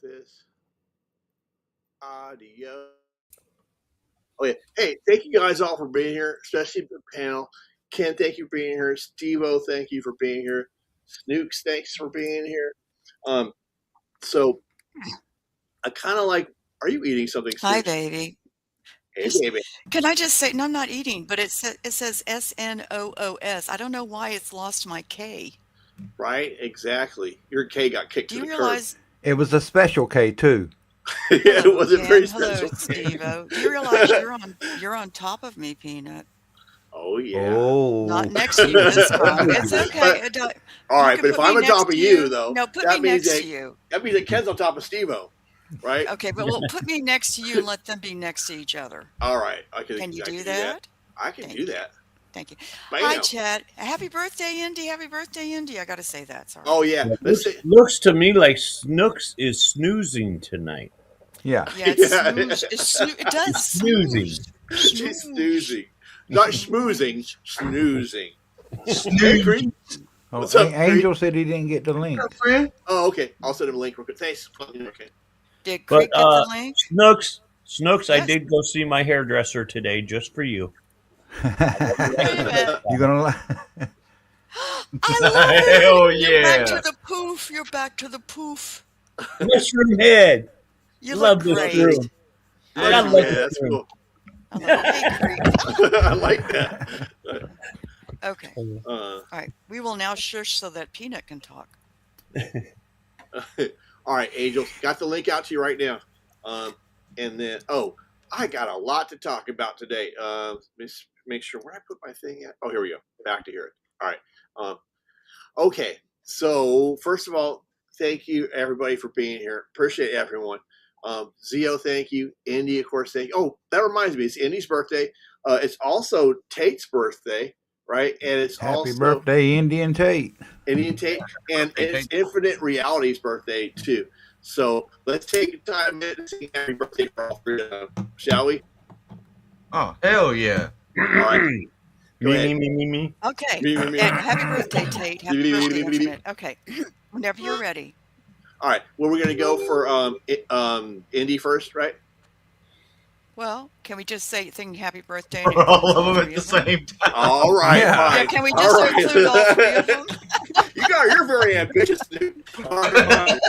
this. Audio. Oh yeah. Hey, thank you guys all for being here, especially the panel. Ken, thank you for being here. Steve-O, thank you for being here. Snooks, thanks for being here. So I kind of like. Are you eating something, Hi, Snooks? baby. Hey, baby. Can I just say, no, I'm not eating, but it says SNOOS. I don't know why it's lost my K. Right? Exactly. Your K got kicked Do to you the curb. realize? It was a special K too. Yeah, it Hello, wasn't Ken. very Hello, special. Steve-O. Do you realize you're on top of me, Peanut? Oh yeah. Oh, Not next to you this time. It's okay. All You right, can but if put me I'm on next top of to you, you. though, No, put me that means next to you. that Ken's on top of Steve-O, right? Okay, but well, put me next to you and let them be next to each other. All right, Can you do that. that? I can Thank do you. that. Thank you. Bam. Hi, Chad. Happy birthday, Indy. Happy birthday, Indy. I got to say that. Sorry. Oh yeah, Looks to me like Snooks is snoozing tonight. yeah. Yeah, it does Snoozing. snooze. She's snoozing, not schmoozing, snoozing. Hey, Snooze. Creed. Oh, What's up, Angel said he didn't get the link. friend. Oh, okay. I'll send him a link real quick. Thanks. Okay. Did But Creek get the link? Snooks, I Yes. did go see my hairdresser today just for you. Wait a minute. You gonna? I love it. Hell You're back yeah. to the poof. You're back to the poof. Mushroom head. You Love look this great. room. Yeah, I love that's this room. cool. I love it. Hey, Creek. I like that. Okay. All right. We will now shush so that Peanut can talk. All right, Angel, got the link out to you right now. And then, I got a lot to talk about today. Let's make sure where I put my thing at. Oh, here we go. Back to here. All right. Okay. So first of all, thank you everybody for being here. Appreciate everyone. Zio, thank you. Indy, of course, thank you. Oh, that reminds me, it's Indy's birthday. It's also Tate's birthday, right? And it's Happy also birthday, Indian Tate. Indian Tate, and it's Infinite Reality's birthday too. So let's take time to sing happy birthday for all three of them, shall we? Oh, hell yeah. All right. Go ahead. Me. Okay. Me. And happy birthday, Tate. Happy birthday, Infinite. Okay. Whenever you're ready. All right. Well, we're gonna go for Indy first, right? Well, can we just say sing happy birthday? For all of them at the same time. All right. Yeah. Fine. Yeah, can we All just right. include all three of them? You're very ambitious, dude. All right.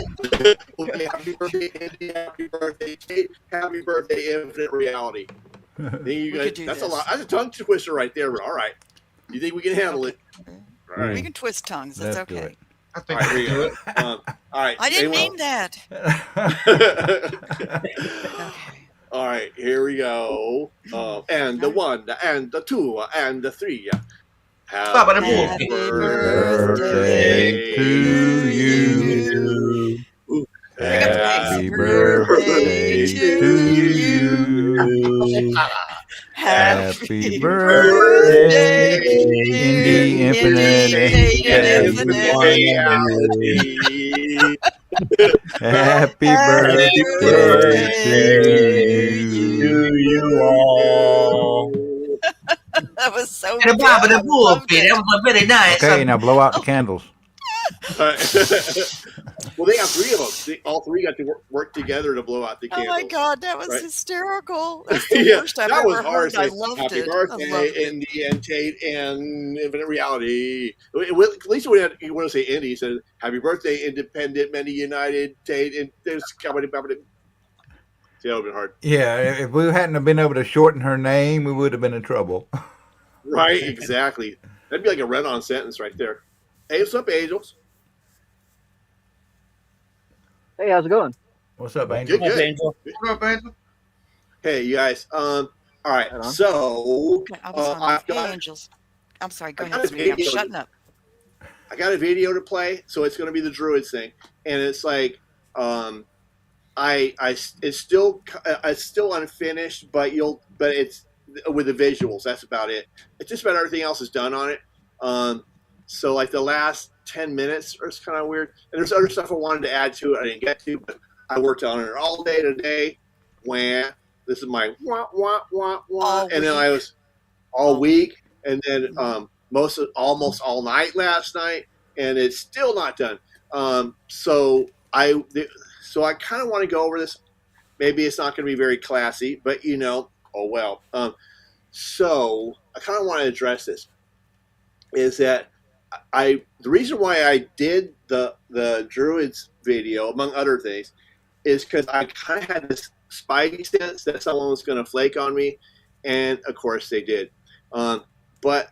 Okay, happy birthday, Indy. Happy birthday, Tate. Happy birthday, Infinite Reality. Then you guys, could do that's this. a lot. That's a tongue twister right there. But all right. You think we can handle it? All right. We can twist tongues. That's Let's do okay. it. I All think right. Here we you do go. it. All right. I didn't anyone- mean that. Okay. All right, here we go. And the one, and the two, and the three. Stop it, Happy birthday to you. Happy birthday to you. Happy birthday, Indy Infinite. Happy birthday to you. To you all. That was so And a good. pop of I the bull, loved it. that was very nice. Okay, now blow out the candles. Well, they have three of them. All three got to work together to blow out the Oh candles. my God, that was right? hysterical. That's the Yeah, worst I've that was ever hard. heard. I Say, loved Happy it. birthday, I loved it. Indy and Tate and Infinite Reality. At least when you want to say Indy, he said, Happy birthday, Independent, Many United, Tate, and there's comedy. See, that would have been hard. Yeah, if we hadn't have been able to shorten her name, we would have been in trouble. Right, exactly. That'd be like a run-on sentence right there. Hey, what's up, Angels? Hey, how's it going? What's up, Angel? Good. Angel. What up, Angel? Hey, you guys. All right. Right on. So Okay, I was on I've Hey, got Angels. I'm sorry. Go I ahead, got a sweetie. I'm video. shutting up. a video to play, so it's going to be the Druids thing, and it's like it's still unfinished, but it's with the visuals. That's about it. It's just about everything else is done on it. So like the last 10 minutes are kind of weird, and there's other stuff I wanted to add to it. I didn't get to, but I worked on it all day today. When this is my wah wah wah wah, and then I was all week, and then almost all night last night, and it's still not done. So So I kind of want to go over this. Maybe it's not going to be very classy, but oh well. So I kind of want to address this. Is that the reason why I did the Druids video, among other things, is because I kind of had this spidey sense that someone was going to flake on me, and of course they did. But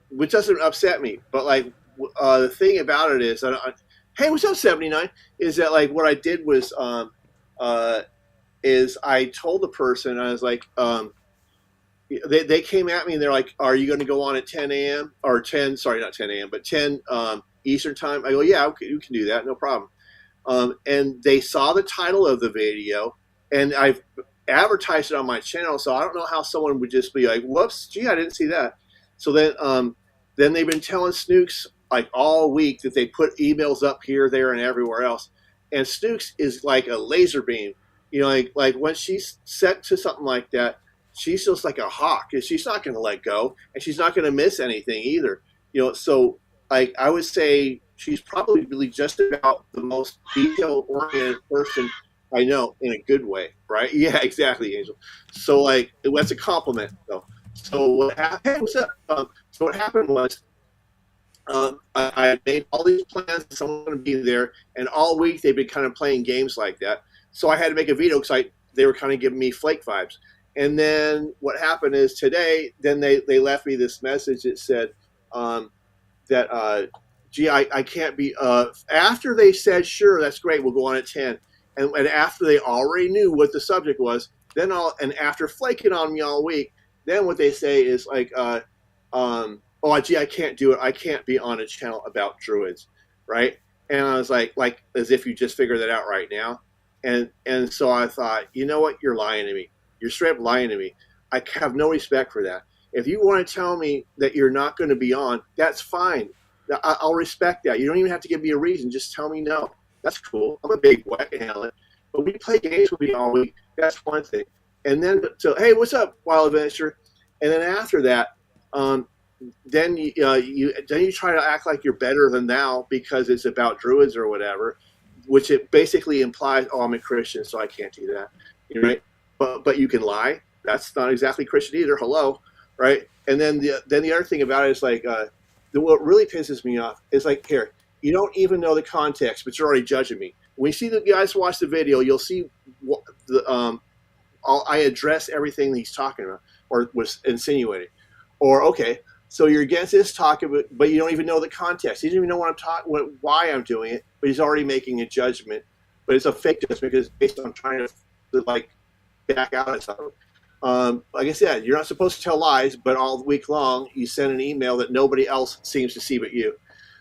which doesn't upset me. But the thing about it is, hey, what's up, 79? Is that what I did was is I told the person, I was like, they came at me and they're like, are you going to go on at 10 a.m. or 10? Sorry, not 10 a.m. but 10 Eastern time. I go, yeah, okay, you can do that, no problem. And they saw the title of the video, and I've advertised it on my channel, so I don't know how someone would just be like, whoops, gee, I didn't see that. So then they've been telling Snooks all week that they put emails up here, there, and everywhere else. And Snooks is like a laser beam. Like when she's set to something like that, she's just like a hawk. She's not going to let go, and she's not going to miss anything either. So I would say she's probably really just about the most detail-oriented person I know, in a good way, right? Yeah, exactly, Angel. So that's a compliment, though. So what happened? Hey, what's up? So what happened was, I made all these plans. Someone going to be there, and all week they've been kind of playing games like that. So I had to make a video because they were kind of giving me flake vibes. And then what happened is today, then they left me this message that said that, gee, I can't be, after they said, sure, that's great, we'll go on at 10. And after they already knew what the subject was, and after flaking on me all week, then what they say is oh, gee, I can't do it. I can't be on a channel about Druids, right? And I was like as if you just figured that out right now. And so I thought, you know what? You're lying to me. You're straight up lying to me. I have no respect for that. If you want to tell me that you're not going to be on, that's fine. I'll respect that. You don't even have to give me a reason. Just tell me no. That's cool. I'm a big boy. I can handle it. But we play games with me all week. That's one thing. And then, so, hey, what's up, Wild Adventure? And then after that, then you try to act like you're better than thou because it's about Druids or whatever, which it basically implies, oh, I'm a Christian, so I can't do that. Right? But you can lie. That's not exactly Christian either. Hello, right? And then the other thing about it is what really pisses me off is here, you don't even know the context, but you're already judging me. When you see the guys watch the video, you'll see I address everything he's talking about or was insinuating. Or okay, so you're against this talk, but you don't even know the context. You don't even know what I'm talking, why I'm doing it, but he's already making a judgment. But it's a fake judgment because it's based on trying to back out of something. Like I said, you're not supposed to tell lies, but all week long you send an email that nobody else seems to see but you.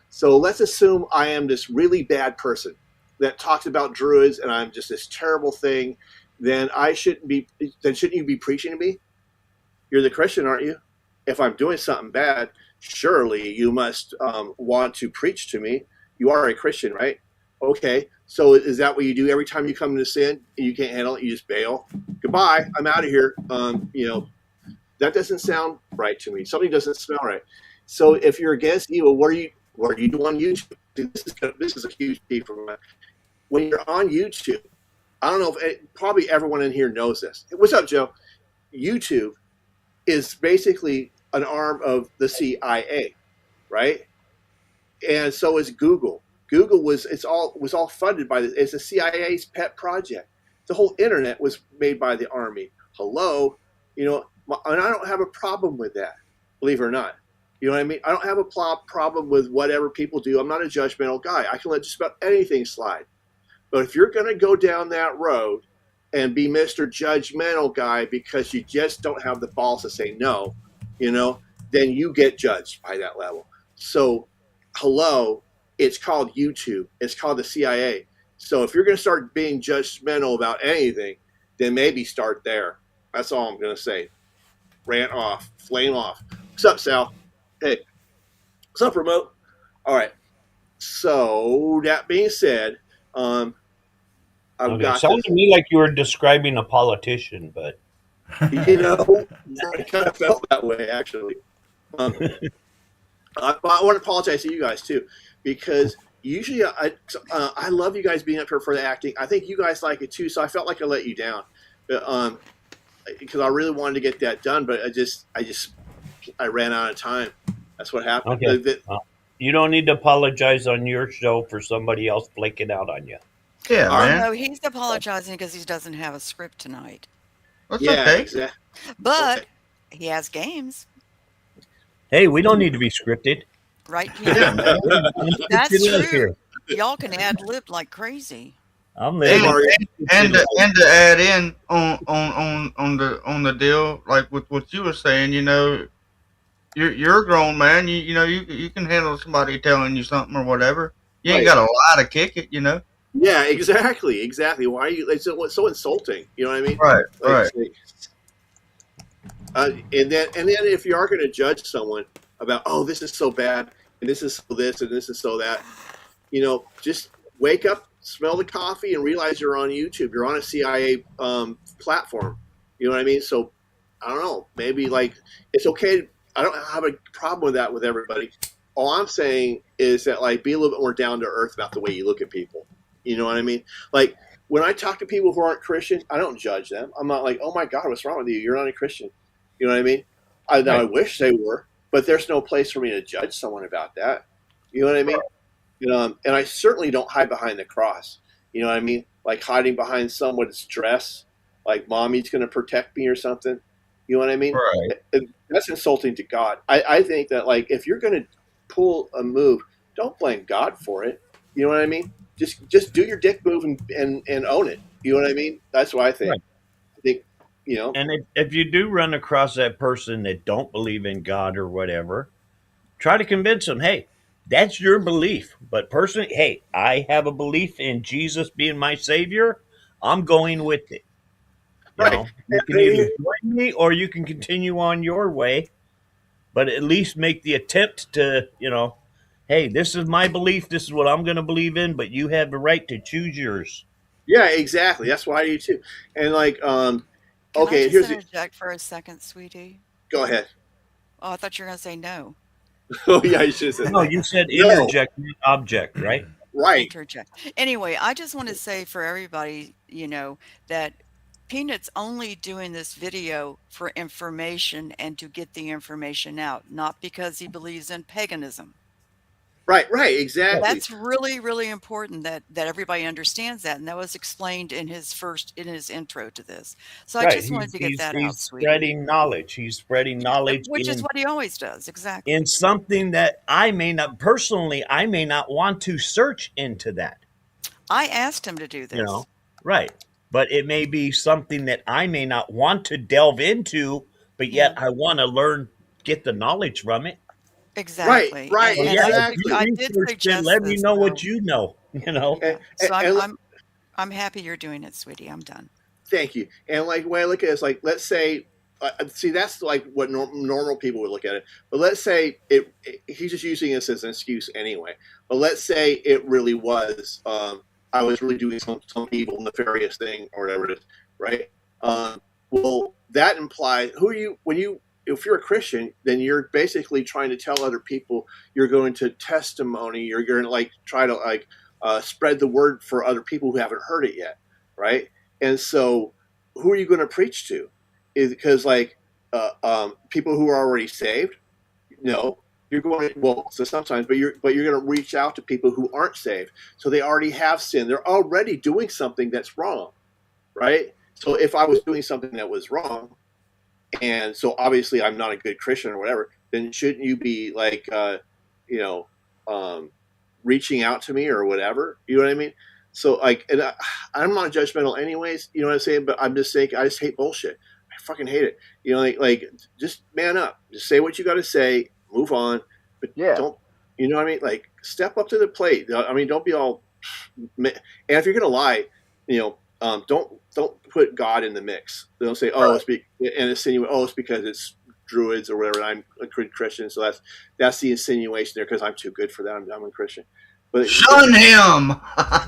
So let's assume I am this really bad person that talks about Druids and I'm just this terrible thing. Then shouldn't you be preaching to me? You're the Christian, aren't you? If I'm doing something bad, surely you must want to preach to me. You are a Christian, right? Okay, so is that what you do every time you come into sin and you can't handle it? You just bail. Goodbye. I'm out of here. That doesn't sound right to me. Something doesn't smell right. So if you're against evil, what are you doing on YouTube? This is a huge key for me. When you're on YouTube, I don't know if probably everyone in here knows this. What's up, Joe? YouTube is basically an arm of the CIA, right? And so is Google. Google was all funded by this. It's the CIA's pet project. The whole internet was made by the Army. Hello, and I don't have a problem with that, believe it or not. You know what I mean? I don't have a problem with whatever people do. I'm not a judgmental guy. I can let just about anything slide. But if you're going to go down that road and be Mr. Judgmental guy because you just don't have the balls to say no, then you get judged by that level. So, hello, it's called YouTube. It's called the CIA. So if you're going to start being judgmental about anything, then maybe start there. That's all I'm going to say. Rant off. Flame off. What's up, Sal? Hey. What's up, Remote? All right. So, that being said, I've got sounded to me like you were describing a politician, but I kind of felt that way, actually. I want to apologize to you guys, too, because usually I love you guys being up here for the acting. I think you guys like it too, so I felt like I let you down, because I really wanted to get that done, but I ran out of time. That's what happened. Okay. You don't need to apologize on your show for somebody else flaking out on you. Yeah, All right. man. No, he's apologizing because he doesn't have a script tonight. That's Yeah, okay. exactly. But Okay. he has games, Hey, we don't need to be scripted. right? Yeah, man. That's Get out of true. here. Y'all can ad lib like crazy. I'm Hey, letting Mario. And to add in on the deal, like with what you were saying, you know, you're a grown man. You know you can handle somebody telling you something or whatever. You ain't Right. got a lie to kick it, you know. Yeah, exactly. Why are you? It's so insulting. You know what I mean? Right, Like, right. And then if you are going to judge someone about, oh, this is so bad, and this is so this, and this is so that, you know, just wake up, smell the coffee, and realize you're on YouTube. You're on a CIA platform. You know what I mean? So I don't know. Maybe like it's okay. I don't have a problem with that with everybody. All I'm saying is that like be a little bit more down to earth about the way you look at people. You know what I mean? Like when I talk to people who aren't Christian, I don't judge them. I'm not like, oh my God, what's wrong with you? You're not a Christian. You know what I mean? I wish they were, but there's no place for me to judge someone about that. You know what I mean? And I certainly don't hide behind the cross. You know what I mean? Like hiding behind someone's dress, like mommy's going to protect me or something. You know what I mean? Right. That's insulting to God. I think that like if you're going to pull a move, don't blame God for it. You know what I mean? Just do your dick move and own it. You know what I mean? That's what I think. Right. I think, you know. And if you do run across that person that don't believe in God or whatever, try to convince them, hey, that's your belief. But personally, hey, I have a belief in Jesus being my savior. I'm going with it. You Right. know, you can either join me or you can continue on your way, but at least make the attempt to, you know, hey, this is my belief. This is what I'm going to believe in, but you have the right to choose yours. Yeah, exactly. That's what I do too. And like, Can okay, I here's just interject for a second, sweetie? go ahead. Oh, I thought you were going to say no. Oh yeah, you should have said No, that. you said No. interject, not object, right? Right. Interject. Anyway, I just want to say for everybody, you know, that Peanut's only doing this video for information and to get the information out, not because he believes in paganism. Right, exactly. That's really, really important that everybody understands that, and that was explained in his intro to this. So I just wanted to get that out, He's sweetie. spreading knowledge. He's spreading knowledge Which is what he always does, exactly. in something that I may not want to search into that. I asked him to do this. You know, right. But it may be something that I may not want to delve into, but yet I want to learn, get the knowledge from it. Exactly. Right, And exactly. I did suggest let me this, know so- what you know. You know. So I'm happy you're doing it, sweetie. I'm done. Thank you. And like when I look at it, it's like let's say, see, that's like what normal people would look at it. But let's say he's just using this as an excuse anyway. But let's say it really was. I was really doing some evil, nefarious thing or whatever it is, right? Well, that implies if you're a Christian, then you're basically trying to tell other people you're going to testimony. You're going to like try to like spread the word for other people who haven't heard it yet, right? And so, who are you going to preach to? Is because like people who are already saved? No, you're going so sometimes, but you're going to reach out to people who aren't saved, so they already have sin. They're already doing something that's wrong, right? So if I was doing something that was wrong, and so obviously I'm not a good Christian or whatever, then shouldn't you be like, reaching out to me or whatever? You know what I mean? So like, and I'm not judgmental anyways, you know what I'm saying? But I'm just saying, I just hate bullshit. I fucking hate it. You know, like just man up, just say what you got to say, move on, but don't, you know what I mean? Like step up to the plate. I mean, don't be all, and if you're going to lie, you know, don't put God in the mix. Don't say, oh, it's because it's Druids or whatever. I'm a Christian, so that's the insinuation there because I'm too good for that. I'm a Christian. But shun him.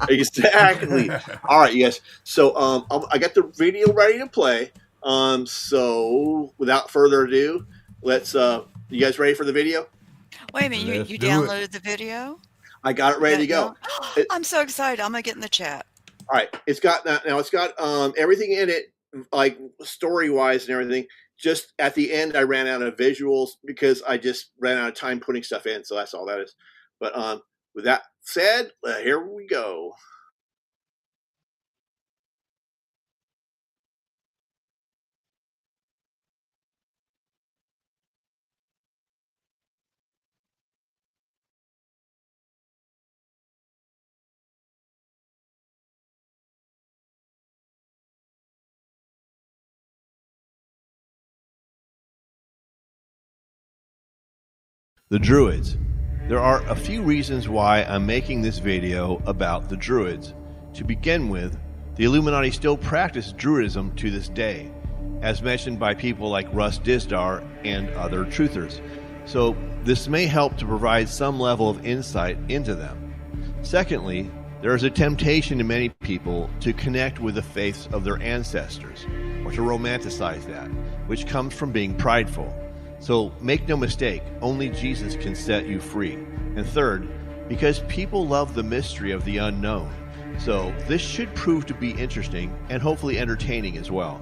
Exactly. All right, yes. So I got the video ready to play. So without further ado, let's. You guys ready for the video? Wait a minute, you do downloaded the video? I got it ready to go. I'm so excited. I'm gonna get in the chat. All right, it's got now. It's got everything in it, like story wise and everything. Just at the end, I ran out of visuals because I just ran out of time putting stuff in. So that's all that is. But with that said, here we go. The Druids. There are a few reasons why I'm making this video about the Druids. To begin with, the Illuminati still practice Druidism to this day, as mentioned by people like Russ Dizdar and other truthers. So this may help to provide some level of insight into them. Secondly, there is a temptation in many people to connect with the faiths of their ancestors, or to romanticize that, which comes from being prideful. So make no mistake, only Jesus can set you free. And third, because people love the mystery of the unknown. So this should prove to be interesting and hopefully entertaining as well.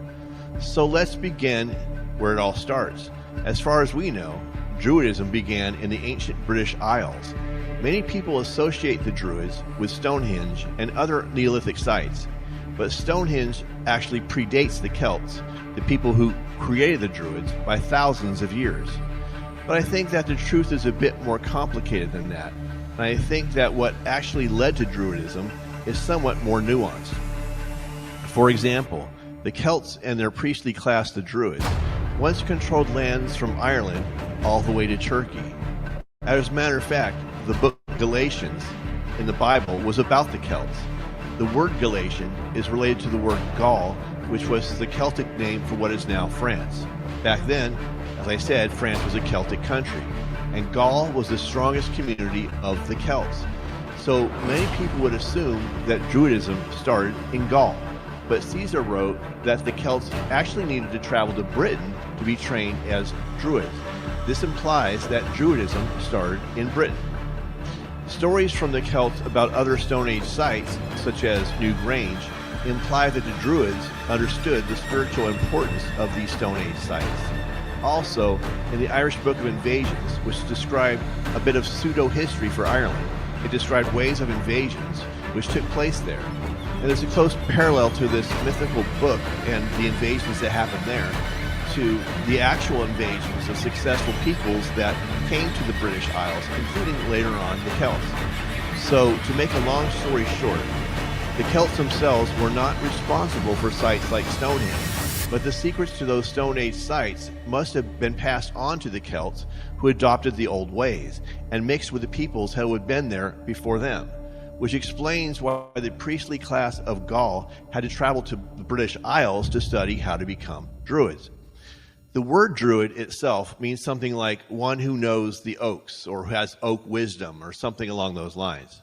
So let's begin where it all starts. As far as we know, Druidism began in the ancient British Isles. Many people associate the Druids with Stonehenge and other Neolithic sites, but Stonehenge actually predates the Celts, the people who created the Druids, by thousands of years. But I think that the truth is a bit more complicated than that, and I think that what actually led to Druidism is somewhat more nuanced. For example, the Celts and their priestly class, the Druids, once controlled lands from Ireland all the way to Turkey. As a matter of fact, the book Galatians in the Bible was about the Celts. The word Galatian is related to the word Gaul, which was the Celtic name for what is now France. Back then, as I said, France was a Celtic country, and Gaul was the strongest community of the Celts. So many people would assume that Druidism started in Gaul, but Caesar wrote that the Celts actually needed to travel to Britain to be trained as Druids. This implies that Druidism started in Britain. Stories from the Celts about other Stone Age sites, such as New Grange, imply that the Druids understood the spiritual importance of these Stone Age sites. Also, in the Irish Book of Invasions, which described a bit of pseudo-history for Ireland, it described waves of invasions which took place there. And there's a close parallel to this mythical book and the invasions that happened there to the actual invasions of successful peoples that came to the British Isles, including later on the Celts. So, to make a long story short, the Celts themselves were not responsible for sites like Stonehenge, but the secrets to those Stone Age sites must have been passed on to the Celts, who adopted the old ways and mixed with the peoples who had been there before them, which explains why the priestly class of Gaul had to travel to the British Isles to study how to become Druids. The word Druid itself means something like one who knows the oaks, or who has oak wisdom, or something along those lines.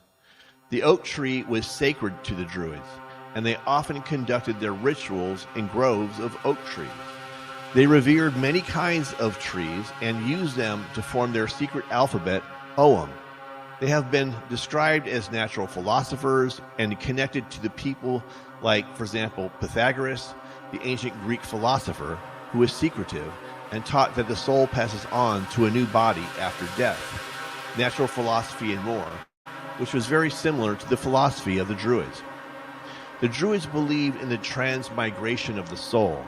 The oak tree was sacred to the Druids, and they often conducted their rituals in groves of oak trees. They revered many kinds of trees and used them to form their secret alphabet, Ogham. They have been described as natural philosophers and connected to the people like, for example, Pythagoras, the ancient Greek philosopher, who was secretive and taught that the soul passes on to a new body after death, natural philosophy and more, which was very similar to the philosophy of the Druids. The Druids believed in the transmigration of the soul.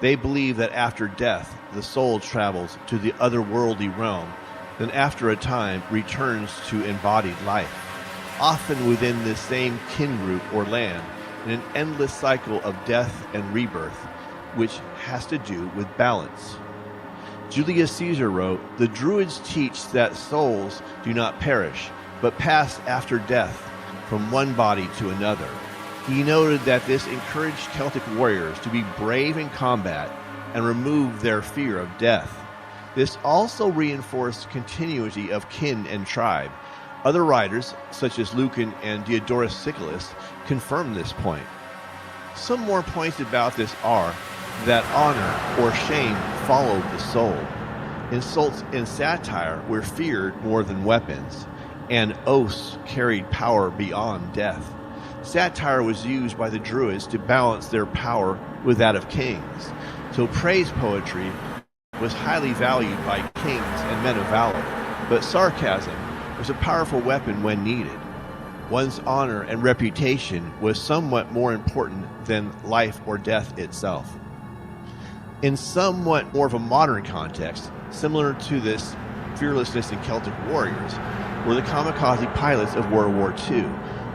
They believe that after death, the soul travels to the otherworldly realm, then after a time returns to embodied life, often within the same kin group or land, in an endless cycle of death and rebirth, which has to do with balance. Julius Caesar wrote, "The Druids teach that souls do not perish, but pass after death from one body to another." He noted that this encouraged Celtic warriors to be brave in combat and remove their fear of death. This also reinforced continuity of kin and tribe. Other writers, such as Lucan and Diodorus Siculus, confirm this point. Some more points about this are that honor or shame followed the soul. Insults and satire were feared more than weapons, and oaths carried power beyond death. Satire was used by the Druids to balance their power with that of kings. So praise poetry was highly valued by kings and men of valor, but sarcasm was a powerful weapon when needed. One's honor and reputation was somewhat more important than life or death itself. In somewhat more of a modern context, similar to this fearlessness in Celtic warriors, were the kamikaze pilots of World War II,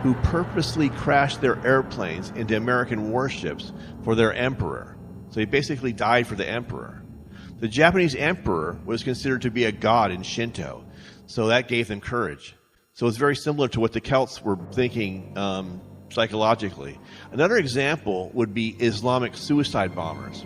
who purposely crashed their airplanes into American warships for their emperor. So he basically died for the emperor. The Japanese emperor was considered to be a god in Shinto, so that gave them courage. So it's very similar to what the Celts were thinking psychologically. Another example would be Islamic suicide bombers.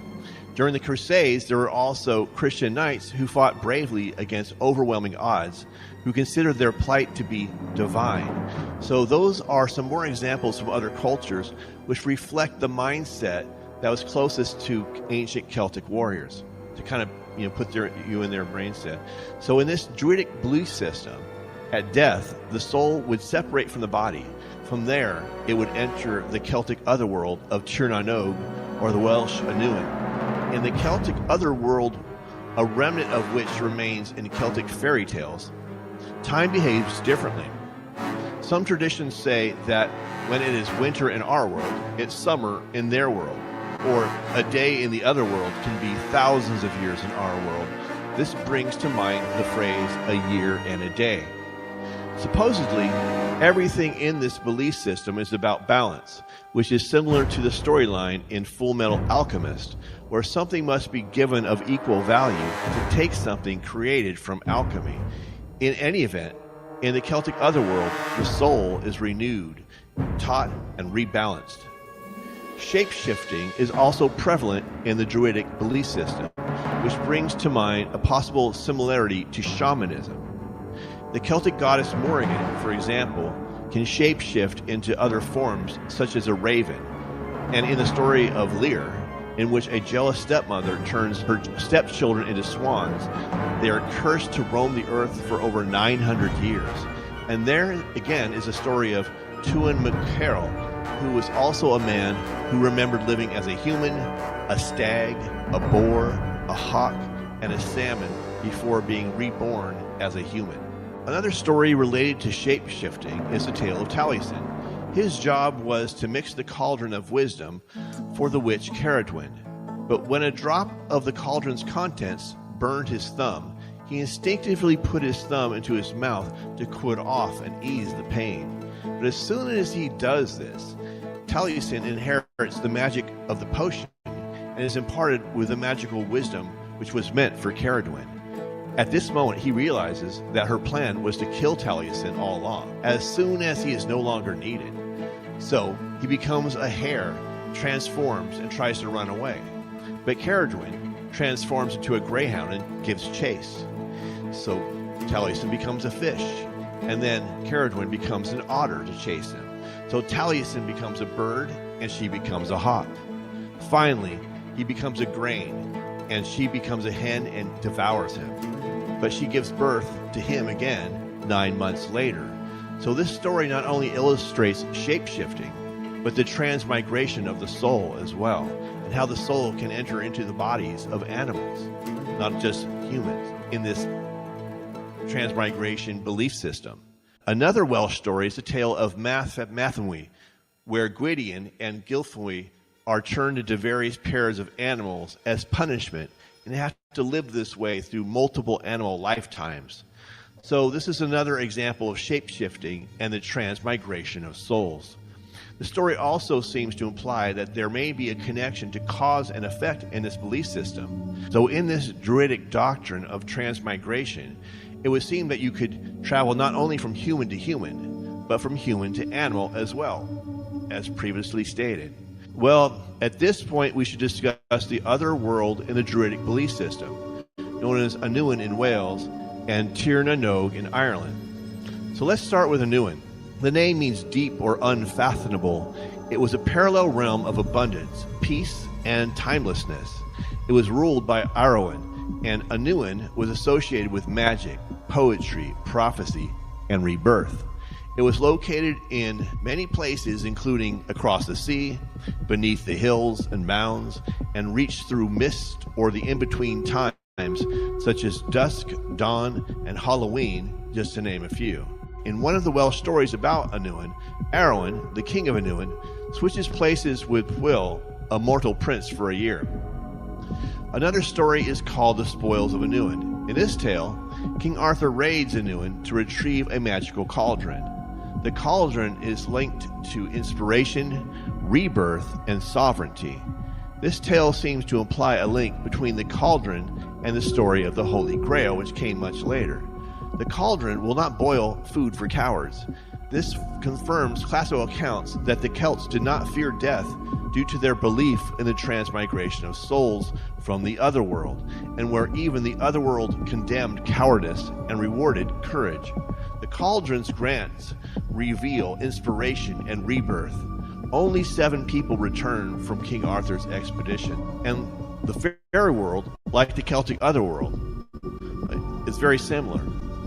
During the Crusades, there were also Christian knights who fought bravely against overwhelming odds, who considered their plight to be divine. So those are some more examples from other cultures which reflect the mindset that was closest to ancient Celtic warriors, to kind of put you in their brain set. So in this Druidic belief system, at death, the soul would separate from the body. From there, it would enter the Celtic otherworld of Tir na Nog, or the Welsh Anuin. In the Celtic otherworld, a remnant of which remains in Celtic fairy tales, time behaves differently. Some traditions say that when it is winter in our world, it's summer in their world, or a day in the other world can be thousands of years in our world. This brings to mind the phrase a year and a day. Supposedly, everything in this belief system is about balance, which is similar to the storyline in Full Metal Alchemist, where something must be given of equal value to take something created from alchemy. In any event, in the Celtic otherworld, the soul is renewed, taught, and rebalanced. Shape-shifting is also prevalent in the Druidic belief system, which brings to mind a possible similarity to shamanism. The Celtic goddess Morrigan, for example, can shape-shift into other forms, such as a raven. And in the story of Lear, in which a jealous stepmother turns her stepchildren into swans, they are cursed to roam the earth for over 900 years. And there, again, is a story of Tuan MacCarroll, who was also a man who remembered living as a human, a stag, a boar, a hawk, and a salmon before being reborn as a human. Another story related to shape-shifting is the tale of Taliesin. His job was to mix the cauldron of wisdom for the witch Caradwyn. But when a drop of the cauldron's contents burned his thumb, he instinctively put his thumb into his mouth to cool it off and ease the pain. But as soon as he does this, Taliesin inherits the magic of the potion and is imparted with the magical wisdom which was meant for Caradwyn. At this moment, he realizes that her plan was to kill Taliesin all along, as soon as he is no longer needed. So, he becomes a hare, transforms, and tries to run away. But Caradwyn transforms into a greyhound and gives chase. So, Taliesin becomes a fish, and then Caradwyn becomes an otter to chase him. So Taliesin becomes a bird, and she becomes a hawk. Finally, he becomes a grain, and she becomes a hen and devours him. But she gives birth to him again 9 months later. So this story not only illustrates shape-shifting, but the transmigration of the soul as well, and how the soul can enter into the bodies of animals, not just humans, in this transmigration belief system. Another Welsh story is the tale of Mathenwy, where Gwydion and Gilfwy are turned into various pairs of animals as punishment and have to live this way through multiple animal lifetimes. So this is another example of shape-shifting and the transmigration of souls. The story also seems to imply that there may be a connection to cause and effect in this belief system. So in this Druidic doctrine of transmigration, it would seem that you could travel not only from human to human, but from human to animal as well, as previously stated. Well, at this point, we should discuss the other world in the Druidic belief system, known as Anuin in Wales and Tir na Nog in Ireland. So let's start with Anuin. The name means deep or unfathomable. It was a parallel realm of abundance, peace, and timelessness. It was ruled by Arwen, and Anuin was associated with magic, poetry, prophecy, and rebirth. It was located in many places, including across the sea, beneath the hills and mounds, and reached through mist or the in-between times, such as dusk, dawn, and Halloween, just to name a few. In one of the Welsh stories about Annuin, Arwen, the king of Annuin, switches places with Will, a mortal prince, for a year. Another story is called The Spoils of Annuin. In this tale, King Arthur raids Annuin to retrieve a magical cauldron. The cauldron is linked to inspiration, rebirth, and sovereignty. This tale seems to imply a link between the cauldron and the story of the Holy Grail, which came much later. The cauldron will not boil food for cowards. This confirms classical accounts that the Celts did not fear death due to their belief in the transmigration of souls from the otherworld, and where even the otherworld condemned cowardice and rewarded courage. The cauldron's grants reveal inspiration and rebirth. Only 7 people return from King Arthur's expedition, and the fairy world, like the Celtic otherworld, is very similar.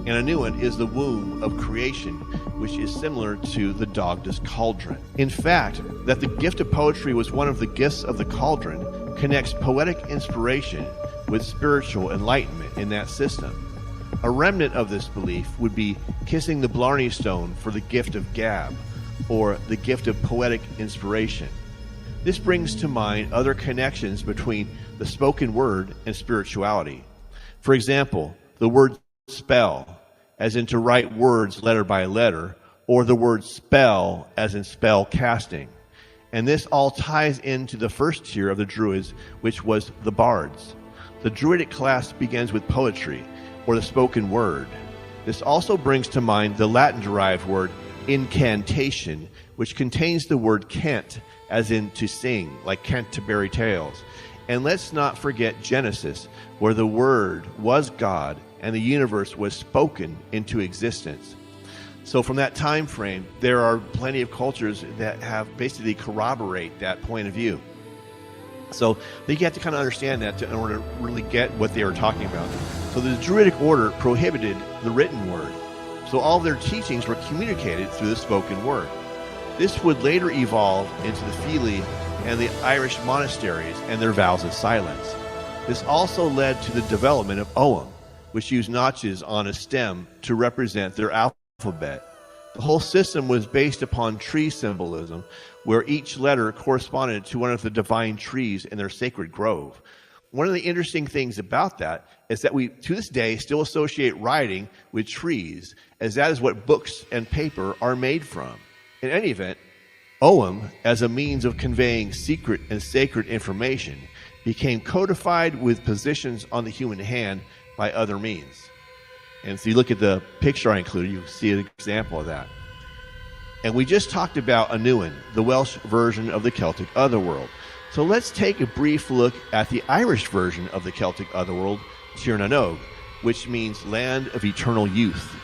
And Annuin is the womb of creation, which is similar to the Dagda's cauldron. In fact, that the gift of poetry was one of the gifts of the cauldron connects poetic inspiration with spiritual enlightenment in that system. A remnant of this belief would be kissing the Blarney Stone for the gift of gab, or the gift of poetic inspiration. This brings to mind other connections between the spoken word and spirituality. For example, the word spell, as in to write words letter by letter, or the word spell, as in spell casting. And this all ties into the first tier of the Druids, which was the bards. The Druidic class begins with poetry, or the spoken word. This also brings to mind the Latin-derived word incantation, which contains the word cant, as in to sing, like Canterbury Tales. And let's not forget Genesis, where the Word was God and the universe was spoken into existence. So from that time frame, there are plenty of cultures that have basically corroborate that point of view. So you have to kind of understand that in order to really get what they were talking about. So the Druidic order prohibited the written word. So all of their teachings were communicated through the spoken word. This would later evolve into the Fili and the Irish monasteries and their vows of silence. This also led to the development of Ogham, which used notches on a stem to represent their alphabet. The whole system was based upon tree symbolism, where each letter corresponded to one of the divine trees in their sacred grove. One of the interesting things about that is that we, to this day, still associate writing with trees, as that is what books and paper are made from. In any event, Ogham, as a means of conveying secret and sacred information, became codified with positions on the human hand by other means. And so you look at the picture I included, you see an example of that. And we just talked about Annuin, the Welsh version of the Celtic otherworld. So let's take a brief look at the Irish version of the Celtic otherworld, Tir na Nog, which means land of eternal youth.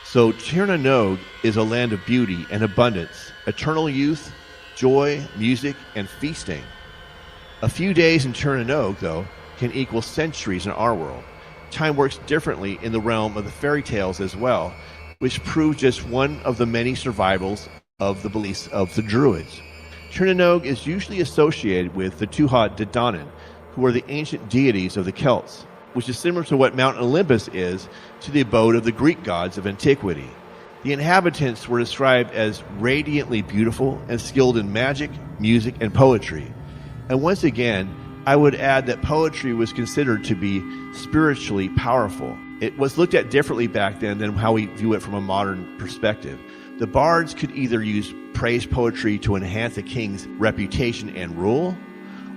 So Tir na Nog is a land of beauty and abundance, eternal youth, joy, music, and feasting. A few days in Tir na Nog, though, can equal centuries in our world. Time works differently in the realm of the fairy tales as well, which prove just one of the many survivals of the beliefs of the Druids. Tir na Nog is usually associated with the Tuatha De Danann, who are the ancient deities of the Celts, which is similar to what Mount Olympus is to the abode of the Greek gods of antiquity. The inhabitants were described as radiantly beautiful and skilled in magic, music, and poetry. And once again, I would add that poetry was considered to be spiritually powerful. It was looked at differently back then than how we view it from a modern perspective. The bards could either use praise poetry to enhance a king's reputation and rule,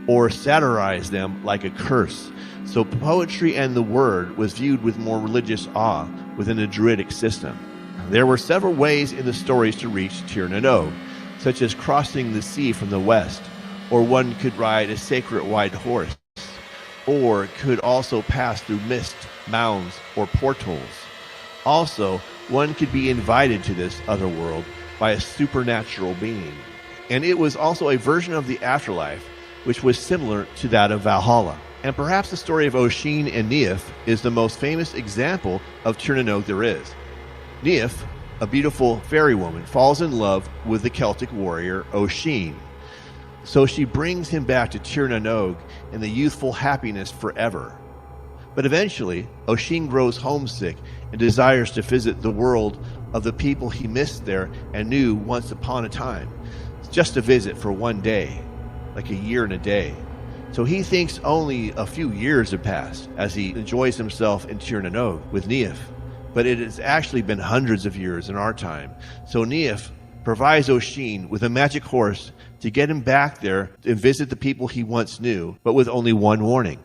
or satirize them like a curse. So poetry and the word was viewed with more religious awe within the Druidic system. There were several ways in the stories to reach Tir na Nog, such as crossing the sea from the west, or one could ride a sacred white horse, or could also pass through mist, mounds, or portals. Also, one could be invited to this other world by a supernatural being. And it was also a version of the afterlife, which was similar to that of Valhalla. And perhaps the story of Oisin and Niamh is the most famous example of Tir na Nog there is. Niamh, a beautiful fairy woman, falls in love with the Celtic warrior Oisin. So she brings him back to Tir na Nog in the youthful happiness forever. But eventually, Oisin grows homesick and desires to visit the world of the people he missed there and knew once upon a time. Just a visit for one day, like a year and a day. So he thinks only a few years have passed as he enjoys himself in Tir na Nog with Niamh. But it has actually been hundreds of years in our time. So Niamh provides Oisin with a magic horse to get him back there and visit the people he once knew, but with only one warning: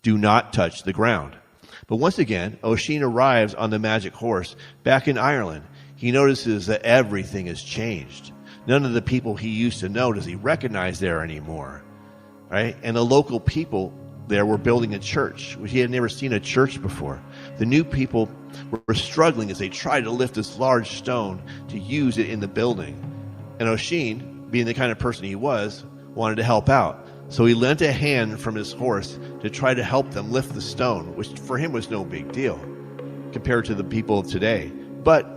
do not touch the ground. But once again, Oisin arrives on the magic horse back in Ireland. He notices that everything has changed. None of the people he used to know does he recognize there anymore, right? And the local people there were building a church, which he had never seen a church before. The new people were struggling as they tried to lift this large stone to use it in the building. And Oisin, being the kind of person he was, wanted to help out. So he lent a hand from his horse to try to help them lift the stone, which for him was no big deal compared to the people of today. But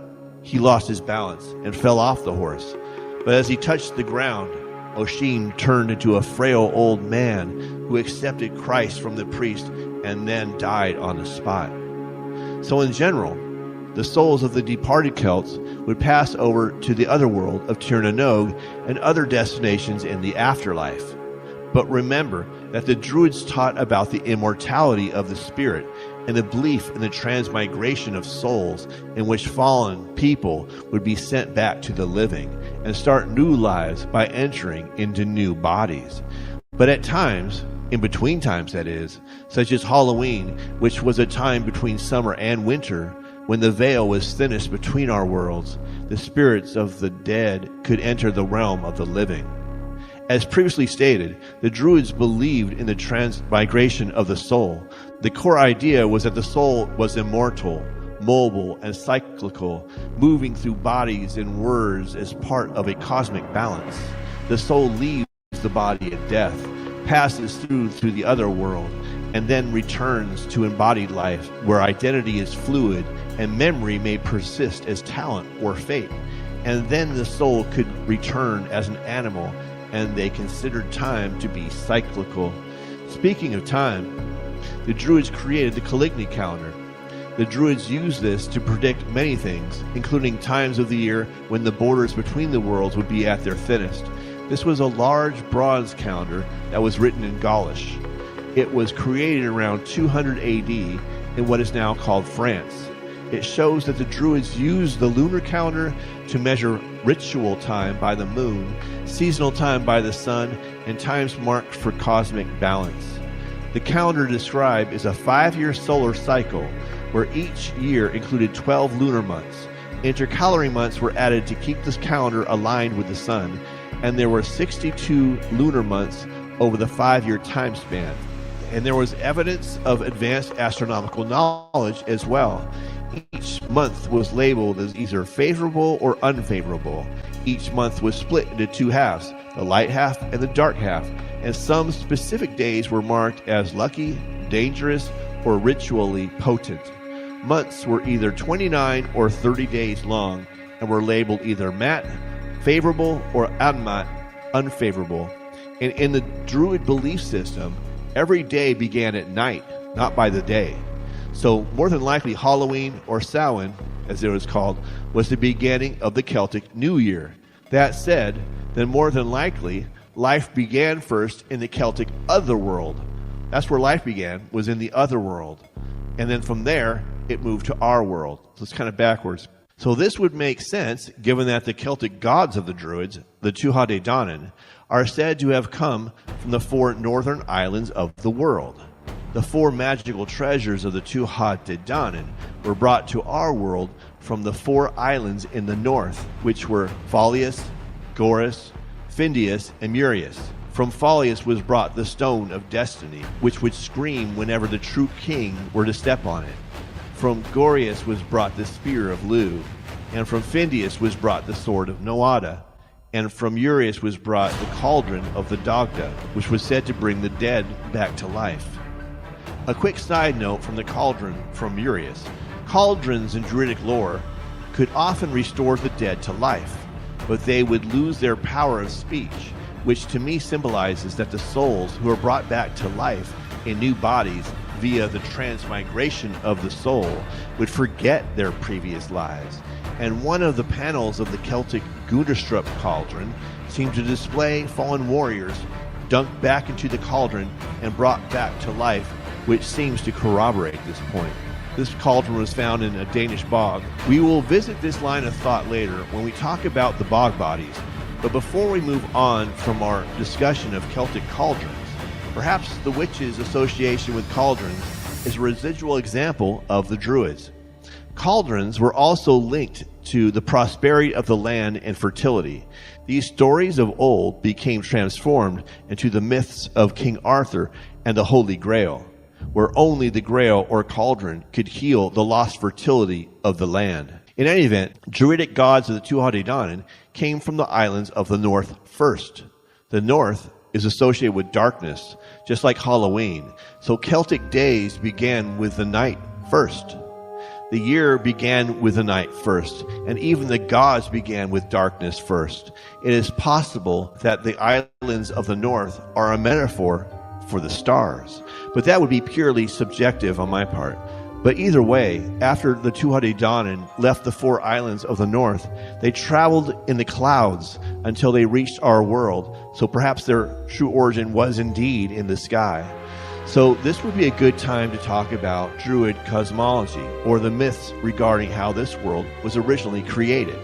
he lost his balance and fell off the horse. But as he touched the ground, Oisin turned into a frail old man who accepted Christ from the priest and then died on the spot. So in general, the souls of the departed Celts would pass over to the other world of Tir na Nog and other destinations in the afterlife. But remember that the Druids taught about the immortality of the spirit and the belief in the transmigration of souls, in which fallen people would be sent back to the living and start new lives by entering into new bodies. But at times, in between times that is, such as Halloween, which was a time between summer and winter, when the veil was thinnest between our worlds, the spirits of the dead could enter the realm of the living. As previously stated, the Druids believed in the transmigration of the soul. The core idea was that the soul was immortal, mobile, and cyclical, moving through bodies and words as part of a cosmic balance. The soul leaves the body at death, passes through to the other world, and then returns to embodied life, where identity is fluid and memory may persist as talent or fate. And then the soul could return as an animal, and they considered time to be cyclical. Speaking of time, the Druids created the Caligny calendar. The Druids used this to predict many things, including times of the year when the borders between the worlds would be at their thinnest. This was a large bronze calendar that was written in Gaulish. It was created around 200 AD in what is now called France. It shows that the Druids used the lunar calendar to measure ritual time by the moon, seasonal time by the sun, and times marked for cosmic balance. The calendar described is a 5-year solar cycle where each year included 12 lunar months. Intercalary months were added to keep this calendar aligned with the sun, and there were 62 lunar months over the 5-year time span. And there was evidence of advanced astronomical knowledge as well. Each month was labeled as either favorable or unfavorable. Each month was split into 2 halves, the light half and the dark half, and some specific days were marked as lucky, dangerous, or ritually potent. Months were either 29 or 30 days long and were labeled either mat, favorable, or anmat, unfavorable. And in the Druid belief system, every day began at night, not by the day. So more than likely Halloween, or Samhain, as it was called, was the beginning of the Celtic New Year. That said, then more than likely, life began first in the Celtic otherworld. That's where life began, was in the otherworld. And then from there, it moved to our world. So it's kind of backwards. So this would make sense, given that the Celtic gods of the Druids, the Tuatha Dé Danann, are said to have come from the 4 northern islands of the world. The 4 magical treasures of the Tuatha Dé Danann were brought to our world from the 4 islands in the north, which were Faulius, Goris, Findius, and Murius. From Faulius was brought the Stone of Destiny, which would scream whenever the true king were to step on it. From Gorius was brought the Spear of Lu, and from Findius was brought the Sword of Noada, and from Urius was brought the Cauldron of the Dagda, which was said to bring the dead back to life. A quick side note from the Cauldron from Urius. Cauldrons in Druidic lore could often restore the dead to life, but they would lose their power of speech, which to me symbolizes that the souls who are brought back to life in new bodies via the transmigration of the soul would forget their previous lives. And one of the panels of the Celtic Gunderstrup cauldron seemed to display fallen warriors dunked back into the cauldron and brought back to life, which seems to corroborate this point. This cauldron was found in a Danish bog. We will visit this line of thought later when we talk about the bog bodies. But before we move on from our discussion of Celtic cauldrons, perhaps the witches' association with cauldrons is a residual example of the Druids. Cauldrons were also linked to the prosperity of the land and fertility. These stories of old became transformed into the myths of King Arthur and the Holy Grail, where only the Grail or cauldron could heal the lost fertility of the land. In any event, Druidic gods of the Tuatha Dé Danann came from the islands of the north first. The north is associated with darkness, just like Halloween, so Celtic days began with the night first. The year began with the night first, and even the gods began with darkness first. It is possible that the islands of the north are a metaphor for the stars, but that would be purely subjective on my part. But either way, after the Tuatha Dé Danann left the four islands of the north, they traveled in the clouds until they reached our world, so perhaps their true origin was indeed in the sky. So this would be a good time to talk about Druid cosmology, or the myths regarding how this world was originally created.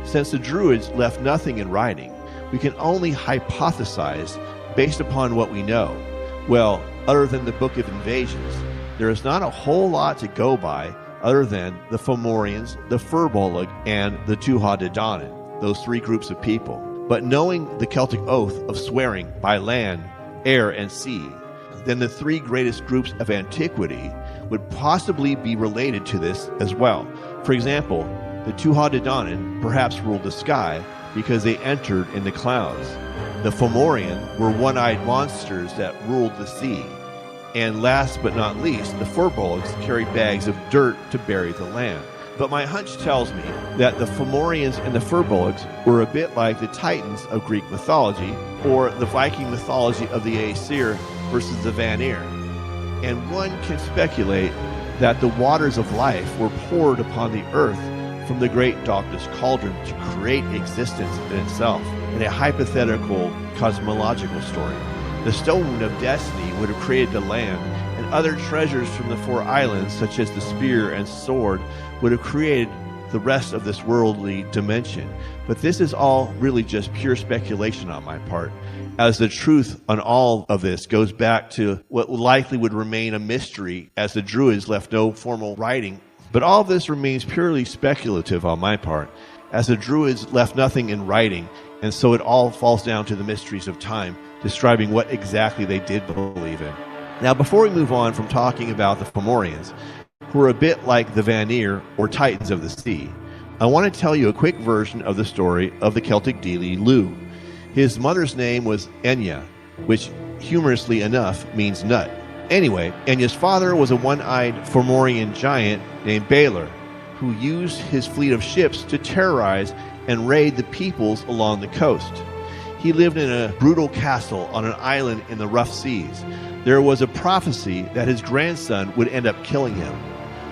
Since the Druids left nothing in writing, we can only hypothesize based upon what we know. Well, other than the Book of Invasions, there is not a whole lot to go by other than the Fomorians, the Firbolg, and the Tuatha Dé Danann, those three groups of people. But knowing the Celtic oath of swearing by land, air, and sea, then the three greatest groups of antiquity would possibly be related to this as well. For example, the Tuatha Dé Danann perhaps ruled the sky because they entered in the clouds. The Fomorian were one-eyed monsters that ruled the sea. And last but not least, the Firbolgs carried bags of dirt to bury the land. But my hunch tells me that the Fomorians and the Firbolgs were a bit like the Titans of Greek mythology, or the Viking mythology of the Aesir versus the Vanir. And one can speculate that the waters of life were poured upon the earth from the great darkness cauldron to create existence in itself, in a hypothetical cosmological story. The Stone of Destiny would have created the land, and other treasures from the four islands, such as the spear and sword, would have created the rest of this worldly dimension. But this is all really just pure speculation on my part, as the truth on all of this goes back to what likely would remain a mystery, as the Druids left no formal writing. But all of this remains purely speculative on my part, as the Druids left nothing in writing, and so it all falls down to the mysteries of time, describing what exactly they did believe in. Now, before we move on from talking about the Fomorians, who are a bit like the Vanir or Titans of the sea, I want to tell you a quick version of the story of the Celtic deity Lugh. His mother's name was Enya, which humorously enough means nut. Anyway, Enya's father was a one-eyed Fomorian giant named Balor, who used his fleet of ships to terrorize and raid the peoples along the coast. He lived in a brutal castle on an island in the rough seas. There was a prophecy that his grandson would end up killing him.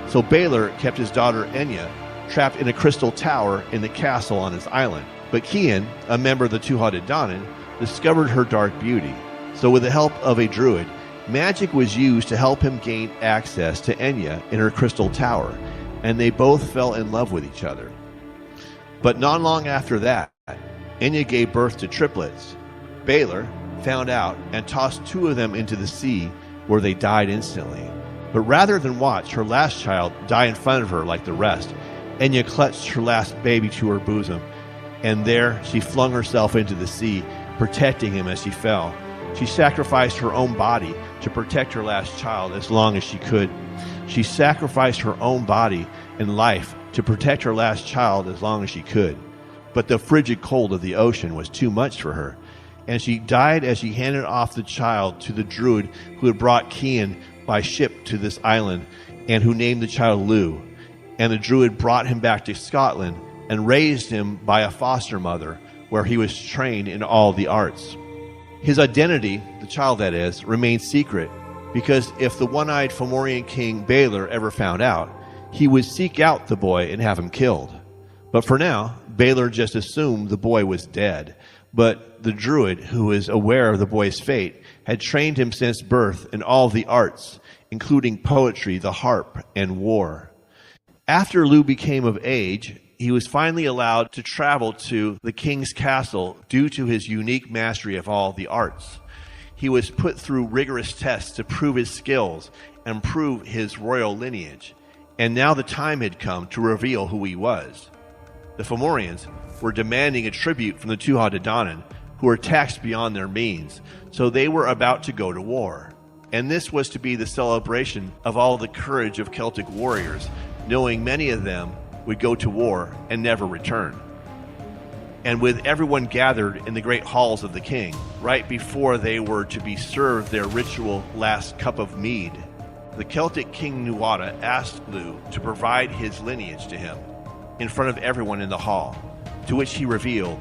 So Balor kept his daughter Enya trapped in a crystal tower in the castle on his island. But Cian, a member of the Tuatha Dé Danann, discovered her dark beauty. So with the help of a druid, magic was used to help him gain access to Enya in her crystal tower, and they both fell in love with each other. But not long after that, Enya gave birth to triplets. Balor found out and tossed two of them into the sea, where they died instantly. But rather than watch her last child die in front of her like the rest, Enya clutched her last baby to her bosom, and there she flung herself into the sea, protecting him as she fell. She sacrificed her own body to protect her last child as long as she could. She sacrificed her own body and life to protect her last child as long as she could. But the frigid cold of the ocean was too much for her, and she died as she handed off the child to the druid who had brought Cian by ship to this island, and who named the child Lugh. and the Druid brought him back to Scotland and raised him by a foster mother, where he was trained in all the arts. His identity, the child that is, remained secret, because if the one-eyed Fomorian king Balor ever found out, he would seek out the boy and have him killed. But for now, Balor just assumed the boy was dead. But the Druid, who was aware of the boy's fate, had trained him since birth in all the arts, including poetry, the harp, and war. After Lugh became of age, he was finally allowed to travel to the king's castle due to his unique mastery of all the arts. He was put through rigorous tests to prove his skills and prove his royal lineage. And now the time had come to reveal who he was. The Fomorians were demanding a tribute from the Tuatha De Danann, who were taxed beyond their means, so they were about to go to war. And this was to be the celebration of all the courage of Celtic warriors, knowing many of them would go to war and never return. And with everyone gathered in the great halls of the king, right before they were to be served their ritual last cup of mead, the Celtic king Nuada asked Lugh to provide his lineage to him in front of everyone in the hall, to which he revealed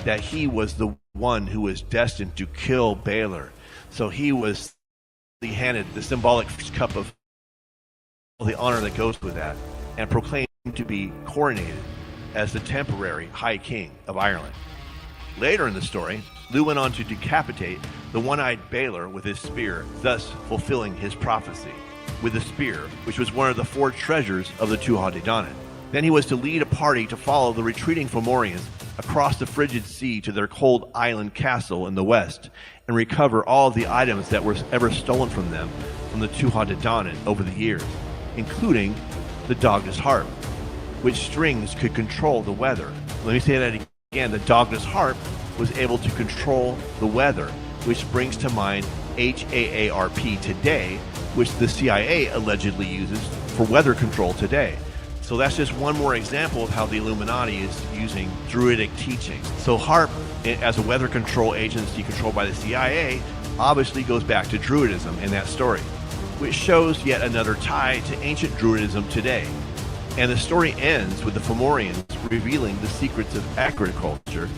that he was the one who was destined to kill Balor. So he was handed the symbolic cup of the honor that goes with that, and proclaimed to be coronated as the temporary High King of Ireland. Later in the story, Lugh went on to decapitate the one-eyed Balor with his spear, thus fulfilling his prophecy with the spear, which was one of the 4 treasures of the Tuatha De Danann. Then he was to lead a party to follow the retreating Fomorians across the frigid sea to their cold island castle in the west and recover all of the items that were ever stolen from them from the Tuatha De Danann over the years, including the Douglas harp, which strings could control the weather. Let me say that again. The Douglas harp was able to control the weather, which brings to mind HAARP today, which the CIA allegedly uses for weather control today. So that's just one more example of how the Illuminati is using Druidic teachings. So HAARP, as a weather control agency controlled by the CIA, obviously goes back to Druidism in that story, which shows yet another tie to ancient Druidism today. And the story ends with the Fomorians revealing the secrets of agriculture,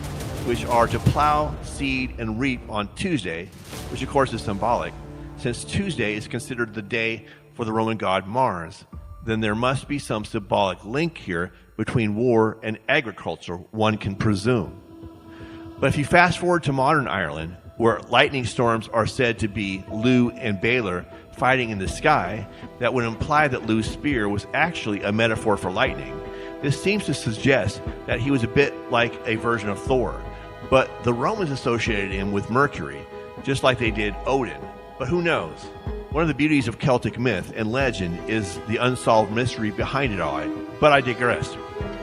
which are to plow, seed, and reap on Tuesday, which of course is symbolic, since Tuesday is considered the day for the Roman god Mars. Then there must be some symbolic link here between war and agriculture, one can presume. But if you fast forward to modern Ireland, where lightning storms are said to be Lugh and Balor fighting in the sky, that would imply that Lugh's spear was actually a metaphor for lightning. This seems to suggest that he was a bit like a version of Thor, but the Romans associated him with Mercury, just like they did Odin. But who knows? One of the beauties of Celtic myth and legend is the unsolved mystery behind it all, but I digress.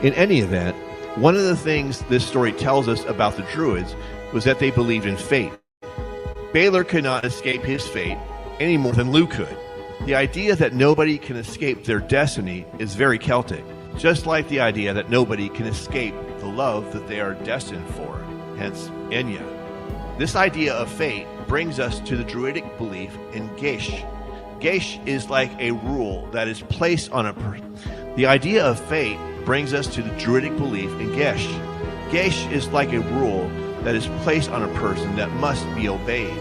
In any event, one of the things this story tells us about the Druids was that they believed in fate. Balor could not escape his fate any more than Lugh could. The idea that nobody can escape their destiny is very Celtic, just like the idea that nobody can escape the love that they are destined for, hence Enya. This idea of fate brings us to the Druidic belief in Geis. Geis is like a rule that is placed on a person. The idea of fate brings us to the Druidic belief in Geis. Geis is like a rule that is placed on a person that must be obeyed.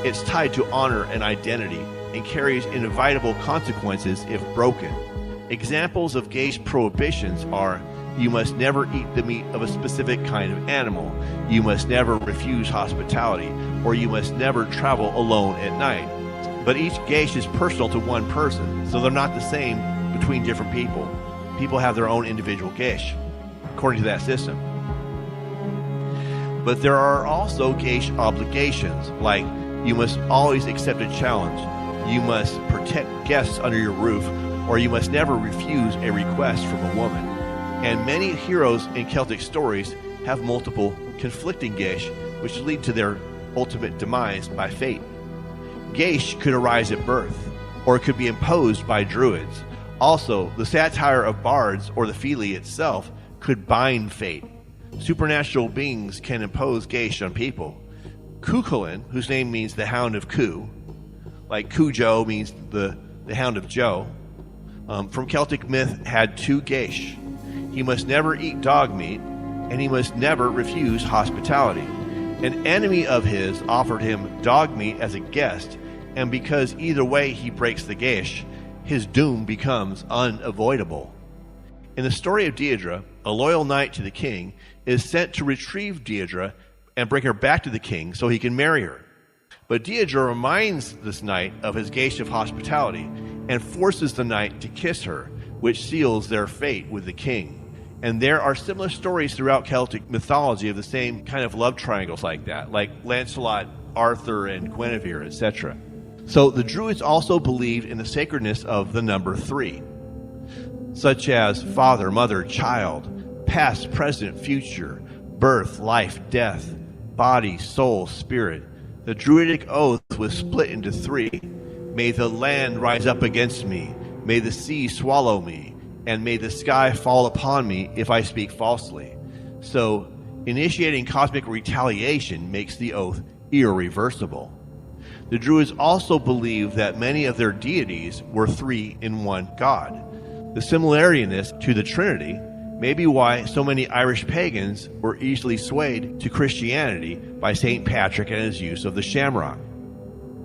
It's tied to honor and identity and carries inevitable consequences if broken. Examples of Geis prohibitions are: you must never eat the meat of a specific kind of animal, you must never refuse hospitality, or you must never travel alone at night. But each Geis is personal to one person, so they're not the same between different people. People have their own individual Geis, according to that system. But there are also Geis obligations, like you must always accept a challenge, you must protect guests under your roof, or you must never refuse a request from a woman. And many heroes in Celtic stories have multiple conflicting Geis, which lead to their ultimate demise by fate. Geis could arise at birth, or it could be imposed by Druids. Also, the satire of bards or the Fili itself could bind fate. Supernatural beings can impose Geis on people. Cuchulainn, whose name means the Hound of Cu, like Cujo means the Hound of Joe, from Celtic myth had two geis. He must never eat dog meat, and he must never refuse hospitality. An enemy of his offered him dog meat as a guest, and because either way he breaks the geis, his doom becomes unavoidable. In the story of Deirdre, a loyal knight to the king is sent to retrieve Deirdre and bring her back to the king so he can marry her. But Deirdre reminds this knight of his geis of hospitality and forces the knight to kiss her, which seals their fate with the king. And there are similar stories throughout Celtic mythology of the same kind of love triangles like that, like Lancelot, Arthur, and Guinevere, etc. So the Druids also believed in the sacredness of the number 3, such as father, mother, child, past, present, future, birth, life, death, body, soul, spirit. The Druidic oath was split into 3. May the land rise up against me, may the sea swallow me, and may the sky fall upon me if I speak falsely. So, initiating cosmic retaliation makes the oath irreversible. The Druids also believed that many of their deities were 3 in one god. The similarity in this to the Trinity may be why so many Irish pagans were easily swayed to Christianity by St. Patrick and his use of the shamrock.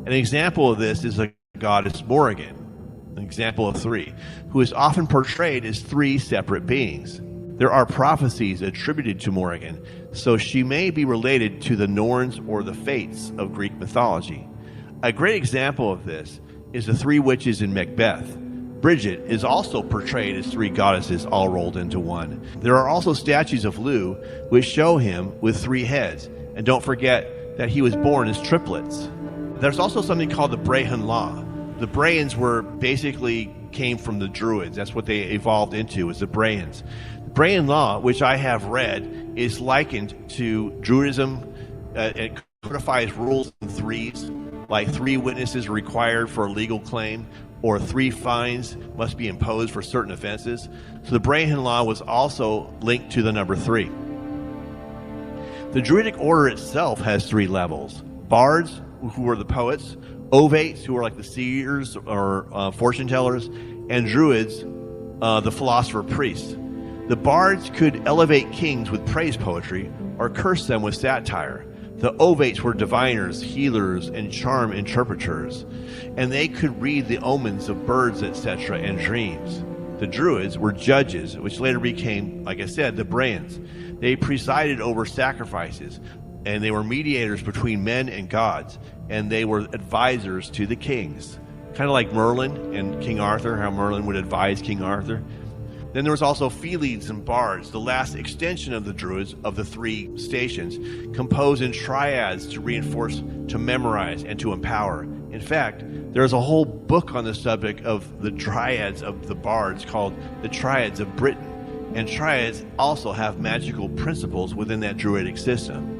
An example of this is the goddess Morrigan, an example of 3, who is often portrayed as 3 separate beings. There are prophecies attributed to Morrigan, so she may be related to the Norns or the Fates of Greek mythology. A great example of this is the 3 witches in Macbeth. Bridget is also portrayed as 3 goddesses all rolled into one. There are also statues of Lugh which show him with 3 heads, and don't forget that he was born as triplets. There's also something called the Brehon Law. The Brehons came from the Druids. That's what they evolved into, is the Brehons. The Brehon Law, which I have read, is likened to Druidism. It codifies rules in 3s, like 3 witnesses required for a legal claim, or 3 fines must be imposed for certain offenses. So the Brehon Law was also linked to the number 3. The Druidic order itself has 3 levels. Bards, who are the poets, Ovates, who are like the seers or fortune tellers, and Druids, the philosopher priests. The bards could elevate kings with praise poetry or curse them with satire. The Ovates were diviners, healers, and charm interpreters, and they could read the omens of birds, etc., and dreams. The Druids were judges, which later became, like I said, the Brehons. They presided over sacrifices, and they were mediators between men and gods, and they were advisors to the kings. Kind of like Merlin and King Arthur, how Merlin would advise King Arthur. Then there was also Felids and Bards, the last extension of the Druids of the 3 stations, composed in triads to reinforce, to memorize, and to empower. In fact, there's a whole book on the subject of the triads of the Bards called the Triads of Britain. And triads also have magical principles within that Druidic system.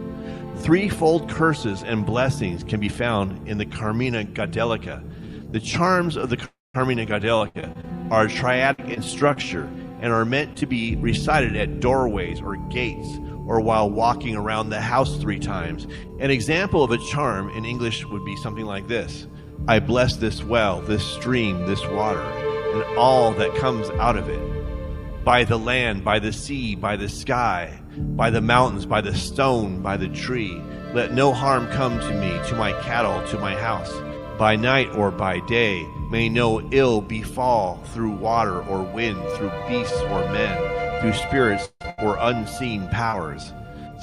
3-fold curses and blessings can be found in the Carmina Gadelica. The charms of the Carmina Gadelica are triadic in structure and are meant to be recited at doorways or gates or while walking around the house 3 times. An example of a charm in English would be something like this: I bless this well, this stream, this water, and all that comes out of it. By the land, by the sea, by the sky, by the mountains, by the stone, by the tree, let no harm come to me, to my cattle, to my house. By night or by day, may no ill befall through water or wind, through beasts or men, through spirits or unseen powers.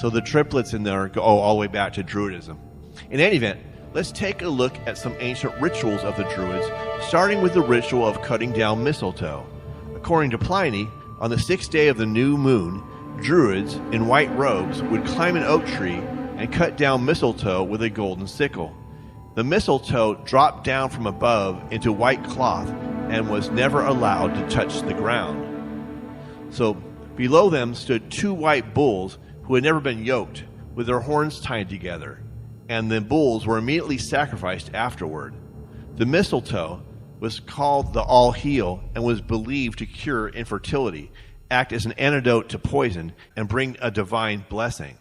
So the triplets in there go all the way back to Druidism. In any event, let's take a look at some ancient rituals of the Druids, starting with the ritual of cutting down mistletoe. According to Pliny, on the 6th day of the new moon, Druids in white robes would climb an oak tree and cut down mistletoe with a golden sickle. The mistletoe dropped down from above into white cloth and was never allowed to touch the ground. So below them stood 2 white bulls who had never been yoked, with their horns tied together, and the bulls were immediately sacrificed afterward. The mistletoe was called the all-heal and was believed to cure infertility, act as an antidote to poison, and bring a divine blessing.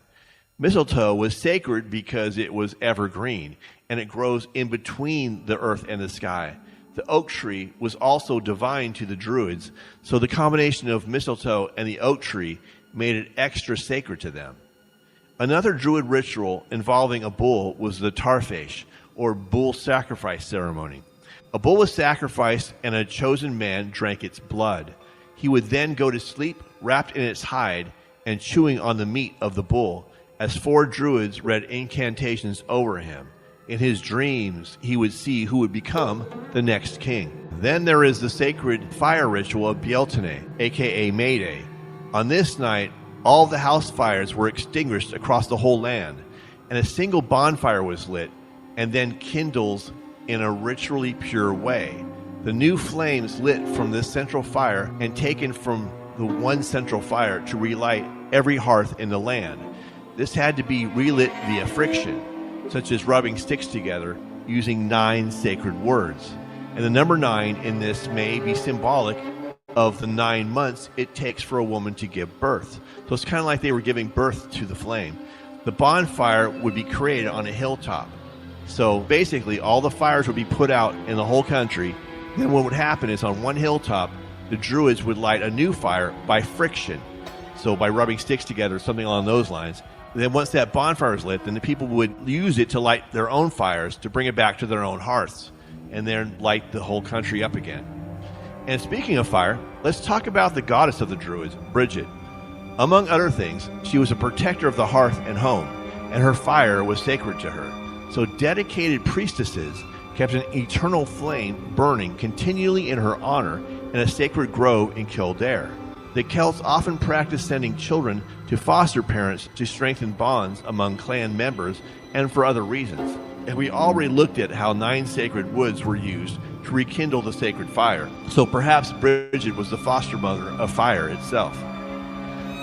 Mistletoe was sacred because it was evergreen, and it grows in between the earth and the sky. The oak tree was also divine to the Druids, so the combination of mistletoe and the oak tree made it extra sacred to them. Another Druid ritual involving a bull was the tarfesh, or bull sacrifice ceremony. A bull was sacrificed and a chosen man drank its blood. He would then go to sleep wrapped in its hide and chewing on the meat of the bull, as 4 Druids read incantations over him. In his dreams, he would see who would become the next king. Then there is the sacred fire ritual of Beltane, aka May Day. On this night, all the house fires were extinguished across the whole land, and a single bonfire was lit and then kindles in a ritually pure way. The new flames lit from this central fire and taken from the one central fire to relight every hearth in the land. This had to be relit via friction, such as rubbing sticks together using 9 sacred words. And the number 9 in this may be symbolic of the 9 months it takes for a woman to give birth. So it's kind of like they were giving birth to the flame. The bonfire would be created on a hilltop. So basically all the fires would be put out in the whole country. Then what would happen is on one hilltop, the Druids would light a new fire by friction. So by rubbing sticks together, something along those lines. And then once that bonfire is lit, then the people would use it to light their own fires, to bring it back to their own hearths, and then light the whole country up again. And speaking of fire, let's talk about the goddess of the Druids, Bridget. Among other things, she was a protector of the hearth and home, and her fire was sacred to her. So dedicated priestesses kept an eternal flame burning continually in her honor in a sacred grove in Kildare. The Celts often practiced sending children to foster parents to strengthen bonds among clan members and for other reasons. And we already looked at how 9 sacred woods were used to rekindle the sacred fire. So perhaps Bridget was the foster mother of fire itself.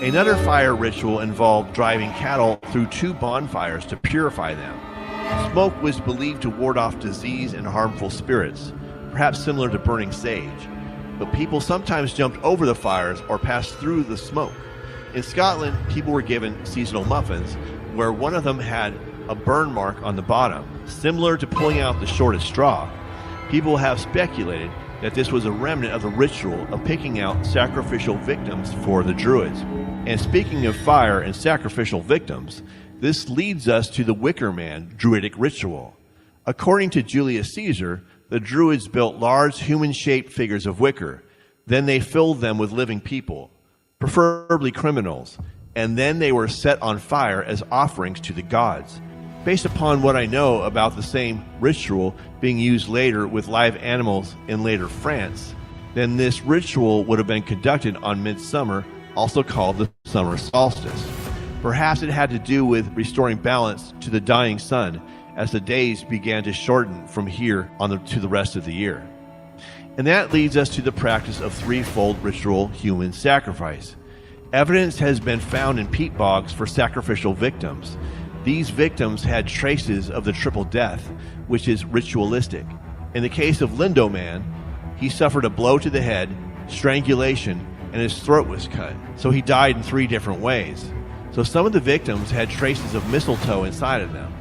Another fire ritual involved driving cattle through 2 bonfires to purify them. Smoke was believed to ward off disease and harmful spirits, perhaps similar to burning sage. But people sometimes jumped over the fires or passed through the smoke. In Scotland, people were given seasonal muffins, where one of them had a burn mark on the bottom, similar to pulling out the shortest straw. People have speculated that this was a remnant of the ritual of picking out sacrificial victims for the Druids. And speaking of fire and sacrificial victims, this leads us to the Wicker Man Druidic ritual. According to Julius Caesar, the Druids built large human-shaped figures of wicker. Then they filled them with living people, preferably criminals, and then they were set on fire as offerings to the gods. Based upon what I know about the same ritual being used later with live animals in later France, then this ritual would have been conducted on midsummer, also called the summer solstice. Perhaps it had to do with restoring balance to the dying sun as the days began to shorten from here on to the rest of the year. And that leads us to the practice of threefold ritual human sacrifice. Evidence has been found in peat bogs for sacrificial victims. These victims had traces of the triple death, which is ritualistic. In the case of Lindo Man, he suffered a blow to the head, strangulation, and his throat was cut. So he died in 3 different ways. So some of the victims had traces of mistletoe inside of them.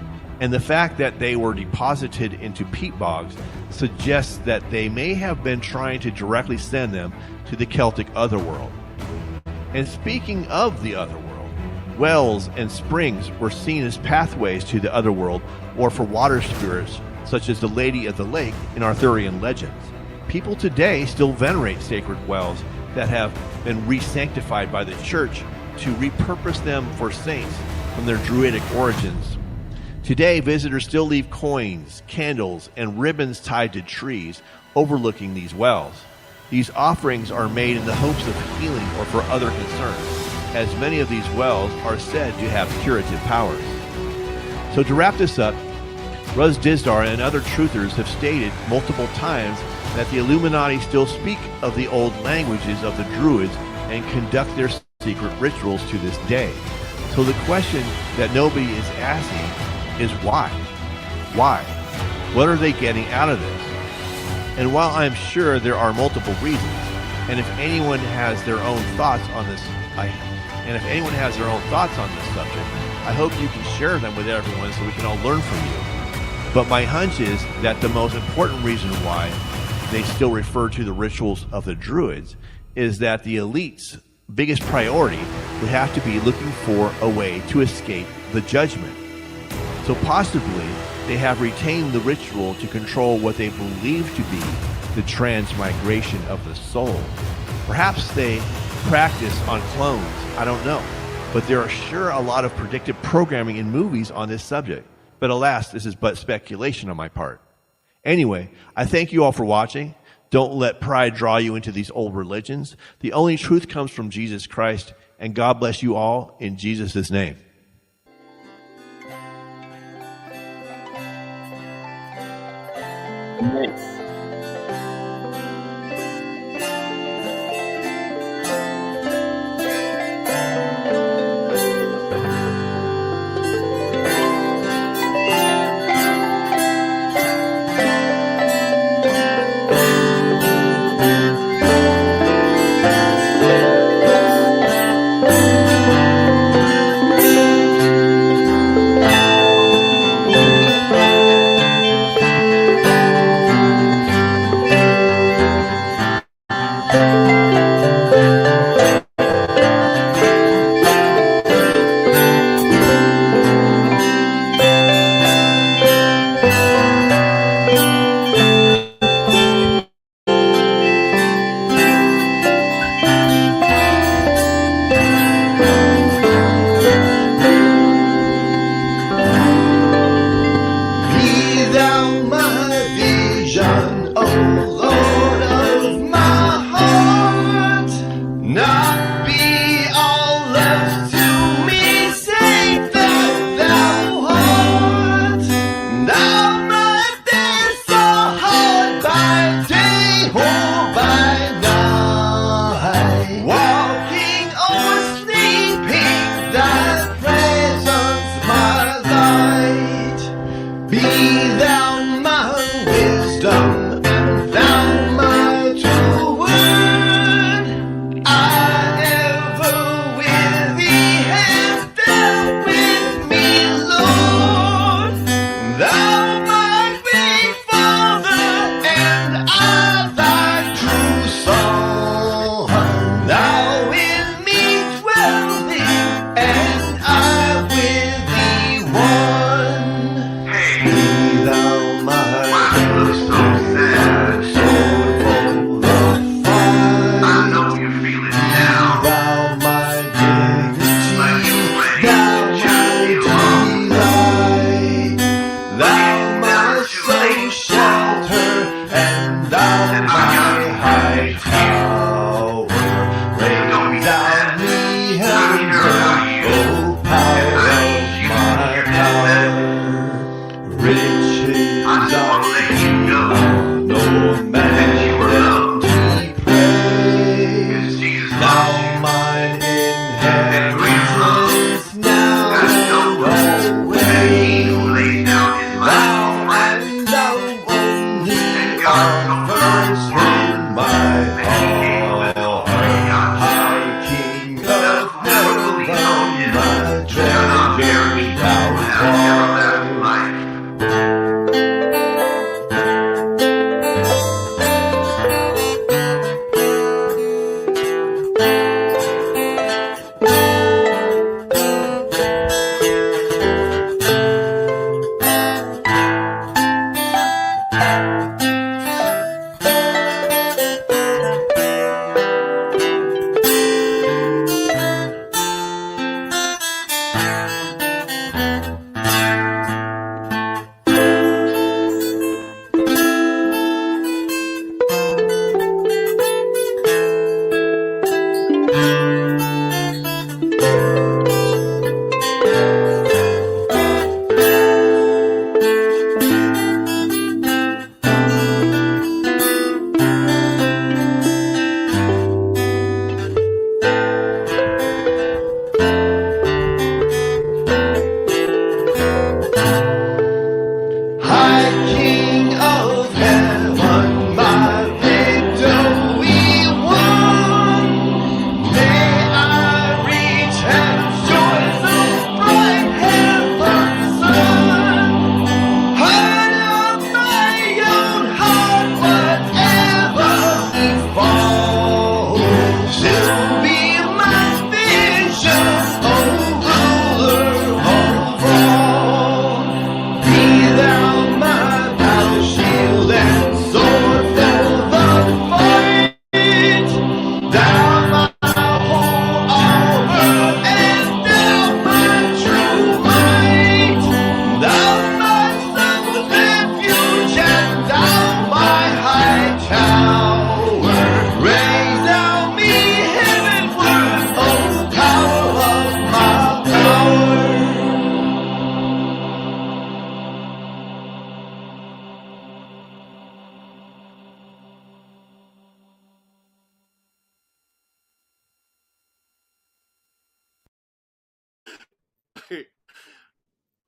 And the fact that they were deposited into peat bogs suggests that they may have been trying to directly send them to the Celtic otherworld. And speaking of the otherworld, wells and springs were seen as pathways to the otherworld or for water spirits such as the Lady of the Lake in Arthurian legends. People today still venerate sacred wells that have been re-sanctified by the church to repurpose them for saints from their Druidic origins. Today, visitors still leave coins, candles, and ribbons tied to trees overlooking these wells. These offerings are made in the hopes of healing or for other concerns, as many of these wells are said to have curative powers. So to wrap this up, Ruz Dizdar and other truthers have stated multiple times that the Illuminati still speak of the old languages of the Druids and conduct their secret rituals to this day. So the question that nobody is asking is why? Why? What are they getting out of this? And while I'm sure there are multiple reasons, and if anyone has their own thoughts on this, subject, I hope you can share them with everyone so we can all learn from you. But my hunch is that the most important reason why they still refer to the rituals of the Druids, is that the elite's biggest priority would have to be looking for a way to escape the judgment. So possibly they have retained the ritual to control what they believe to be the transmigration of the soul. Perhaps they practice on clones, I don't know. But there are sure a lot of predictive programming in movies on this subject. But alas, this is but speculation on my part. Anyway, I thank you all for watching. Don't let pride draw you into these old religions. The only truth comes from Jesus Christ, and God bless you all in Jesus' name. Amen.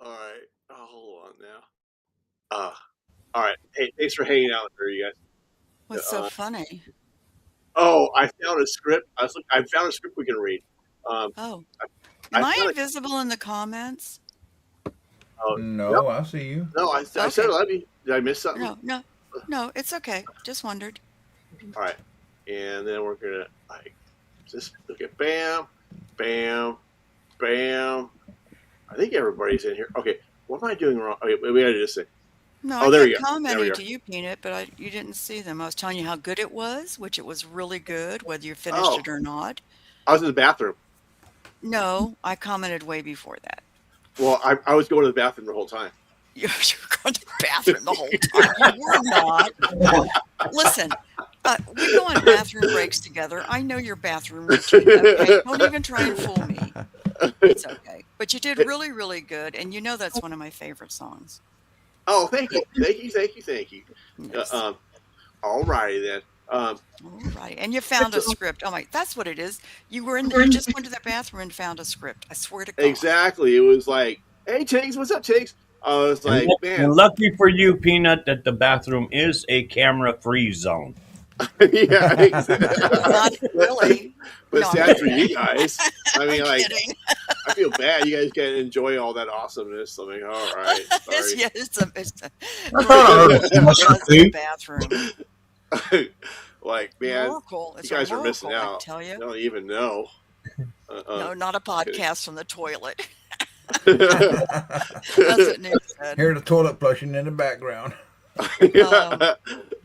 All right. Oh, hold on now. All right. Hey, thanks for hanging out here, you guys. What's so funny? Oh, I found a script. I found a script we can read. Oh, I am I found invisible in the comments? No, I see you. No, I said Okay. I love you. Did I miss something? No, it's okay. Just wondered. All right. And then we're gonna just look at bam, bam, bam. I think everybody's in here. Okay, what am I doing wrong? Okay, we gotta do this thing. No, Oh, I there kept we go. There we commenting go. to you, Peanut, but you didn't see them. I was telling you how good it was, which it was really good, whether you finished it or not. I was in the bathroom. No, I commented way before that. Well, I was going to the bathroom the whole time. You were going to the bathroom the whole time. You were not. Listen, we go on bathroom breaks together. I know your bathroom routine. Okay? Don't even try and fool me. It's okay. But you did really, really good, and you know that's one of my favorite songs. Oh, thank you. Thank you. Yes. All righty then. All right, and you found a script. Oh my, that's what it is. You just went to the bathroom and found a script. I swear to God. Exactly. It was like, hey, Tiggs, what's up, Tiggs? I was like, man. And lucky for you, Peanut, that the bathroom is a camera-free zone. Yeah, not really. But No, sad for you guys. I mean, I'm like, kidding. I feel bad. You guys can't enjoy all that awesomeness. I'm like, all right, sorry. It's a I thought I heard too much of the it. bathroom. Like, man, Oracle. It's you guys a are missing Oracle, I out. tell you. You don't even know. No, not a podcast from the toilet. That's That's what Nick said. Hear the toilet flushing in the background.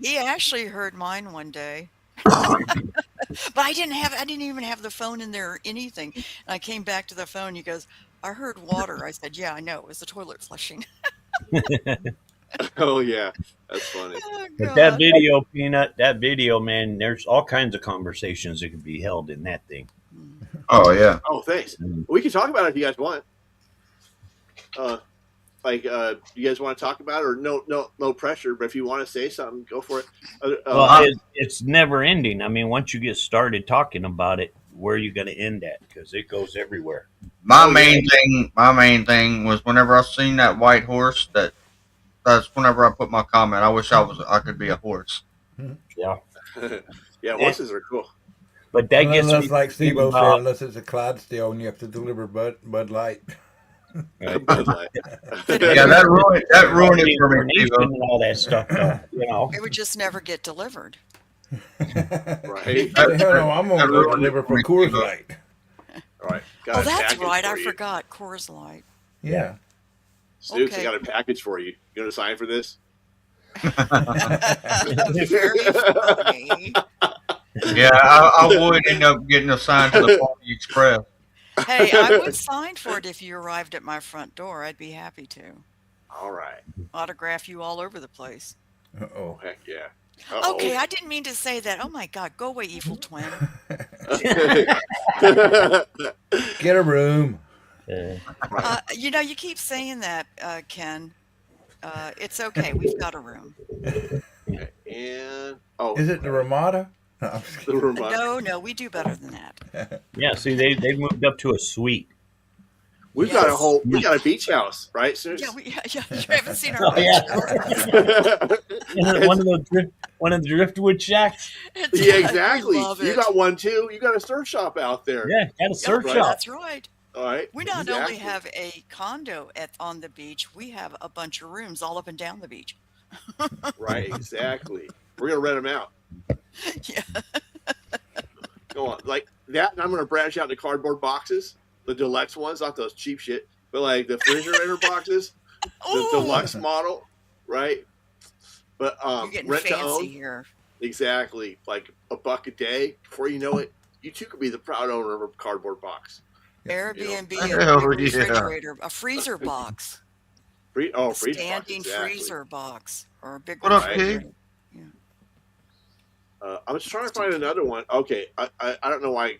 He actually heard mine one day. But I didn't even have the phone in there or anything. And I came back to the phone. He goes, I heard water. I said, yeah, I know. It was the toilet flushing. Oh, yeah. That's funny. Oh, But that God. video, Peanut, man, there's all kinds of conversations that can be held in that thing. Oh yeah. Oh, thanks. We can talk about it if you guys want. You guys want to talk about it, or no pressure, but if you want to say something, go for it. Well, it's never ending. I mean, once you get started talking about it, where are you going to end at? Because it goes everywhere. My main thing was whenever I seen that white horse. That's whenever I put my comment. I wish I could be a horse. Yeah. Yeah, horses are cool. But that gets me Unless, like Steve thinking said, about- unless it's a Clydesdale and you have to deliver Bud Light. Right. Bud Light. Yeah, that ruined it for me, Steve. And all that stuff, though, you know. It would just never get delivered. Right. Hell no, I'm going to go deliver for Coors Light. All right. Oh, Got a that's package right. for I you. forgot Coors Light. Yeah. Stoops, Okay. I got a package for you. You going to sign for this? Very funny. Yeah, I would end up getting assigned to the Pony Express. Hey, I would sign for it if you arrived at my front door. I'd be happy to. All right. Autograph you all over the place. Uh-oh. Heck yeah. Uh-oh. Okay, I didn't mean to say that. Oh my God, go away, evil twin. Get a room. You keep saying that, Ken. It's okay. We've got a room. Okay, and Is it the Ramada? No, I'm just the kidding. remote. No, we do better than that. Yeah, see, they moved up to a suite. We got a beach house, right? Suze? Yeah, you haven't seen our Oh, yeah. picture. One of the driftwood shacks. Yeah, exactly. We love You it. got one too. You got a surf shop out there. Yeah, got a surf right. shop. That's right. All right. We not Exactly. only have a condo on the beach, we have a bunch of rooms all up and down the beach. Right, exactly. We're gonna rent them out. Yeah. Go on, like that. And I'm gonna branch out into cardboard boxes, the deluxe ones, not those cheap shit, but like the refrigerator boxes, the Ooh, deluxe model, right? But you're getting rent to fancy own, here. exactly, like $1 a day. Before you know it, you too could be the proud owner of a cardboard box. Airbnb, Hell a big yeah. refrigerator, a freezer box, Freezer box, standing exactly. freezer box, or a big What up, refrigerator. Pig? I'm just trying to find another one. Okay, I don't know why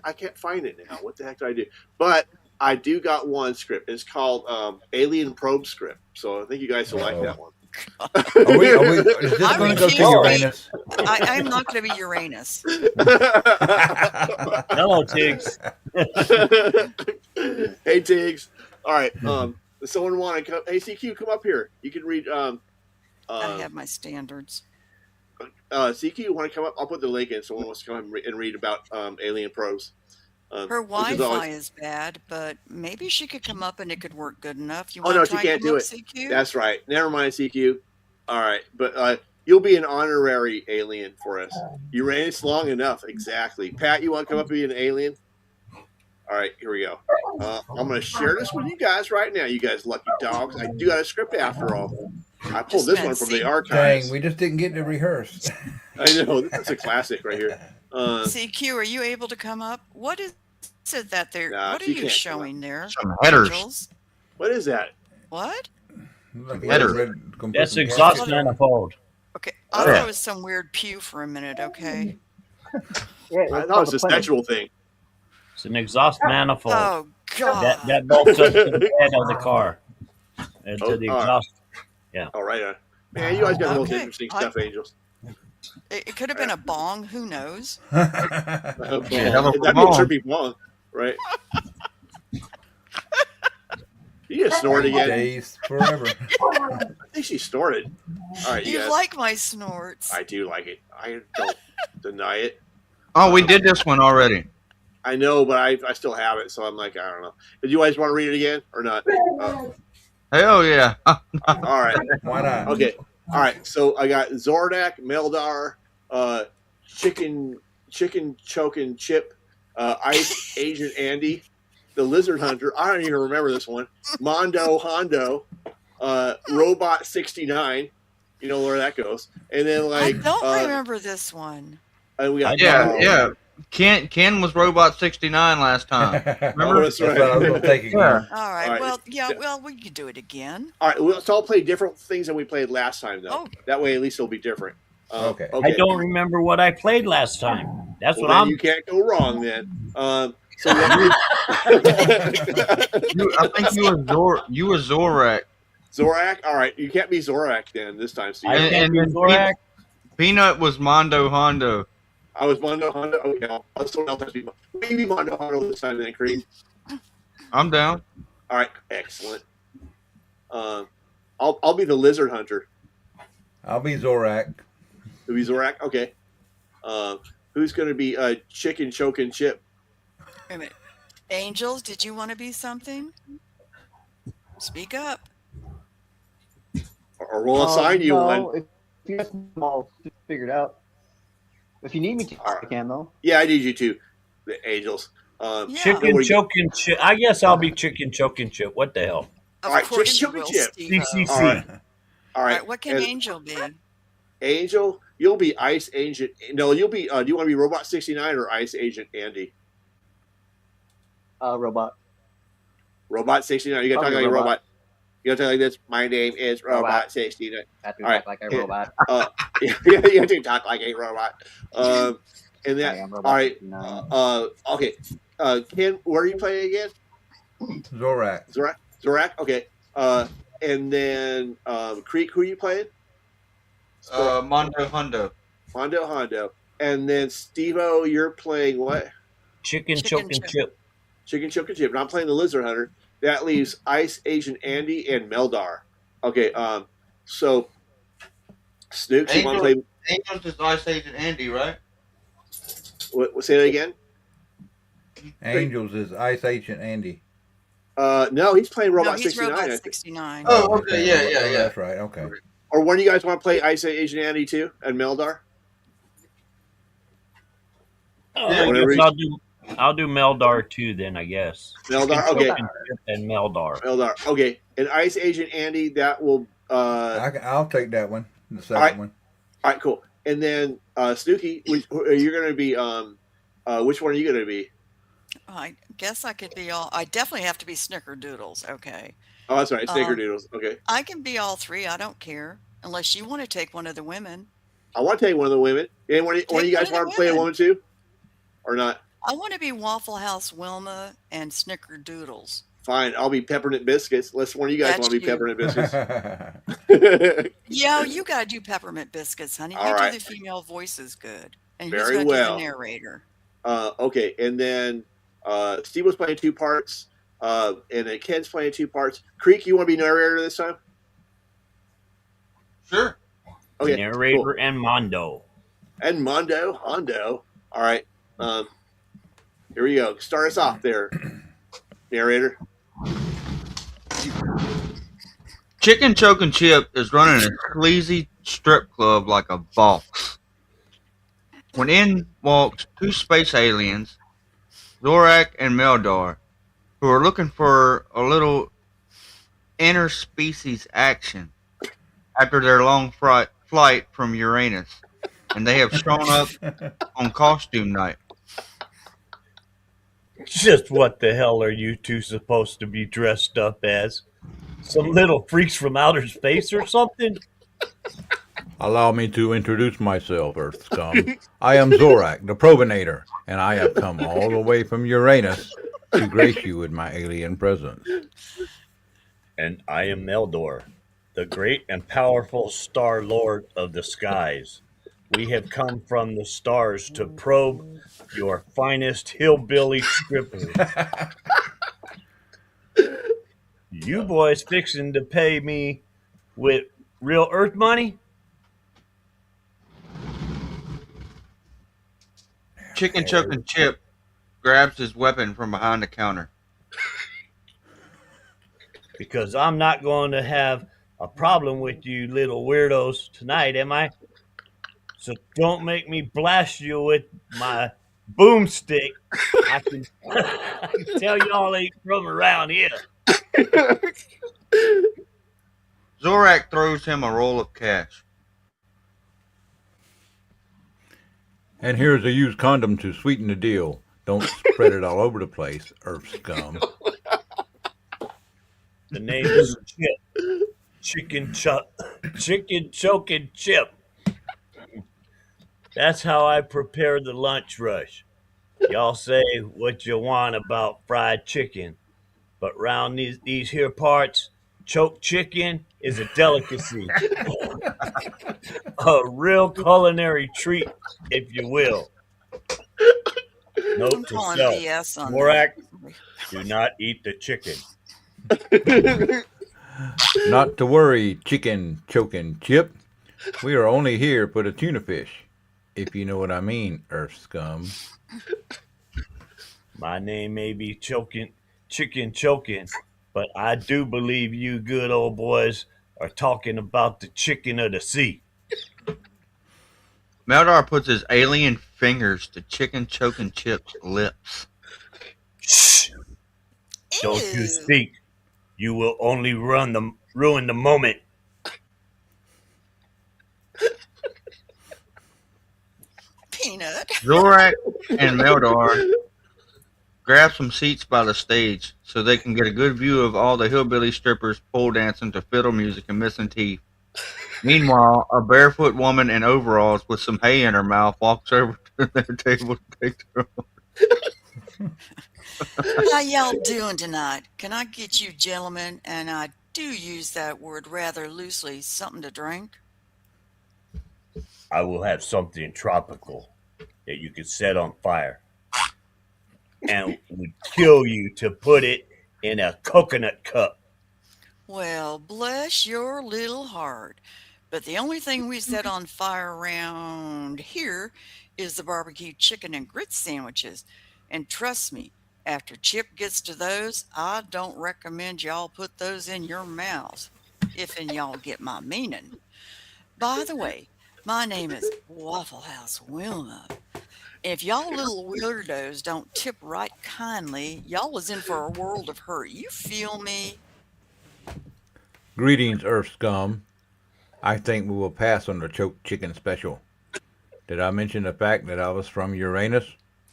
I can't find it now. What the heck did I do? But I do got one script. It's called Alien Probe Script. So I think you guys will like that one. Is this I going to go refuse to to Uranus? I'm not going to be Uranus. Hello, Tiggs. Hey, Tiggs. All right. Does someone want to come? Hey, CQ, come up here. You can read. I have my standards. CQ, you want to come up? I'll put the link in. Someone wants to come and read about Alien Probes. Her Wi-Fi is bad, but maybe she could come up and it could work good enough. You Oh want no, to try she can't and come do up, it. CQ? That's right. Never mind, CQ. All right, but you'll be an honorary alien for us. You ran this long enough. Exactly. Pat, you want to come up and be an alien? All right, here we go. I'm going to share this with you guys right now. You guys lucky dogs. I do got a script after all. I pulled this one from the archives. Dang, we just didn't get to rehearse. I know. That's a classic right here. CQ, are you able to come up? What is it that they're? Nah, what are she you can't come showing there? Some headers. Angels? What is that? What? Header. That's exhaust manifold. Okay, I thought it was some weird pew for a minute. Okay. Yeah, I thought it was a sexual thing. It's an exhaust manifold. Oh God. That bolts up to the head of the car. And to the exhaust. All right. Man, you guys got the most Okay. interesting stuff, Angels. It could have been a bong. Who knows? That'd be a trippy bong, right? You just snorted again. Days forever. I think she snorted. All right, You guys. like my snorts? I do like it. I don't deny it. Oh, we did this one already. I know, but I still have it, so I'm like, I don't know. Did you guys want to read it again or not? Hell yeah. All right. Why not? Okay. All right. So I got Zordak, Meldar, Chicken Chokin' Chip, Ice Agent Andy, the Lizard Hunter. I don't even remember this one. Mondo Hondo, Robot 69. You know where that goes. And then I don't remember this one. And we got Yeah. Ken was Robot 69 last time. Remember? That's That's right. what I was going to take again. All right. All right. Well, yeah. Well, we could do it again. All right. Let's all play different things than we played last time, though. Oh. That way, at least it'll be different. Okay. I don't remember what I played last time. That's Well, what then I'm. you can't go wrong then. So I think you were Zorak. Zorak. All right, you can't be Zorak then this time. Steve. I And- can't and be Zorak. Peanut was Mondo Hondo. I was Mondo Hondo. Okay, someone else has to be. Maybe Mondo Hondo this time then, Creed. I'm down. All right, excellent. I'll be the Lizard Hunter. I'll be Zorak. Who be Zorak? Okay. Who's going to be Chicken Chokin' Chip? Wait a minute. Angels, did you want to be something? Speak up. Or we'll assign you one. If you guys have them all figured out. If you need me to, I can though. Yeah, I need you to. The Angels. Yeah. Chicken choking chip. I guess I'll be chicken choking chip. What the hell? Of All right, course you chicken will, chip. Steve-o. CCC. All right. All All right. right. What can and Angel be? Angel, you'll be Ice Agent. No, you'll be. Do you want to be Robot 69 or Ice Agent Andy? Robot. Robot 69. You got to talk Probably like a robot. robot. You got to talk like this. My name is Robot 69. I have to All right. talk like a robot. You have to talk like a robot. And I that. am Robot All right. 69. Okay. Ken, where are you playing again? Zorak. Zorak. Okay. And then Creek, who are you playing? Mondo Hondo. Mondo Hondo. And then Steve-O, you're playing what? Chicken Chicken choking chip. chip. Chicken Chokin' Chip. And I'm playing the Lizard Hunter. That leaves Ice Agent Andy and Meldar. Okay. So Snooks, you want to play? Angels is Ice Agent Andy, right? Say that again. Angels is Ice Agent Andy. No, he's playing No, Robot he's 69. I Robot think. 69. Oh, okay, yeah. That's right. Okay. Or one of you guys want to play Ice Agent Andy too and Meldar? I Whatever guess I'll do Meldar too then. I guess. Meldar. Okay. Chicken chip and Meldar. Meldar. Okay. And Ice Agent Andy, that will. I'll take that one. The second right. one. All right, cool. And then Snooky, you're going to be. Which one are you going to be? I guess I could be all. I definitely have to be Snickerdoodles. Okay. Oh, that's right. Snickerdoodles. Okay. I can be all three. I don't care. Unless you want to take one of the women. I want to take one of the women. One of you guys want to play a woman too? Or not? I want to be Waffle House Wilma and Snickerdoodles. Fine. I'll be Peppermint Biscuits. Unless one of you guys That's want to be you. Peppermint Biscuits. Yeah, you got to do Peppermint Biscuits, honey. You All right. do the female voices good. And Very who's going to well. do the narrator? Okay. And then Steve was playing two parts. and then Ken's playing 2 parts. Creek, you want to be narrator this time? Sure. Okay, Narrator cool. and Mondo. And Hondo. All right. Here we go. Start us off there, narrator. Chicken Choking Chip is running a sleazy strip club like a boss. When in walks 2 space aliens, Zorak and Meldar, who are looking for a little interspecies action after their long flight from Uranus, and they have shown up on costume night. Just what the hell are you two supposed to be dressed up as? Some little freaks from outer space or something? Allow me to introduce myself, Earth scum. I am Zorak, the Probinator, and I have come all the way from Uranus to grace you with my alien presence. And I am Meldor, the great and powerful Star Lord of the skies. We have come from the stars to probe your finest hillbilly strippers. You boys fixing to pay me with real Earth money? Chicken Choking Chip grabs his weapon from behind the counter. Because I'm not going to have a problem with you little weirdos tonight, am I? So don't make me blast you with my boomstick. I can tell y'all ain't from around here. Zorak throws him a roll of cash. And here's a used condom to sweeten the deal. Don't spread it all over the place, Earth scum. The name is Chip. Chicken Choking Chip. That's how I prepare the lunch rush. Y'all say what you want about fried chicken, but round these here parts, choke chicken is a delicacy. A real culinary treat, if you will. I'm Note to calling self, BS on Morak, that. do not eat the chicken. Not to worry, chicken choking chip. We are only here for the tuna fish, if you know what I mean, Earth scum. My name may be Chicken Choking, but I do believe you good old boys are talking about the chicken of the sea. Meldar puts his alien fingers to Chicken Choking Chip's lips. Shh! Don't you Ew. speak. You will only ruin the moment. Peanut. Zorak and Meldar grab some seats by the stage so they can get a good view of all the hillbilly strippers pole dancing to fiddle music and missing teeth. Meanwhile, a barefoot woman in overalls with some hay in her mouth walks over to their table to take their order. How y'all doing tonight? Can I get you gentlemen, and I do use that word rather loosely, something to drink? I will have something tropical that you can set on fire and would kill you to put it in a coconut cup. Well, bless your little heart. But the only thing we set on fire around here is the barbecue chicken and grits sandwiches. And trust me, after Chip gets to those, I don't recommend y'all put those in your mouths, if and y'all get my meaning. By the way, my name is Waffle House Wilma. If y'all little weirdos don't tip right kindly, y'all is in for a world of hurt. You feel me? Greetings, Earth scum. I think we will pass on the choke chicken special. Did I mention the fact that I was from Uranus?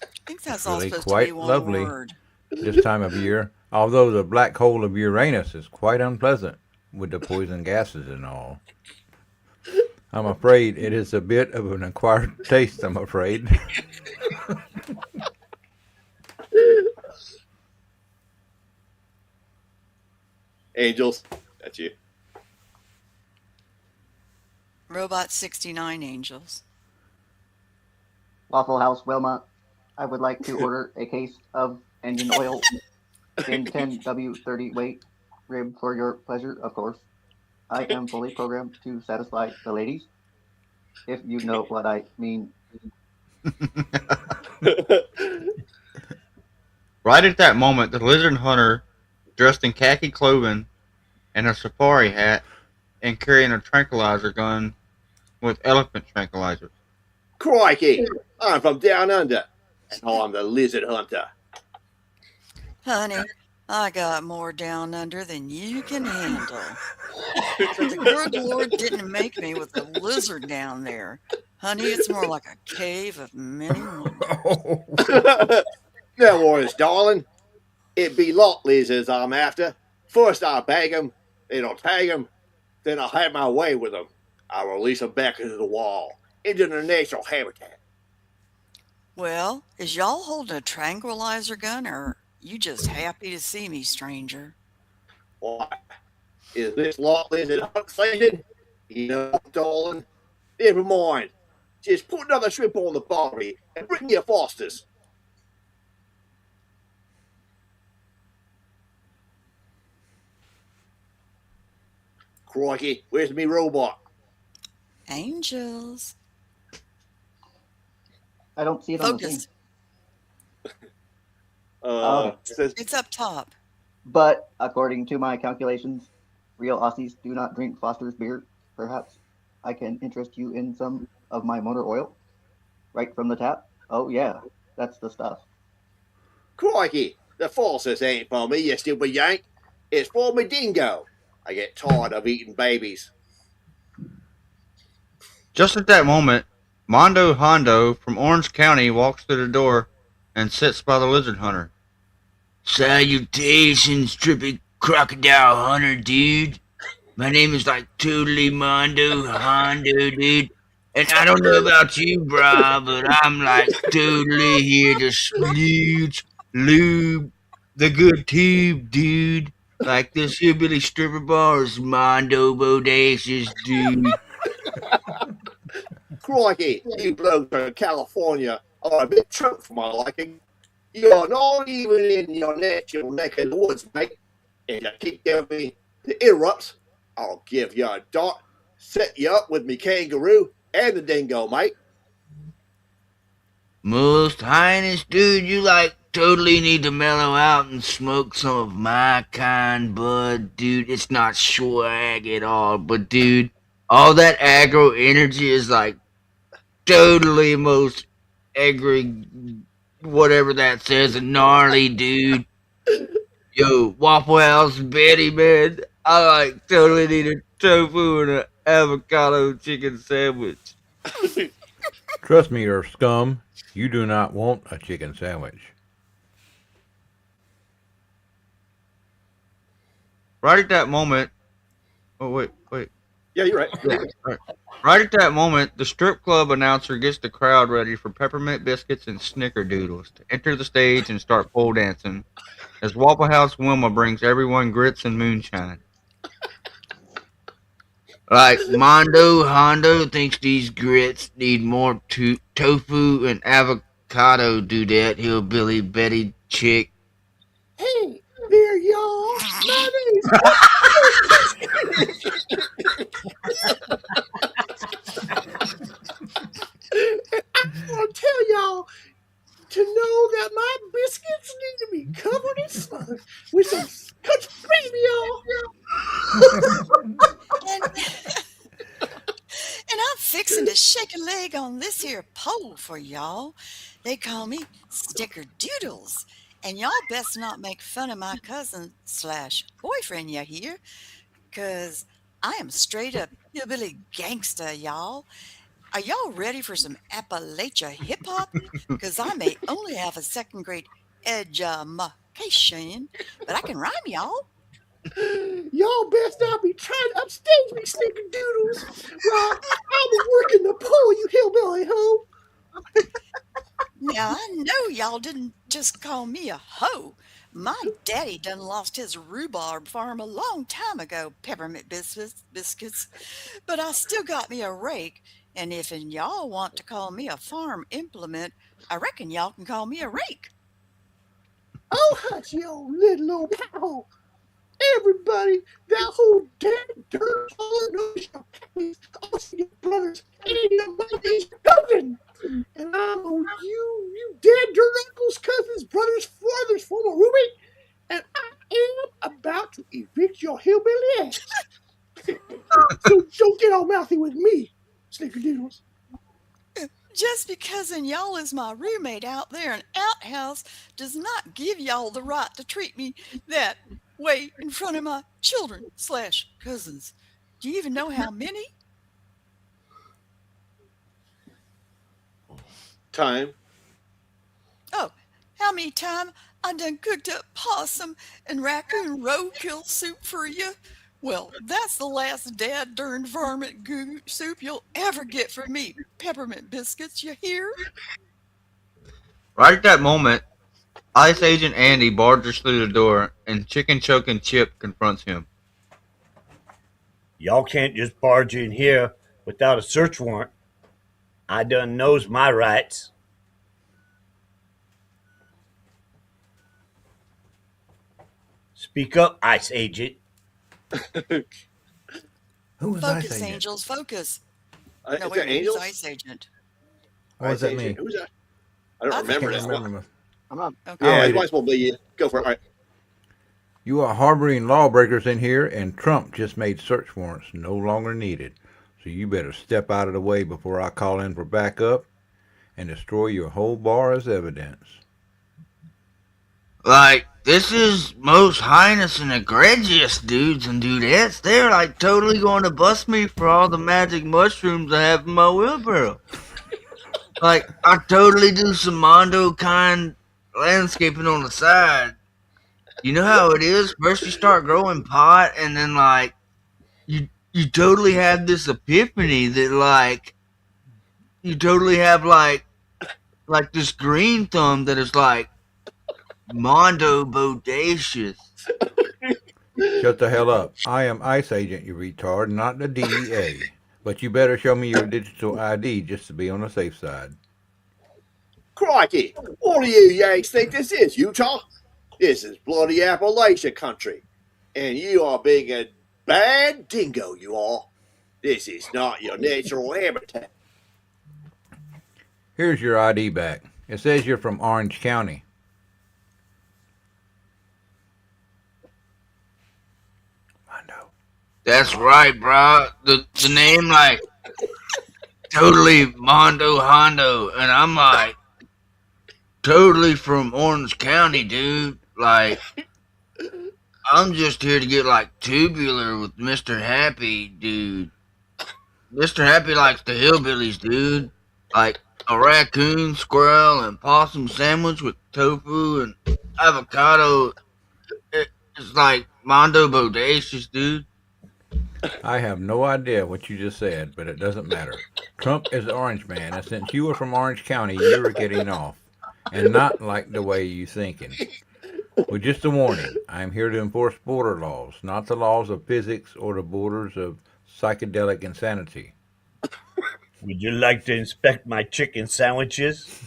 I think that's It's all really supposed to be quite one lovely word. this time of year, although the black hole of Uranus is quite unpleasant with the poison gases and all. I'm afraid it is a bit of an acquired taste, I'm afraid. Angels, that's you. Robot 69 Angels. Waffle House, Wilmot. I would like to order a case of engine oil. in 10W30 weight rib for your pleasure, of course. I am fully programmed to satisfy the ladies, if you know what I mean. Right at that moment, the lizard hunter, dressed in khaki clothing and a safari hat, and carrying a tranquilizer gun with elephant tranquilizers. Crikey, I'm from down under, and I'm the lizard hunter. Honey, I got more down under than you can handle. But the good Lord didn't make me with a lizard down there. Honey, it's more like a cave of many wonders. No worries, darling. It be lot lizards I'm after. First I bag 'em, then I'll tag 'em, then I'll have my way with 'em. I'll release 'em back into the wall, into their natural habitat. Well, is y'all holding a tranquilizer gun or you just happy to see me, stranger? Why, is this lot lizard vaccinated? You know, darling. Never mind. Just put another shrimp on the barbie and bring me a Foster's. Crikey, where's me robot? Angels. I don't see it on the Focus. thing. Okay. Says, It's up top. But according to my calculations, real Aussies do not drink Foster's beer. Perhaps I can interest you in some of my motor oil, right from the tap. Oh yeah, that's the stuff. crikey, the Foster's ain't for me, you stupid yank. It's for me dingo. I get tired of eating babies. Just at that moment, Mondo Hondo from Orange County walks through the door and sits by the lizard hunter. Salutations, trippy crocodile hunter, dude. My name is like totally Mondo Hondo, dude. And I don't know about you, brah, but I'm like totally here to splooge, lube, the good tube, dude. Like this hillbilly stripper bar is Mondo Bodacious, dude. Crikey, you blokes from California are a bit drunk for my liking. You're not even in your natural neck of the woods, mate. And you keep giving me the interrupts, I'll give you a dart, set you up with me kangaroo and the dingo, mate. Most highness, dude, you like totally need to mellow out and smoke some of my kind bud, dude. It's not swag at all, but dude, all that aggro energy is like totally most angry, whatever that says, a gnarly dude. Yo, Waffle House Betty, man, I like totally need a tofu and an avocado chicken sandwich. Trust me, you're scum. You do not want a chicken sandwich. Right at that moment, oh wait. Yeah, you're right. Right at that moment, the strip club announcer gets the crowd ready for peppermint biscuits and snickerdoodles to enter the stage and start pole dancing, as Waffle House Wilma brings everyone grits and moonshine. Like Mondo Hondo thinks these grits need more tofu and avocado, do that hillbilly Betty chick. Hey, there, y'all. My name's I want to tell y'all to know that my biscuits need to be covered in slug with some country gravy, y'all. And, and I'm fixing to shake a leg on this here pole for y'all. They call me Snickerdoodles. And y'all best not make fun of my cousin slash boyfriend, you hear? 'Cause I am straight up hillbilly gangsta, y'all. Are y'all ready for some Appalachia hip hop? 'Cause I may only have a second grade education, but I can rhyme, y'all. Y'all best not be trying to upstage me, snickerdoodles. Well, I'm working the pole, you hillbilly hoe. Now I know y'all didn't just call me a hoe. My daddy done lost his rhubarb farm a long time ago, peppermint biscuits. But I still got me a rake, and if y'all want to call me a farm implement, I reckon y'all can call me a rake. Oh, hush, you little old pal. Everybody, that whole damn dirt all knows your families, also your brothers, and your mother's cousin. And I know you dead dirt uncles, cousins, brothers, fathers, former roommate, and I am about to evict your hillbilly ass. So don't get all mouthy with me, snickerdoodles. Just because y'all is my roommate out there in outhouse does not give y'all the right to treat me that way in front of my children slash cousins. Do you even know how many? Time. Oh, how many time I done cooked up possum and raccoon roadkill soup for you? Well, that's the last dad darned varmint goo soup you'll ever get from me. Peppermint biscuits, you hear? Right at that moment, Ice Agent Andy barges through the door, and Chicken Choking Chip confronts him. Y'all can't just barge in here without a search warrant. I done knows my rights. Speak up, Ice Agent. Who was Ice Focus, Agent? Angels, focus. No, Is wait a that minute, who's Angels? Ice Agent? What does Ice that Agent. mean? Who's that? I don't I think remember Can't it that. was remember. I'm not. Okay. I'll Yeah, read it might it. as well be you. Go for it. All right. You are harboring lawbreakers in here, and Trump just made search warrants no longer needed. So you better step out of the way before I call in for backup and destroy your whole bar as evidence. Like, this is most heinous and egregious dudes and dudettes. They're like totally going to bust me for all the magic mushrooms I have in my wheelbarrow. Like, I totally do some Mondo kind landscaping on the side. You know how it is? First you start growing pot, and then like you totally have this epiphany that like you totally have like this green thumb that is like Mondo bodacious. Shut the hell up. I am ICE agent, you retard, not the DEA. But you better show me your digital ID just to be on the safe side. Crikey! What do you Yanks think this is, Utah? This is bloody Appalachia country. And you are being a bad dingo, you are. This is not your natural habitat. Here's your ID back. It says you're from Orange County. Mondo. That's right, bro. The name like totally Mondo Hondo, and I'm like totally from Orange County, dude. Like I'm just here to get like tubular with Mr. Happy, dude. Mr. Happy likes the hillbillies, dude. Like a raccoon, squirrel, and possum sandwich with tofu and avocado. It's like Mondo Bodacious, dude. I have no idea what you just said, but it doesn't matter. Trump is the orange man, and since you are from Orange County, you're getting off. And not like the way you thinking. With just a warning, I am here to enforce border laws, not the laws of physics or the borders of psychedelic insanity. Would you like to inspect my chicken sandwiches?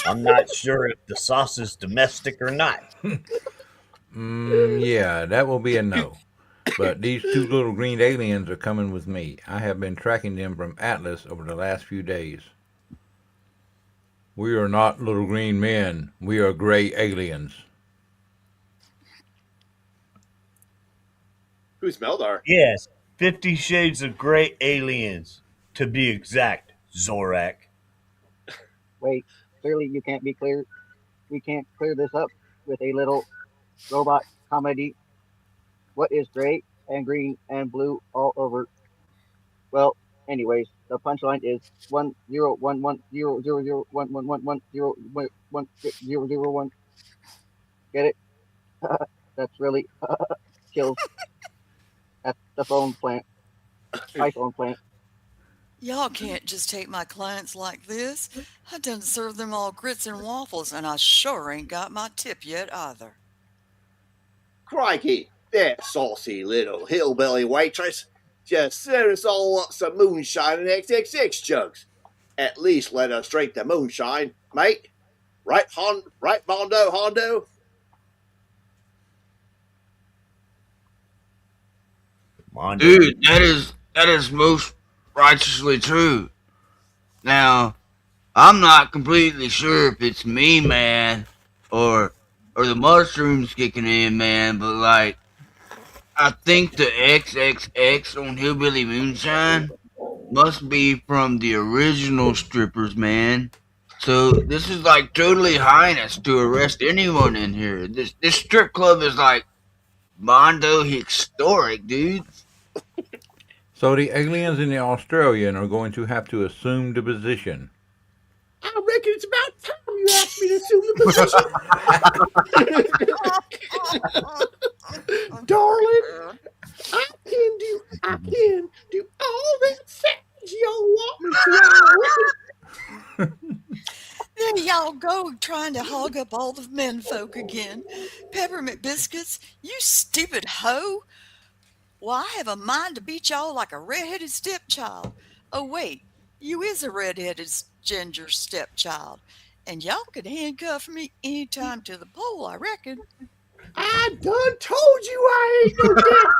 I'm not sure if the sauce is domestic or not. Yeah, that will be a no. But these two little green aliens are coming with me. I have been tracking them from Atlas over the last few days. We are not little green men. We are gray aliens. Who's Meldar? Yes, 50 Shades of Grey aliens, to be exact, Zorak. Wait, clearly you can't be clear. We can't clear this up with a little robot comedy. What is gray and green and blue all over? Well, anyways, the punchline is 10110001111101001. Get it? That's really kills. That's the phone plant. iPhone plant. Y'all can't just take my clients like this. I done served them all grits and waffles, and I sure ain't got my tip yet either. Crikey! That saucy little hillbilly waitress just set us all up some moonshine and XXX jugs. At least let us drink the moonshine, mate. Right, Mondo Hondo? Mondo. Dude, that is most righteously true. Now, I'm not completely sure if it's me, man, or the mushrooms kicking in, man, but like I think the XXX on Hillbilly Moonshine must be from the original strippers, man. So this is like totally highness to arrest anyone in here. This strip club is like Mondo historic, dude. So the aliens in the Australian are going to have to assume the position. I reckon it's about time you asked me to assume the position. Darling, I can do all that sex y'all want me to. I reckon. There y'all go trying to hog up all the men folk again. Peppermint biscuits, you stupid hoe. Well, I have a mind to beat y'all like a red-headed stepchild. Oh, wait, you is a red-headed ginger stepchild. And y'all could handcuff me anytime to the pole, I reckon. I done told you I ain't no damn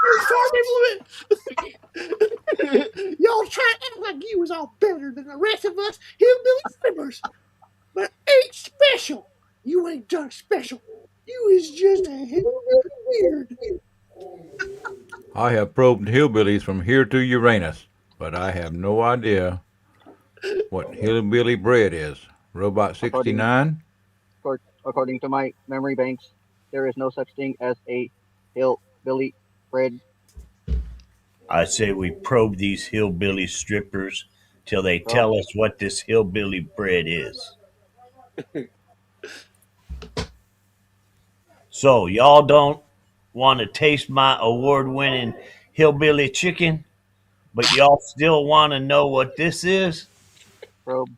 starving. Y'all try to act like you was all better than the rest of us hillbilly strippers. But ain't special. You ain't done special. You is just a hillbilly weird. I have probed hillbillies from here to Uranus, but I have no idea what hillbilly bread is. Robot 69? According to my memory banks, there is no such thing as a hillbilly bread. I say we probe these hillbilly strippers till they tell us what this hillbilly bread is. So, y'all don't want to taste my award winning hillbilly chicken, but y'all still want to know what this is? Probe.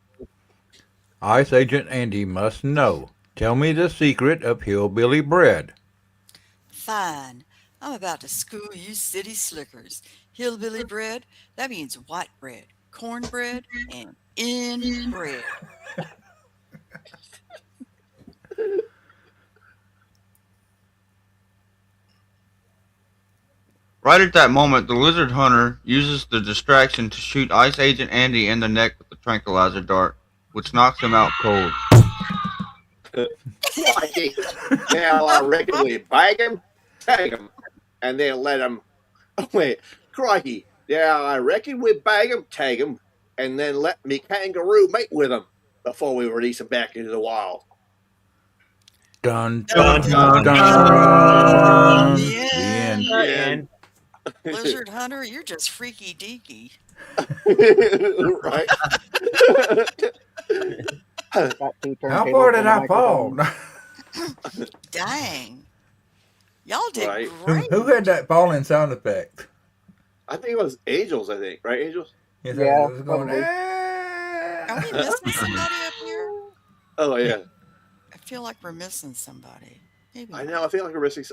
Ice Agent Andy must know. Tell me the secret of hillbilly bread. Fine. I'm about to school you city slickers. Hillbilly bread, that means white bread, cornbread, and inbread. Right at that moment, the lizard hunter uses the distraction to shoot Ice Agent Andy in the neck with the tranquilizer dart, which knocks him out cold. Now I reckon we bag him, tag him, and then let him. Oh, wait, crikey. Yeah, I reckon we bag him, tag him, and then let me kangaroo mate with him before we release him back into the wild. Dun, Dun, dun, dun, dun, dun. dun. The The end. And Lizard hunter, you're just freaky deaky. Right? Got two How turntables far did and a I fall? microphone. Dang. Y'all did Right. great. Who had that falling sound effect? I think it was Angels, right, Angels? Yes, Yeah, it was going, probably. Are we missing somebody up here? Oh, yeah. I feel like we're missing somebody. Maybe I not. know. I feel like we're missing.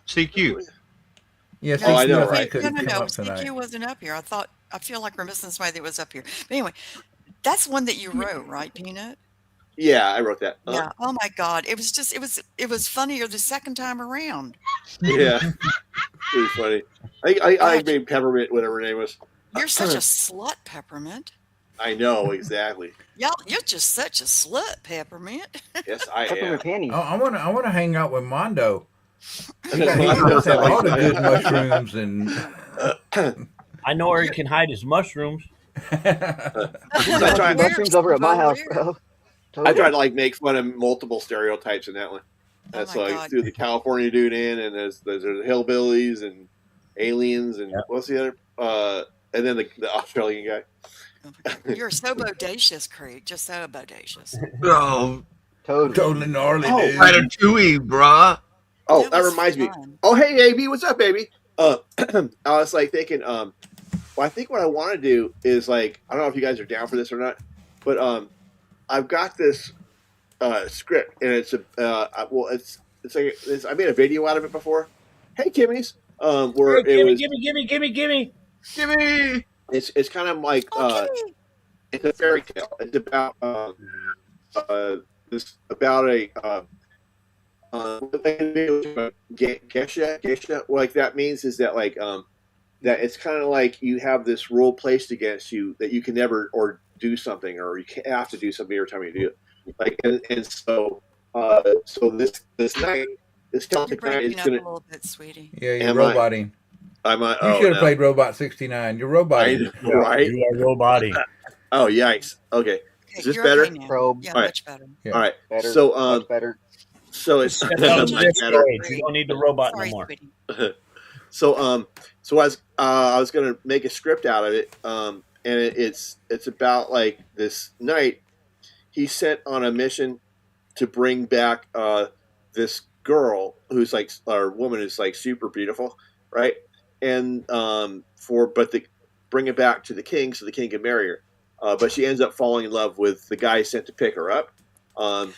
CQ. yeah, No, I know, CQ right? couldn't come no. up tonight. CQ wasn't up here. I feel like we're missing somebody that was up here. But anyway, that's one that you wrote, right, Peanut? Yeah, I wrote that. Yeah. Oh my God. It was funnier the second time around. Yeah. It was funny. I God, made Peppermint, whatever her name was. you're such a slut, Peppermint. I know, exactly. Y'all, you're just such a slut, Peppermint. Yes, I am. Peppermint panties. I want to hang out with Mondo. He Mondo must have sounds all the like- good mushrooms and. I know where he can hide his mushrooms. I tried- Mushrooms over at my house, Where? bro. I tried to like make fun of multiple stereotypes in that one. That's my why I God. threw the California dude in, and there's the hillbillies and aliens, and what's the other? And then the Australian guy. You're so bodacious, Craig. Just so bodacious. Oh, Totally. Totally gnarly, Oh, dude. Ratatouille, bruh. Oh, That that was reminds me. fun. Oh, hey, AB, what's up, baby? I was like thinking, well, I think what I want to do is like, I don't know if you guys are down for this or not, but I've got this script, and it's it's like I made a video out of it before. Hey, Kimmies, where it Gimme, was, gimme. Gimme. it's kind of like Okay. it's a fairy tale. It's about this about Gesha, like that means is that like that it's kind of like you have this rule placed against you that you can never or do something or you have to do something every time you do it. Like and so so this night, this You're Celtic night is breaking up gonna. a little bit, sweetie. Yeah, you're Am I? roboting. Am I? You Oh should have no! played Robot 69. You're I roboting. know, right? You are roboting. Oh yikes! Okay, Okay, is this you're better? okay now. Probe. Yeah, All right. much better. Yeah. All right. Better. So Much better. so it's Step out of much this better. stage. You don't need the robot Sorry, no more. sweetie. So I was gonna make a script out of it, and it's about like this night he's sent on a mission to bring back this girl who's like or woman who's like super beautiful, right? And bring it back to the king so the king can marry her. But she ends up falling in love with the guy sent to pick her up. And,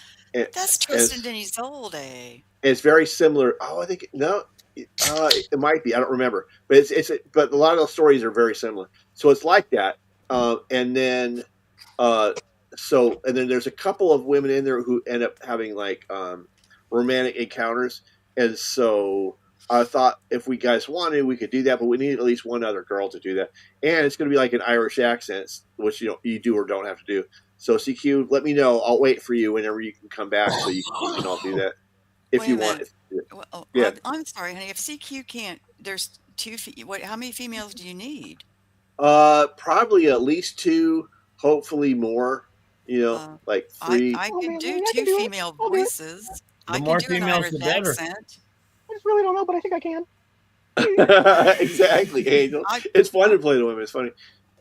That's and Tristan Denny's old, eh? it's very similar. Oh, I think no, it might be. I don't remember, but but a lot of those stories are very similar. So it's like that, and then and then there's a couple of women in there who end up having like romantic encounters, and so I thought if we guys wanted, we could do that, but we need at least one other girl to do that, and it's going to be like an Irish accent, which you do or don't have to do. So CQ, let me know. I'll wait for you whenever you can come back, so you can all do that if Wait you a want. minute. Well, Yeah. I'm sorry, honey. If CQ can't, there's how many females do you need? Probably at least two, hopefully more. Like three. I Oh, can man, do I can two do it. female I'll do it. voices. The I can more do an females, Irish the better. accent. I just really don't know, but I think I can. Exactly, Angel. I- It's fun to play the women. It's funny.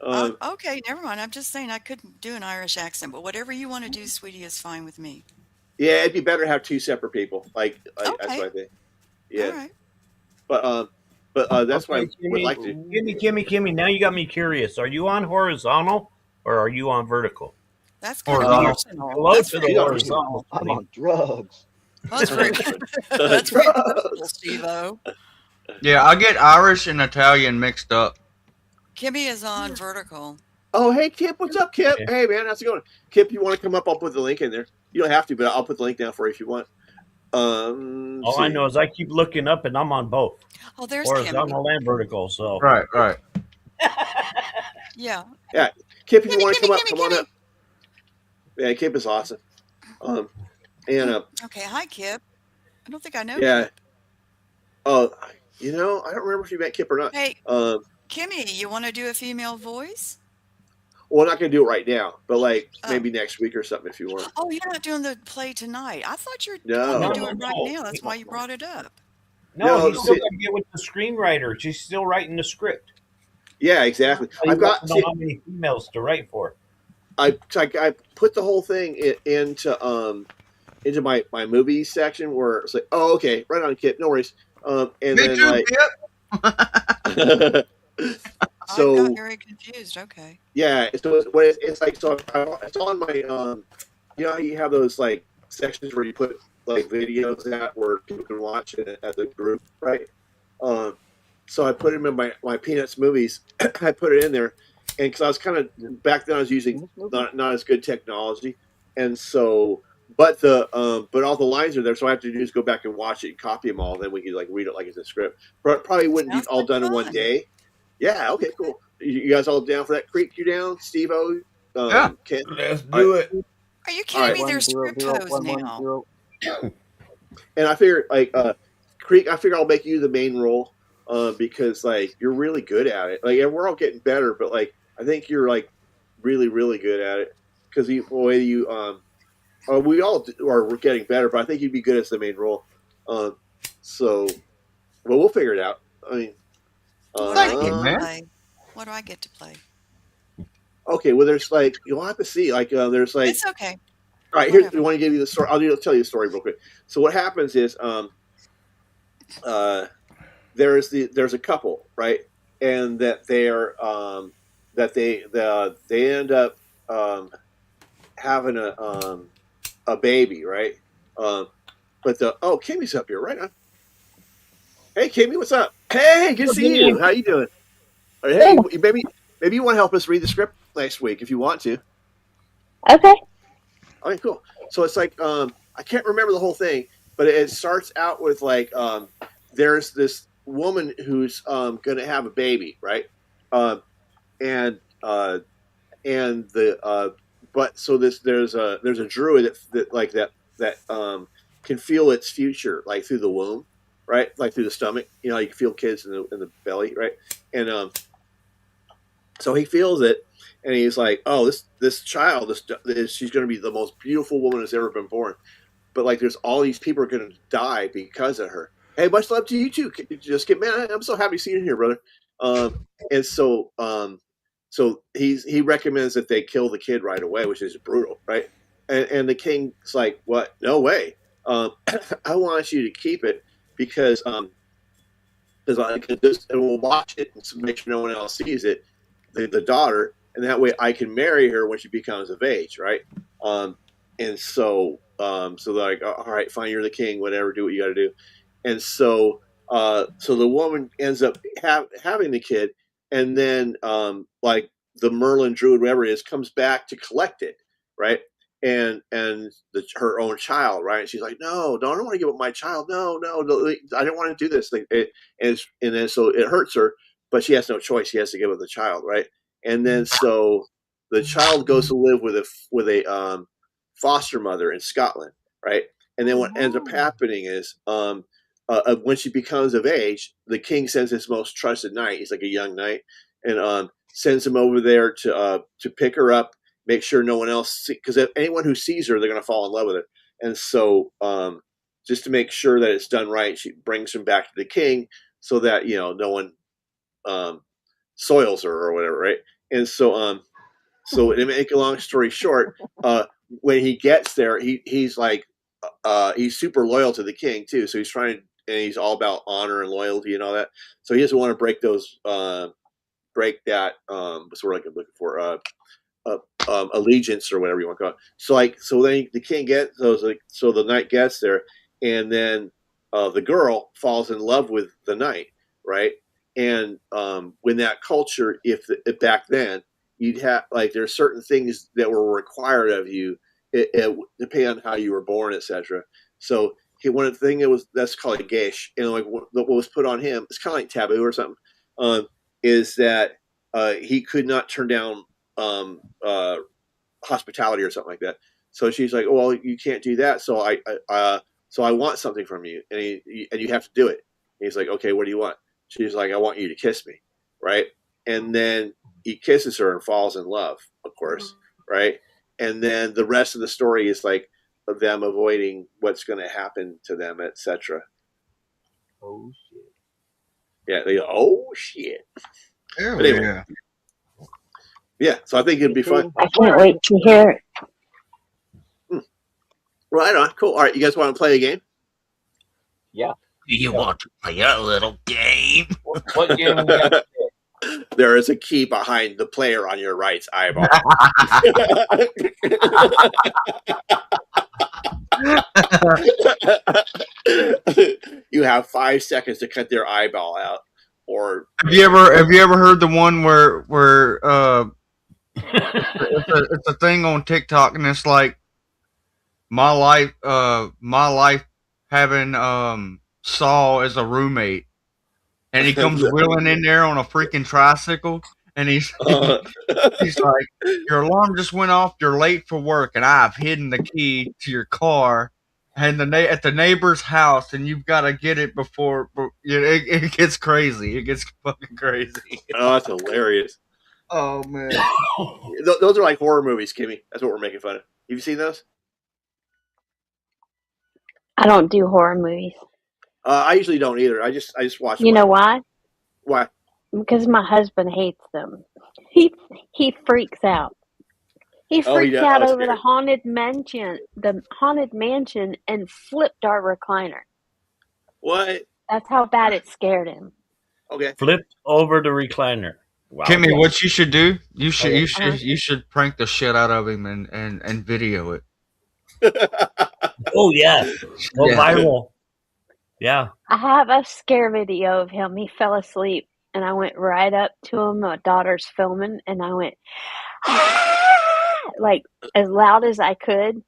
Okay, never mind. I'm just saying I couldn't do an Irish accent, but whatever you want to do, sweetie, is fine with me. Yeah, it'd be better to have two separate people. That's Okay. what I think. Yeah, All right. but that's what I Okay, would like to. Kimmy, now you got me curious. Are you on horizontal or are you on vertical? That's kind of Horizontal. personal. Hello That's to very the Yeah. personal. I'm on drugs. That's very, that's very personal, Steve-O. Yeah, I get Irish and Italian mixed up. Kimmy is on vertical. Oh, hey Kip, what's up, Kip? Okay. Hey man, how's it going? Kip, you want to come up? I'll put the link in there. You don't have to, but I'll put the link down for you if you want. All I know is I keep looking up and I'm on both Oh, there's Kimmy. horizontal and vertical. So Right, right. Yeah. Kip, if you Kimmy, want to come Kimmy, up, Kimmy, come on Kimmy. up. Yeah, Kip is awesome. And Okay. Hi, Kip. I don't think I know. yeah. Kip. Oh, I don't remember if you met Kip or not. Hey, Um, Kimmy, you want to do a female voice? well, I'm not gonna do it right now, but like Oh. maybe next week or something if you want. Oh, you're not doing the play tonight. I thought you were No. going to No, do it right no. now. That's why you brought it up. no, he's still see- got to get with the screenwriter. She's still writing the script. Yeah, exactly. He I've got. wants to know how many females to write for. I put the whole thing into my movie section where it's like, oh, okay, right on, Kip, no worries. And Me then too, like, Kip. I so got very confused. Okay. yeah, so it's like so it's on my you know how you have those like sections where you put like videos at where people can watch it at the group, right? So I put them in my Peanuts movies. I put it in there, and because I was kind of back then I was using not as good technology, and so but all the lines are there, so I have to do is go back and watch it and copy them all, and then we can like read it like it's a script. But probably wouldn't Sounds be all like done in one fun. day. Yeah, okay, cool. You guys all down for that? Creek, you down? Steve-O? Yeah. Ken? Let's do it. Are you kidding All me? right. They're script hoes now. And I figured, like, Creek, I figure I'll make you the main role because, like, you're really good at it. Like, and we're all getting better, but, like, I think you're, like, really, really good at it because the way you, we all we're getting better, but I think you'd be good as the main role. So, well, we'll figure it out. I mean, What do I Thank get you, to man. play? What do I get to play? okay, well, there's, like, you'll have to see. Like, there's, like, It's okay. all right, here, Whatever. we want to give you the story. I'll tell you the story real quick. So what happens is, there's a couple, right, and that they're they end up having a baby, right? But Kimmy's up here, right? Hey, Kimmy, what's up? Hey, good to see you. How you doing? All right, hey, maybe you want to help us read the script next week if you want to. Okay. Okay, cool. So it's like I can't remember the whole thing, but it starts out with like there's this woman who's going to have a baby, right? Um, and and the but so there's a druid that like that can feel its future like through the womb, right? Like through the stomach. You know, you can feel kids in the belly, right? And so he feels it, and he's like, "Oh, this child, she's going to be the most beautiful woman that's ever been born." But like, there's all these people are going to die because of her. Hey, much love to you too. Just get man, I'm so happy seeing you here, brother. Um, and so he recommends that they kill the kid right away, which is brutal, right? And the king's like, "What? No way! I want you to keep it because I can just and we'll watch it and make sure no one else sees it, the daughter, and that way I can marry her when she becomes of age, right?" And so they're like, "All right, fine, you're the king, whatever, do what you got to do." And so the woman ends up having the kid, and then like the Merlin Druid, whatever it is, comes back to collect it, right? And her own child, right? And she's like, "No, I don't want to give up my child. No, I don't want to do this thing." And then so it hurts her, but she has no choice. She has to give up the child, right? And then so the child goes to live with a foster mother in Scotland, right? And then what ends up happening is when she becomes of age, the king sends his most trusted knight. He's like a young knight, and sends him over there to pick her up, make sure no one else, because anyone who sees her, they're going to fall in love with her. And so, just to make sure that it's done right, she brings him back to the king so that no one soils her or whatever, right? And so to make a long story short, when he gets there, he's like he's super loyal to the king too. So he's trying, and he's all about honor and loyalty and all that. So he doesn't want to break that what's the word I'm looking for, allegiance or whatever you want to call it. So then the king gets so the knight gets there, and then the girl falls in love with the knight, right? And when that culture, if back then you'd have like there's certain things that were required of you, depending on how you were born, etc. So one of the things that's called a gesh, and like what was put on him, it's kind of like taboo or something, is that he could not turn down hospitality or something like that. So she's like, "Oh, well, you can't do that. So I want something from you, and you have to do it." And he's like, "Okay, what do you want?" She's like, "I want you to kiss me," right? And then he kisses her and falls in love, of course, right? And then the rest of the story is like them avoiding what's going to happen to them, etc. Oh shit! Yeah, they go, "Oh shit!" Hell But anyway, yeah. So I think it'd be fun. I can't wait to hear it. Right on, cool. All right, you guys want to play a game? Yeah. Do you want to play a little game? What game we got? There is a key behind the player on your right eyeball. You have 5 seconds to cut their eyeball out. Or have you ever heard the one where it's a thing on TikTok, and it's like my life having Saul as a roommate, and he comes wheeling in there on a freaking tricycle, and he's like, "Your alarm just went off. You're late for work, and I've hidden the key to your car and at the neighbor's house, and you've got to get it before." It gets crazy. It gets fucking crazy. Oh, that's hilarious. Oh man, those are like horror movies, Kimmy. That's what we're making fun of. Have you seen those? I don't do horror movies. I usually don't either. I just watch them. You know why? Why? Because my husband hates them. He freaks out. He freaks out over the haunted mansion, and flipped our recliner. What? That's how bad it scared him. Okay. Flipped over the recliner. Wow. Kimmy, what you should do? You should prank the shit out of him and video it. Oh yeah, go viral. Yeah. I have a scare video of him. He fell asleep, and I went right up to him. My daughter's filming, and I went like as loud as I could,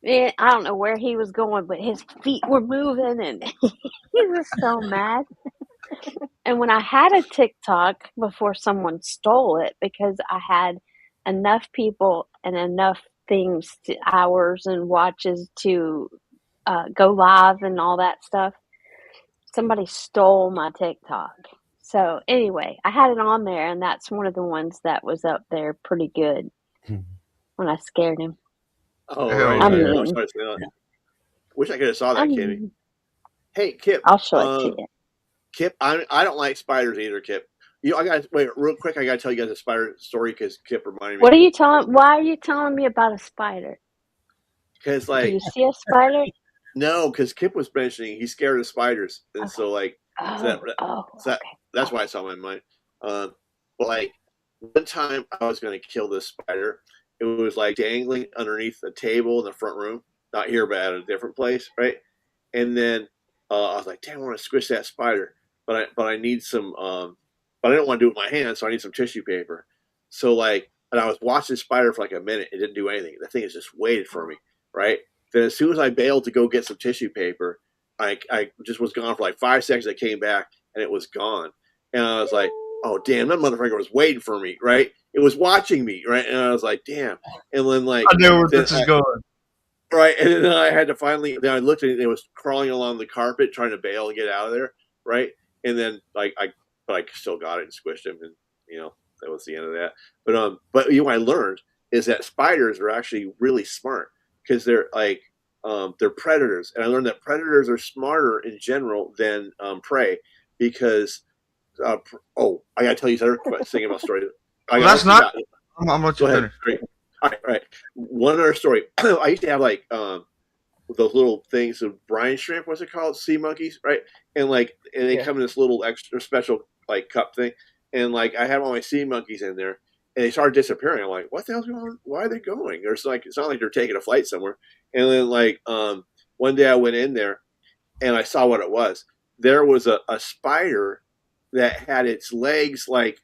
I don't know where he was going, but his feet were moving and he was so mad. And when I had a TikTok before someone stole it, because I had enough people and enough things, hours and watches to go live and all that stuff, somebody stole my TikTok. So anyway, I had it on there, and that's one of the ones that was up there pretty good when I scared him. Oh, Hell right. I yeah. I'm mean, sorry to say that. Wish I could have saw I that, Kimmy. mean, Hey, Kip. I'll show it to you. Kip, I don't like spiders either, Kip. I got to wait real quick. I got to tell you guys a spider story because Kip reminded me. What are you telling? Why are you telling me about a spider? Because Do like you see a spider? no, because Kip was mentioning he's scared of spiders, and Okay. so like so Okay. that's why I saw my mind. But like one time I was going to kill this spider. It was like dangling underneath the table in the front room, not here, but at a different place, right? And then I was like, damn, I want to squish that spider, but I need some, but I don't want to do it with my hands, so I need some tissue paper. So like, and I was watching the spider for like a minute. It didn't do anything. The thing has just waited for me, right? Then as soon as I bailed to go get some tissue paper, I just was gone for like 5 seconds. I came back and it was gone, and I was like, oh damn, that motherfucker was waiting for me, right? It was watching me, right? And I was like, damn. And then like, I know where this is going. right, and then I had to finally. Then I looked at it; and it was crawling along the carpet, trying to bail and get out of there. Right, and then but I still got it and squished him, and that was the end of that. But what I learned is that spiders are actually really smart because they're like they're predators, and I learned that predators are smarter in general than prey because. I gotta tell you another thing about story. Well, that's not. I'm gonna let you finish. All right. One other story. I used to have like those little things of brine shrimp. What's it called? Sea monkeys, right? And they come in this little extra special like cup thing. And like I had all my sea monkeys in there, and they started disappearing. I'm like, what the hell's going on? Why are they going? There's like it's not like they're taking a flight somewhere. And then like one day I went in there, and I saw what it was. There was a spider that had its legs like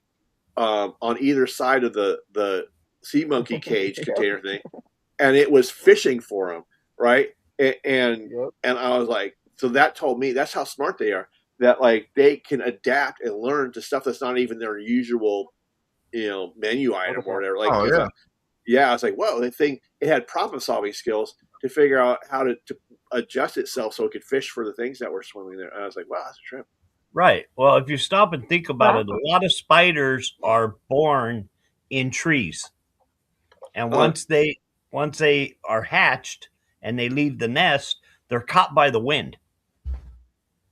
on either side of the sea monkey cage container thing, and it was fishing for them, right? And I was like, so that told me that's how smart they are. That like they can adapt and learn to stuff that's not even their usual, menu item or whatever. Like, I was like, whoa, the thing it had problem solving skills to figure out how to adjust itself so it could fish for the things that were swimming there. And I was like, wow, that's a trip. Right. Well, if you stop and think about it, a lot of spiders are born in trees. And once they are hatched and they leave the nest, they're caught by the wind.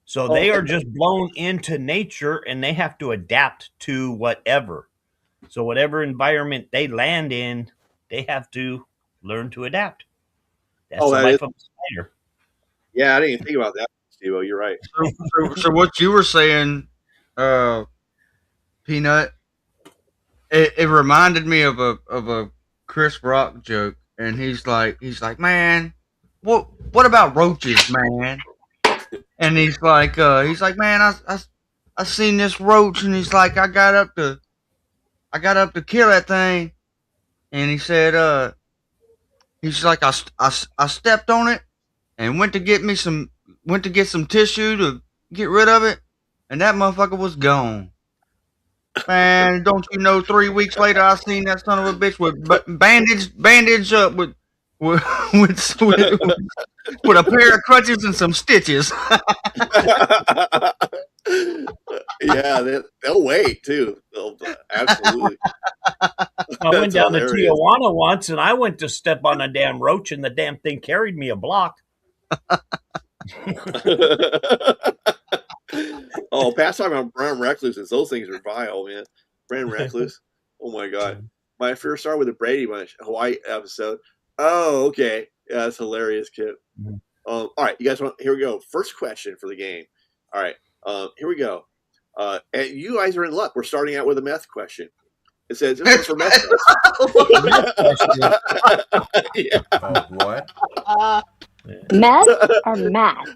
So they are just blown into nature and they have to adapt to whatever. So whatever environment they land in, they have to learn to adapt. That's the life of a spider. Yeah, I didn't even think about that, Steve-O. You're right. So what you were saying, Peanut, it reminded me of a Chris Rock joke, and he's like, man, what about roaches, man? And he's like, man, I seen this roach, and he's like, I got up to kill that thing, and he said, he's like, I stepped on it, and went to get some tissue to get rid of it, and that motherfucker was gone. Man, don't you know? 3 weeks later, I seen that son of a bitch with bandaged up with a pair of crutches and some stitches. Yeah, they'll wait too. Absolutely. I went down to Tijuana once, and I went to step on a damn roach, and the damn thing carried me a block. Oh, past time on brown recluses, those things are vile, man. Brown recluse. Oh my god. My first started with the Brady Bunch Hawaii episode. Oh, okay. Yeah, that's hilarious, kid. All right, you guys want? Here we go. First question for the game. All right, here we go. And you guys are in luck. We're starting out with a meth question. It says this is for meth. Oh, what? Meth or math?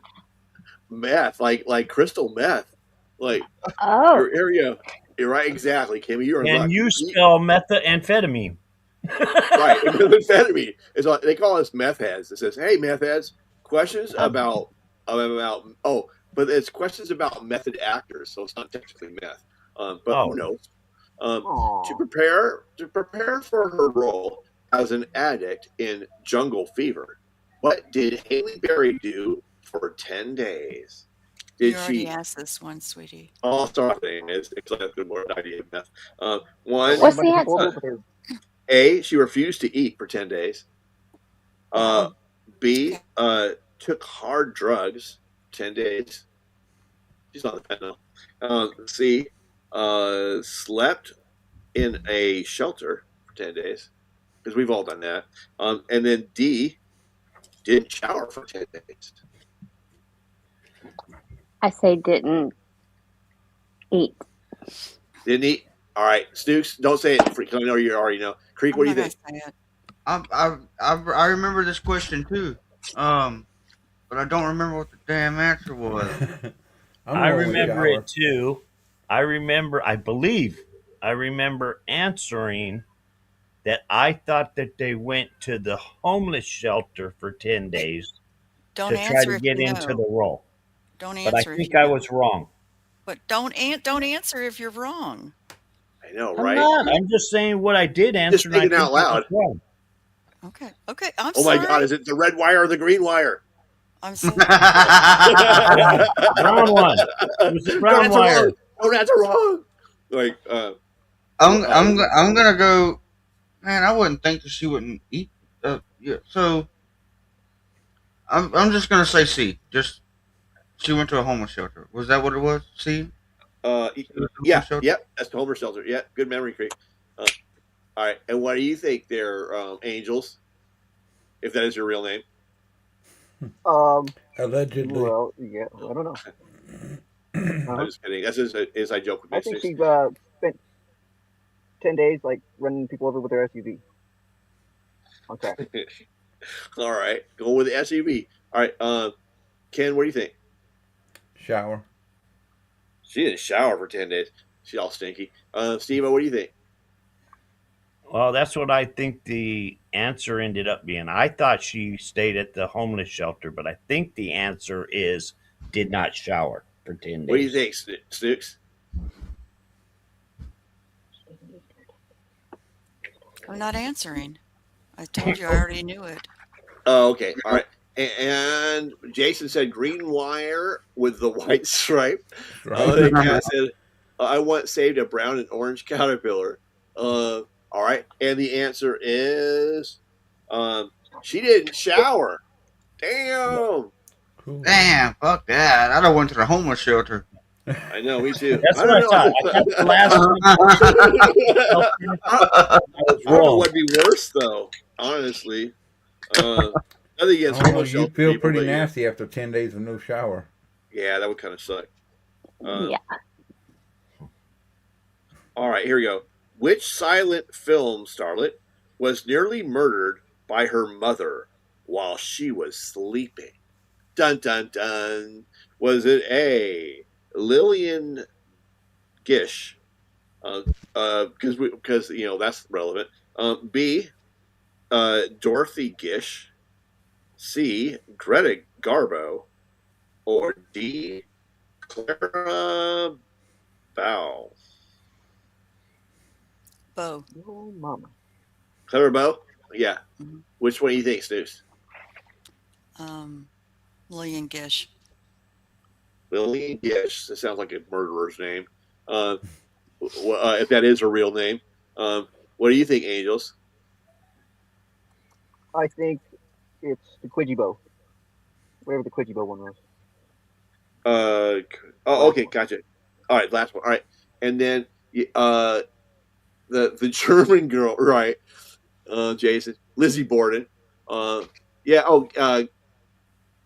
Meth, like crystal meth. Like, oh, here we go. You're right, exactly, Kimmy. You're in luck. And you spell methamphetamine. Right. Amphetamine. It's like, they call us meth heads. It says, "Hey, meth heads, questions about but it's questions about method actors, so it's not technically meth. But who Oh, knows? To Aw. prepare for her role as an addict in Jungle Fever, what did Haley Berry do for 10 days? You Did already she? asked this one, sweetie. Oh, sorry, it's like a good more idea of meth. Don't One, worry What's about the the people answer? over there. A, she refused to eat for 10 days. B, Okay. took hard drugs 10 days. She's on the fentanyl. C, slept in a shelter for 10 days because we've all done that. And then D, didn't shower for 10 days. I say didn't eat. Didn't eat. All right, Snooks, don't say it. I know you already know. Creek, I'm what do not you gonna think? say it. I remember this question too, but I don't remember what the damn answer was. I'm I going with remember shower. it too. I remember answering that I thought that they went to the homeless shelter for 10 Wait, days don't to try to answer if get you into know. the role. Don't But I answer if think you I know. was wrong. But don't answer if you're wrong. I know, I'm right? not. I'm just saying what I did Just answer, and I thinking out think I was loud. wrong. Okay. Okay. I'm Oh my God, sorry. is it the red wire or the green wire? I'm sorry. Brown one. It was the Don't brown answer wrong. wire. Don't answer wrong. Like, I'm gonna go. Man, I wouldn't think that she wouldn't eat. Yeah. So I'm just gonna say C. Just she went to a homeless shelter. Was that what it was? C. uh, She went to a yeah, homeless shelter. yep, that's the Homer shelter. Yeah, good memory, Creek. All right, and what do you think they're angels? If that is your real name. Allegedly. Well, yeah, I don't know. I'm Uh-huh. just kidding. That's just as I joke with I my think Snooks. she spent 10 days like running people over with her SUV on crack. All right, go with the SUV. All right, Ken, what do you think? Shower. She didn't shower for 10 days. She's all stinky. Steve, what do you think? Well, that's what I think the answer ended up being. I thought she stayed at the homeless shelter, but I think the answer is did not shower for 10 What do you days. think, Snooks? I'm not answering. I told you I already knew it. Oh, okay. All right. And Jason said green wire with the white stripe. The cat said, I once saved a brown and orange caterpillar. All right. And the answer is she didn't shower. Damn. Cool. Damn, fuck that. I'd have went to the homeless shelter. I know, me too. That's I what I don't thought. I thought the last one I was I don't know wrong. what'd be worse, though, honestly. Nothing against Oh, homeless you shelter feel people, pretty but yeah. nasty after 10 days of no shower. Yeah, that would kind of suck. Yeah. All right, here we go. Which silent film starlet was nearly murdered by her mother while she was sleeping? Dun dun dun. Was it A, Lillian Gish? Because that's relevant. B, Dorothy Gish. C, Greta Garbo. Or D, Clara Bow. Bo. Oh, mama. Clara Bow? Yeah. Mhm. Which one do you think, Snooze? Lillian Gish. Lillian Gish. That sounds like a murderer's name. If that is her real name. What do you think, Angels? I think it's the Quidgy whatever the Quidgy one was. Okay, gotcha. All right, last one. All right, and then the German girl, right? Jason, Lizzie Borden. Yeah.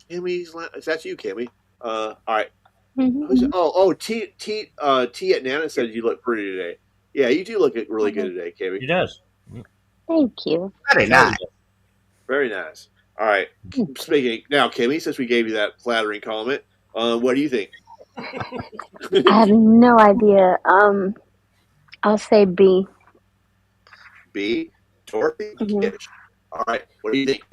Kimmy's. Is that you, Kimmy? All right. Mhm. T at Nana said you look pretty today. Yeah, you do look really good today, Kimmy. She does. Thank you. Very nice. Very nice. All right. Speaking now, Kimmy, since we gave you that flattering comment, what do you think? I have no idea. I'll say B. B. Dorothy Mhm. Gish. All right, what do you think?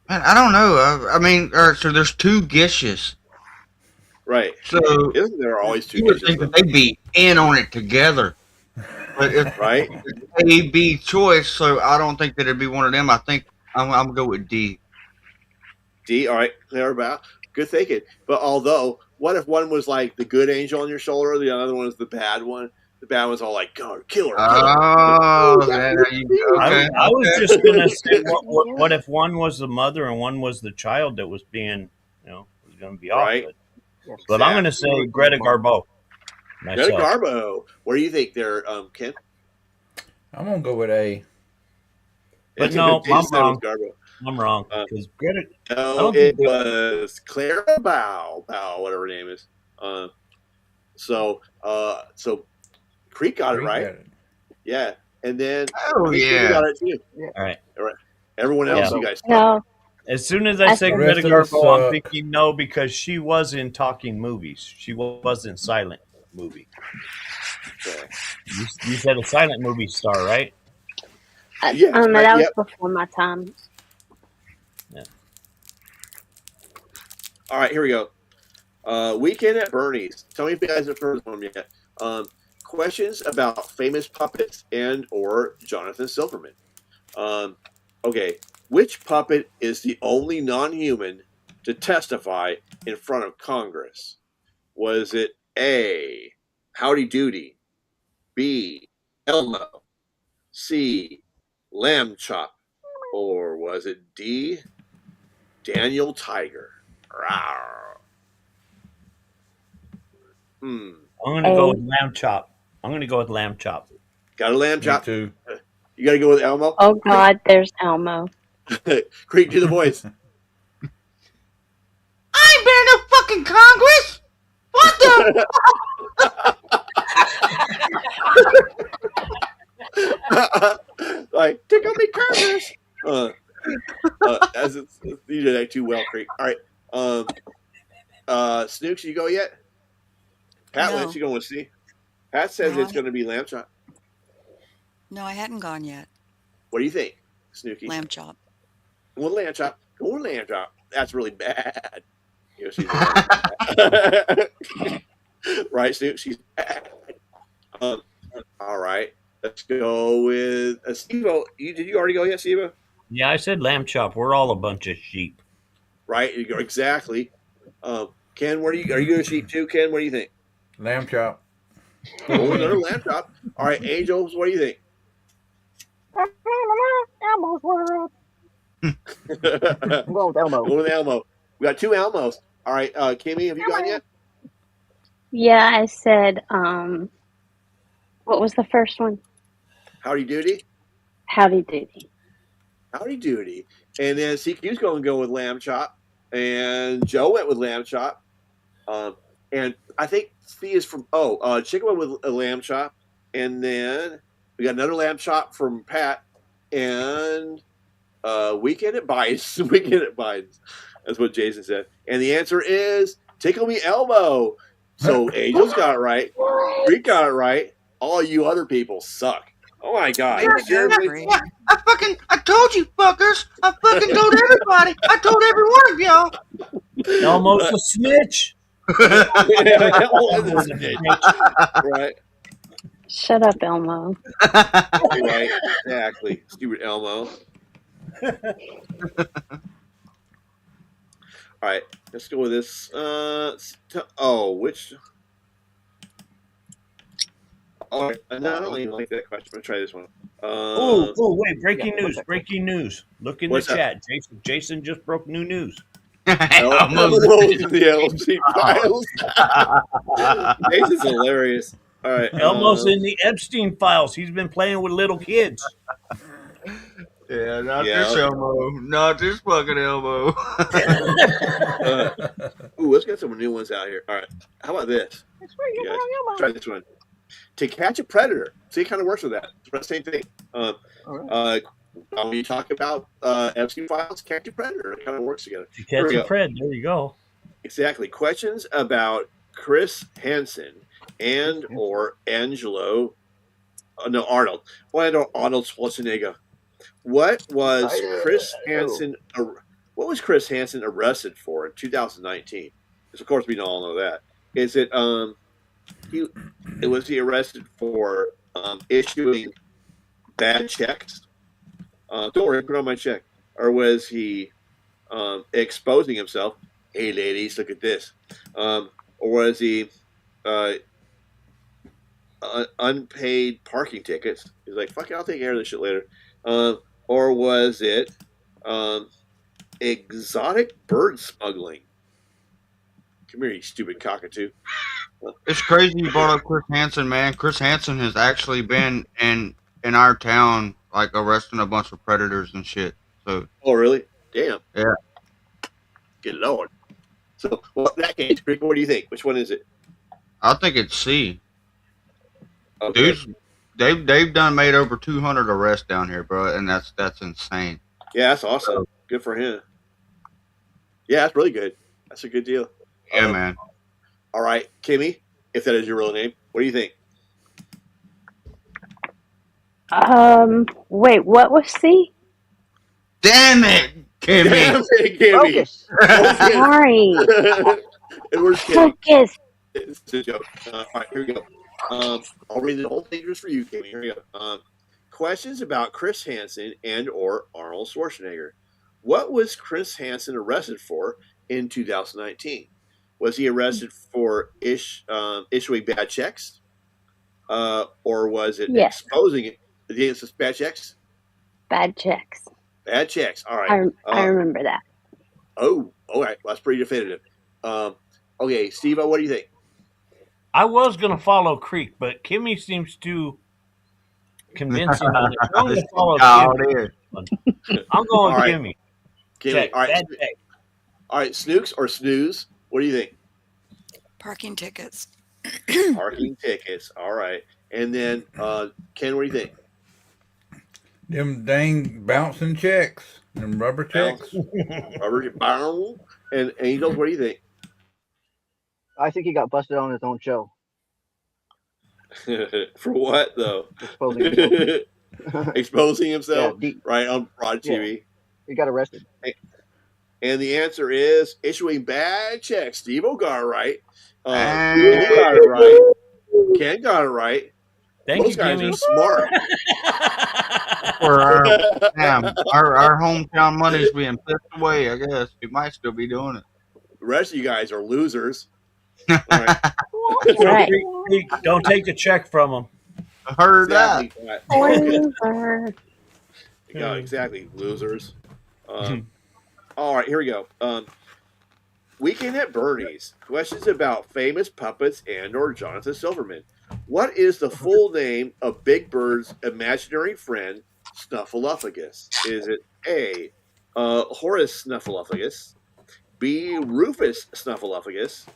Man, I don't know. I mean, all right, so there's two Gishes. Right. So Isn't there always two you would Gishes, think though? that they'd be in on it together. But it's Right? A, B choice, so I don't think that it'd be one of them. I think I'm going to go with D. D. All right, clear about. Good thinking. But although, what if one was like the good angel on your shoulder, the other one was the bad one? The bad one's all like, "Go, kill her, kill her." Oh, That's there what you it go. is. Okay. I was Okay. just gonna say, what if one was the mother and one was the child that was being, was going to be off? Right. Yes. But I'm going to Exactly. say Greta Garbo. Greta Myself. Garbo. What do you think there, Ken? I'm gonna go with A. But no, Jason I'm said it was wrong. Garbo. I'm wrong because Greta. No, don't it think was Clara Bow, whatever her name is. So Creek got it Creek right. got it. Yeah, and then Oh, I think Stevie yeah. got it too. All right. Everyone else, Yeah. you guys. No, As soon as I I say think- The rest Greta of us, Garbo, I'm thinking no because she was in talking movies. She was in silent movie. Okay. You said a silent movie star, right? Yes, I don't know. right, That yep. was before my time. All right, here we go. Weekend at Bernie's. Tell me if you guys have heard of them yet. Questions about famous puppets and or Jonathan Silverman. Okay, which puppet is the only non-human to testify in front of Congress? Was it A, Howdy Doody, B, Elmo, C, Lamb Chop, or was it D, Daniel Tiger? Rawr. I'm going to go with Lamb Chop. I'm going to go with Lamb Chop. Got a lamb Me chop? too. You got to go with Elmo? Oh God, there's Elmo. Creek, do the voice. I ain't been in no fucking Congress. What the? Like, tickle me, Congress. As it's, you did that too well, Creek. All right. Snooks, you go yet? Pat No. Lynch, you going with C? Pat says No, it's going to be lamb chop. No, I hadn't gone yet. What do you think, Snooky? Lamb chop. Go with lamb chop. Go with lamb chop. That's really bad. You know, she's right, Snook? She's bad. All right. Let's go with Steve-O. Did you already go yet, Steve-O? Yeah, I said Lamb Chop. We're all a bunch of sheep. Right, you go exactly. Ken, are you going to sheep too? Ken, what do you think? Lamb chop. Oh, another lamb chop. All right, Angels, what do you think? Elmo's world. I'm going with Elmo. Go with Elmo. We got two Elmos. All right, Kimmy, have you gone yet? Yeah, I said. What was the first one? Howdy Doody. Howdy Doody. Howdy Doody. And then CQ's going to go with lamb chop. And Joe went with lamb chop. And I think C is from, Chicken went with a lamb chop. And then we got another lamb chop from Pat. And Weekend at Biden's. Weekend at Biden's. That's what Jason said. And the answer is Tickle Me Elmo. So Angel's got it right. Reek got it right. All you other people suck. Oh my God. Seriously? I told you fuckers. I fucking told everybody. I told every one of y'all. Elmo's a snitch. Elmo's a snitch. Right. Shut up, Elmo. Right. Exactly. Stupid Elmo. All right. Let's go with this. Which. All right. No, I don't even like that question. I'm going to try this one. Wait. Breaking news. Look in the What's chat. Jason just broke new news. Elmo's in the LMC files. Jason's hilarious. All right. Elmo's in the Epstein files. He's been playing with little kids. Yeah, not this Elmo. Not this fucking Elmo. Let's get some new ones out here. All right. How about this? Yes. Try this one. To catch a predator. See, it kind of works with that. It's the same thing. When you talk about Epstein files, catch a predator. It kind of works together. To catch a pred. There you go. Exactly. Questions about Chris Hansen and or Angelo No, Arnold. Well, I know Arnold Schwarzenegger. What was Chris Oh. Hansen? What was Chris Hansen arrested for in 2019? Because of course we all know that. Is it he? Was he arrested for issuing bad checks? Don't worry, put on my check. Or was he exposing himself? Hey, ladies, look at this. Or was he unpaid parking tickets? He's like, fuck it, I'll take care of this shit later. Or was it exotic bird smuggling? Come here, you stupid cockatoo. It's crazy you brought up Chris Hansen, man. Chris Hansen has actually been in our town, like arresting a bunch of predators and shit. So Oh, really? Damn. yeah, Good lord. So, well, in that case, Rick, what do you think? Which one is it? I think it's C. Okay. Dudes, they've done made over 200 arrests down here, bro, and that's insane. Yeah, that's awesome. Good for him. Yeah, that's really good. That's a good deal. Yeah, man. All right, Kimmy, if that is your real name, what do you think? Wait, what was C? Damn it, Kimmy. Damn it, Kimmy. Focus. Sorry. And where's Kimmy? Focus. It's a joke. All right, here we go. I'll read the whole thing just for you, Kimmy. Here we go. Questions about Chris Hansen and or Arnold Schwarzenegger. What was Chris Hansen arrested for in 2019? Was he arrested for issuing bad checks? Or was it Yes. exposing it? It's bad checks? Bad checks. Bad checks. All right. I remember that. Oh, all right. Well, that's pretty definitive. Okay, Steve, what do you think? I was going to follow Creek, but Kimmy seems too convincing. I'm going to follow Kimmy. I'm going All right. Kimmy. Kimmy. All right. Bad check. All right, Snooks or Snooze? What do you think? Parking tickets. Parking tickets. All right. And then, Ken, what do you think? Them dang bouncing checks. Them rubber checks. Rubber bow. And Angels, what do you think? I think he got busted on his own show. For what, though? Exposing himself. Exposing himself? Yeah, right, on broad TV. He got arrested. And the answer is issuing bad checks. Steve got it right. Hey. Ken got it right. Ken got it right. Thank Those you, guys Kimmy. are smart. For our hometown money's being pissed away, I guess. We might still be doing it. The rest of you guys are losers. So, Right. Creek, don't take the check from them. I heard Exactly. Loser. Yeah, exactly. Losers. All right, here we go. Weekend at Bernie's. Questions about famous puppets and or Jonathan Silverman. What is the full name of Big Bird's imaginary friend, Snuffleupagus? Is it A, Horace Snuffleupagus, B, Rufus Snuffleupagus,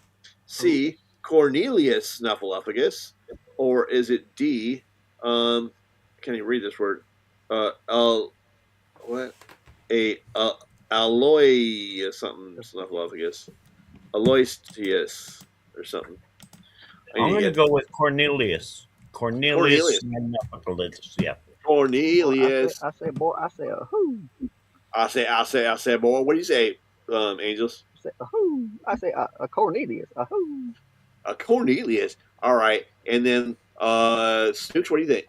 C, Cornelius Snuffleupagus, or is it D, can't even read this word, Aloy something Snuffleupagus, Aloystius or something. I'm going to go with Cornelius. Cornelius. Yeah. Cornelius. I say, boy, I say, who? I say, boy. What do you say, Angels? I say, who? I say, Cornelius. Who? Cornelius. All right. And then, Snooch, what do you think?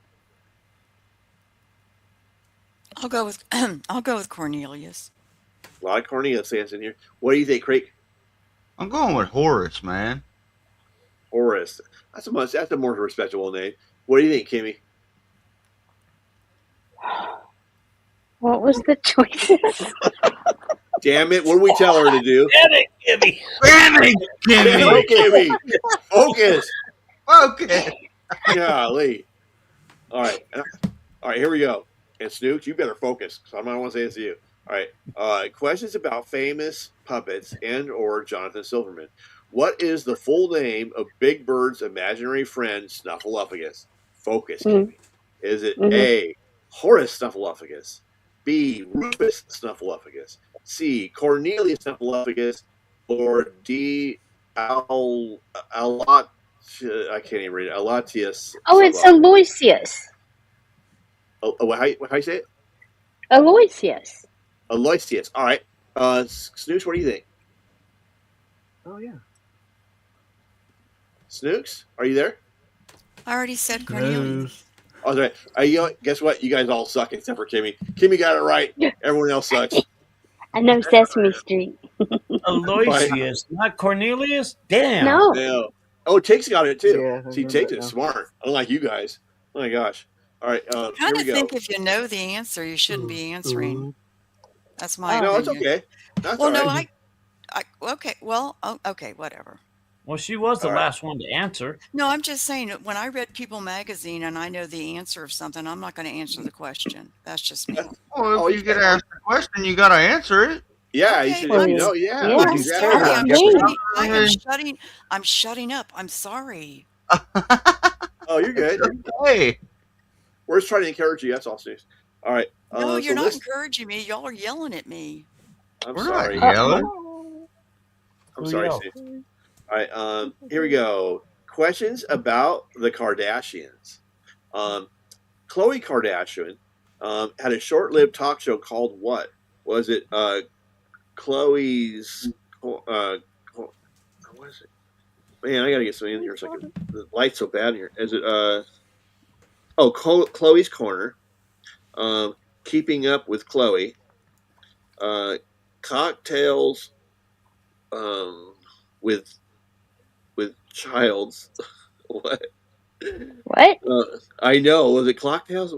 I'll go with Cornelius. A lot of Cornelius fans in here. What do you think, Craig? I'm going with Horace, man. Horace. That's a more respectable name. What do you think, Kimmy? What was the choices? Damn it! What did we tell her to do? Damn it, Kimmy. Damn it, Kimmy. Kimmy. Focus. Okay. Golly. All right. Here we go. And Snooch, you better focus, because I don't want to say this to you. All right. Questions about famous puppets and or Jonathan Silverman. What is the full name of Big Bird's imaginary friend, Snuffleupagus? Focus, Kimmy. Is it A, Horace Snuffleupagus, B, Rufus Snuffleupagus, C, Cornelius Snuffleupagus, or D, I can't even read it. Aloysius. Oh, it's Aloysius. how you say it? Aloysius. Aloysius. All right. Snooks, what do you think? Oh yeah. Snooks, are you there? I already said Cornelius. Oh, that's right. Guess what? You guys all suck except for Kimmy. Kimmy got it right. Everyone else sucks. I know Sesame Street. Aloysius, not Cornelius? Damn. No. Yeah. Oh, Take's got it too. Yeah, I See, remember Take's that is now. smart, unlike you guys. Oh my gosh. All right, here Kind we of go. think if you know the answer, you shouldn't be answering. That's my No, it's opinion. okay. That's Well, all no, right. okay. Well, okay, whatever. Well, she was the All right. last one to answer. No, I'm just saying that when I read People magazine and I know the answer of something, I'm not going to answer the question. That's just me. Well, Oh, if you you get can- asked a question, you gotta answer it. Yeah, you Okay, should. Well, If you yeah. know, yeah, Yeah, I'm exactly. sorry. that's me. I'm shutting up. I'm sorry. Oh, you're good. Hey, We're just trying to encourage you. That's all, Snooks. All right. No, you're so not listen. encouraging me. Y'all are yelling at me. I'm we're sorry. not yelling. I'm Who sorry, yelled? Snooks. All right. Here we go. Questions about the Kardashians. Khloe Kardashian had a short-lived talk show called what? Was it Chloe's? What is it? Man, I gotta get something in here so I can. The light's so bad here. Is it Chloe's Corner? Keeping Up with Chloe. Cocktails. With Childs. What? What? I know. Was it cocktails?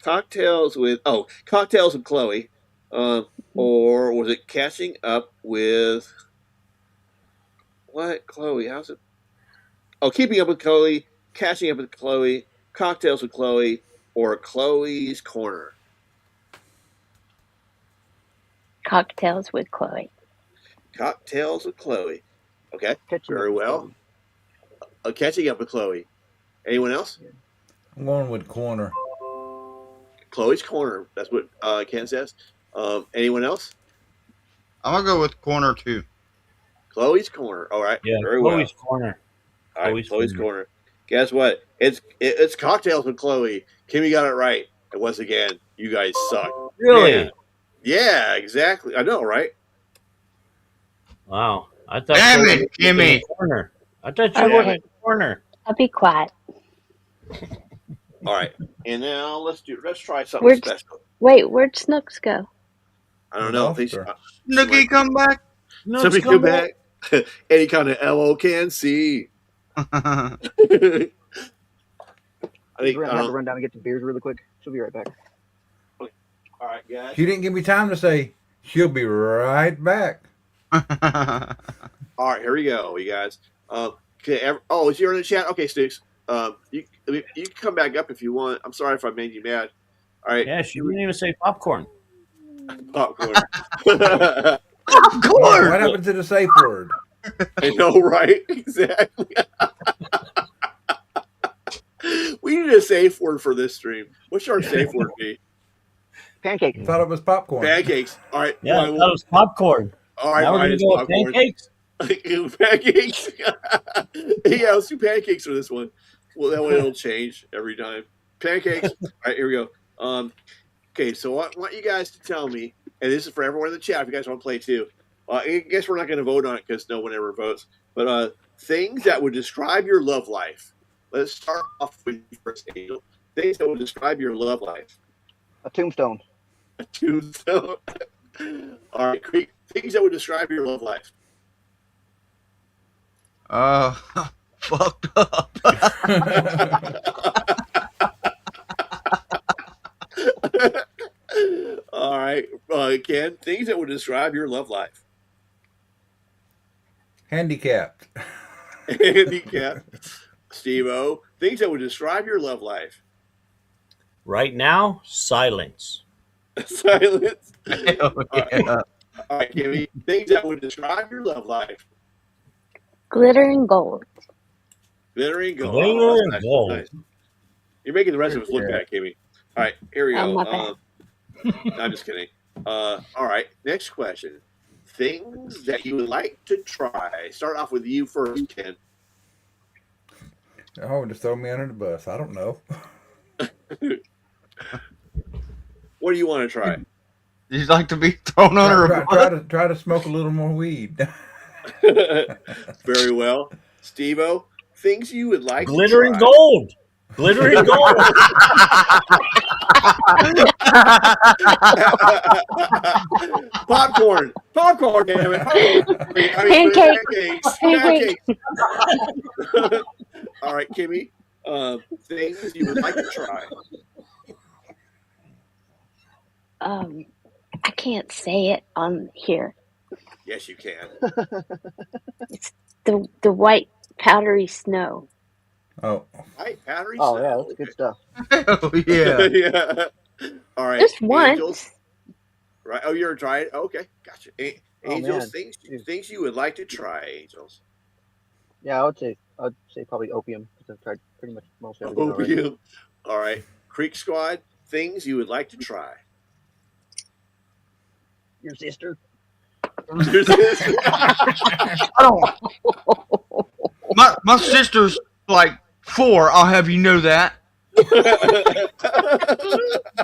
Cocktails with cocktails with Chloe, or was it catching up with what? Chloe? How's it? Oh, keeping up with Chloe, catching up with Chloe, cocktails with Chloe, or Chloe's Corner. Cocktails with Chloe. Cocktails with Chloe. Okay, Catching very up with well. Chloe. Catching up with Chloe. Anyone else? I'm going with corner. Chloe's Corner. That's what Ken says. Anyone else? I'm gonna go with corner 2. Chloe's Corner. All right. Yeah, Very Chloe's well. Corner. All right. Chloe's Chloe's Corner. Corner. Guess what? It's cocktails with Chloe. Kimmy got it right. And once again, you guys suck. Really? Man. Yeah, exactly. I know, right? Wow. I thought Damn Chloe it, was in Kimmy. the corner. I thought you were in the corner. I'll be quiet. All right. And now let's try something special. Where'd Snooks go? I don't know. Snooky, come back. Somebody come back. Any kind of LO can see. I think I have to run down and get some beers really quick. She'll be right back. All right, guys. She didn't give me time to say she'll be right back. All right, here we go, you guys. Okay. Is you in the chat? Okay, Sticks. You can come back up if you want. I'm sorry if I made you mad. All right. Yeah, she didn't even say popcorn. Popcorn. Popcorn. What happened to the safe word? I know, right? Exactly. We need a safe word for this stream. What should our safe word be? Pancakes. I thought it was popcorn. Pancakes. All right. Yeah, that was popcorn. All right, now we're fine, going it's to go popcorn. with pancakes? Pancakes. Yeah, let's do pancakes for this one. Well, that one it'll change every time. Pancakes. All right, here we go. Okay, so I want you guys to tell me, and this is for everyone in the chat if you guys want to play too. I guess we're not going to vote on it because no one ever votes. But things that would describe your love life. Let's start off with you first, Angel. Things that would describe your love life. A tombstone. A tombstone. All right, Creek. Things that would describe your love life. Fucked up. All right, Ken. Things that would describe your love life. Handicapped. Handicap. Steve-O. Things that would describe your love life. Right now, silence. Silence. Hell yeah. All right, Kimmy. Things that would describe your love life. Glitter and gold. Glittering gold. Glitter Oh, and nice. gold. Nice. You're making the rest of us look bad, Kimmy. All right, here we Oh, go. my bad. I'm just kidding. All right, next question. Things that you would like to try. Start off with you first, Ken. Oh, just throw me under the bus. I don't know. What do you want to try? You'd like to be thrown under a bus? Try to smoke a little more weed. Very well. Steve-O, things you would like Glittering to try. gold. Glittering gold. Popcorn. Popcorn, damn it. Pancakes. Pancakes. All right, Kimmy. Things you would like to try. I can't say it on here. Yes, you can. It's the white powdery snow. Oh, Right, powdery Oh snow. yeah, that's good stuff. Hell yeah. Yeah. All right. Just Angels. once. Right. Oh, you're trying. Okay, gotcha. Oh, Angels, man. things you would like to try, Angels. Yeah, I'd say probably opium because I've tried pretty much most everything already. Opium. All right. Creek Squad, things you would like to try. Your sister. I don't. My sister's like 4. I'll have you know that.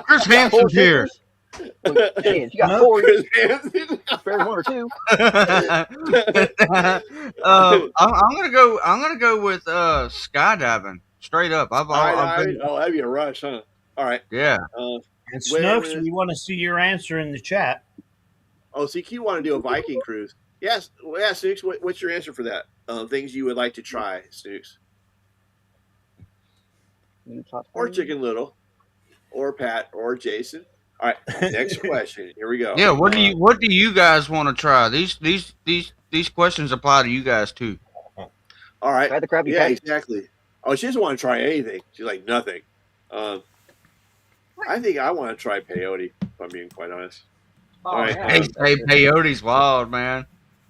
Chris Hansen's here. Well, hey, you got 4. Spare 1 or 2. I'm gonna go with skydiving. Straight up. I've been, Oh, that'd be a rush, huh? All right. yeah. And Snooks, we want to see your answer in the chat. Oh, so you want to do a Viking cruise? Yes. Well, yeah, Snooks, what's your answer for that? Things you would like to try, Snooks. Or Chicken Little, or Pat, or Jason. All right, next question. Here we go. Yeah. What do you guys want to try? These questions apply to you guys too. All right. Try the Krabby Yeah, Patty. exactly. Oh, she doesn't want to try anything. She's like nothing. I think I want to try peyote. If I'm being quite honest. Oh, All right. yeah. Hey, peyote's wild, man.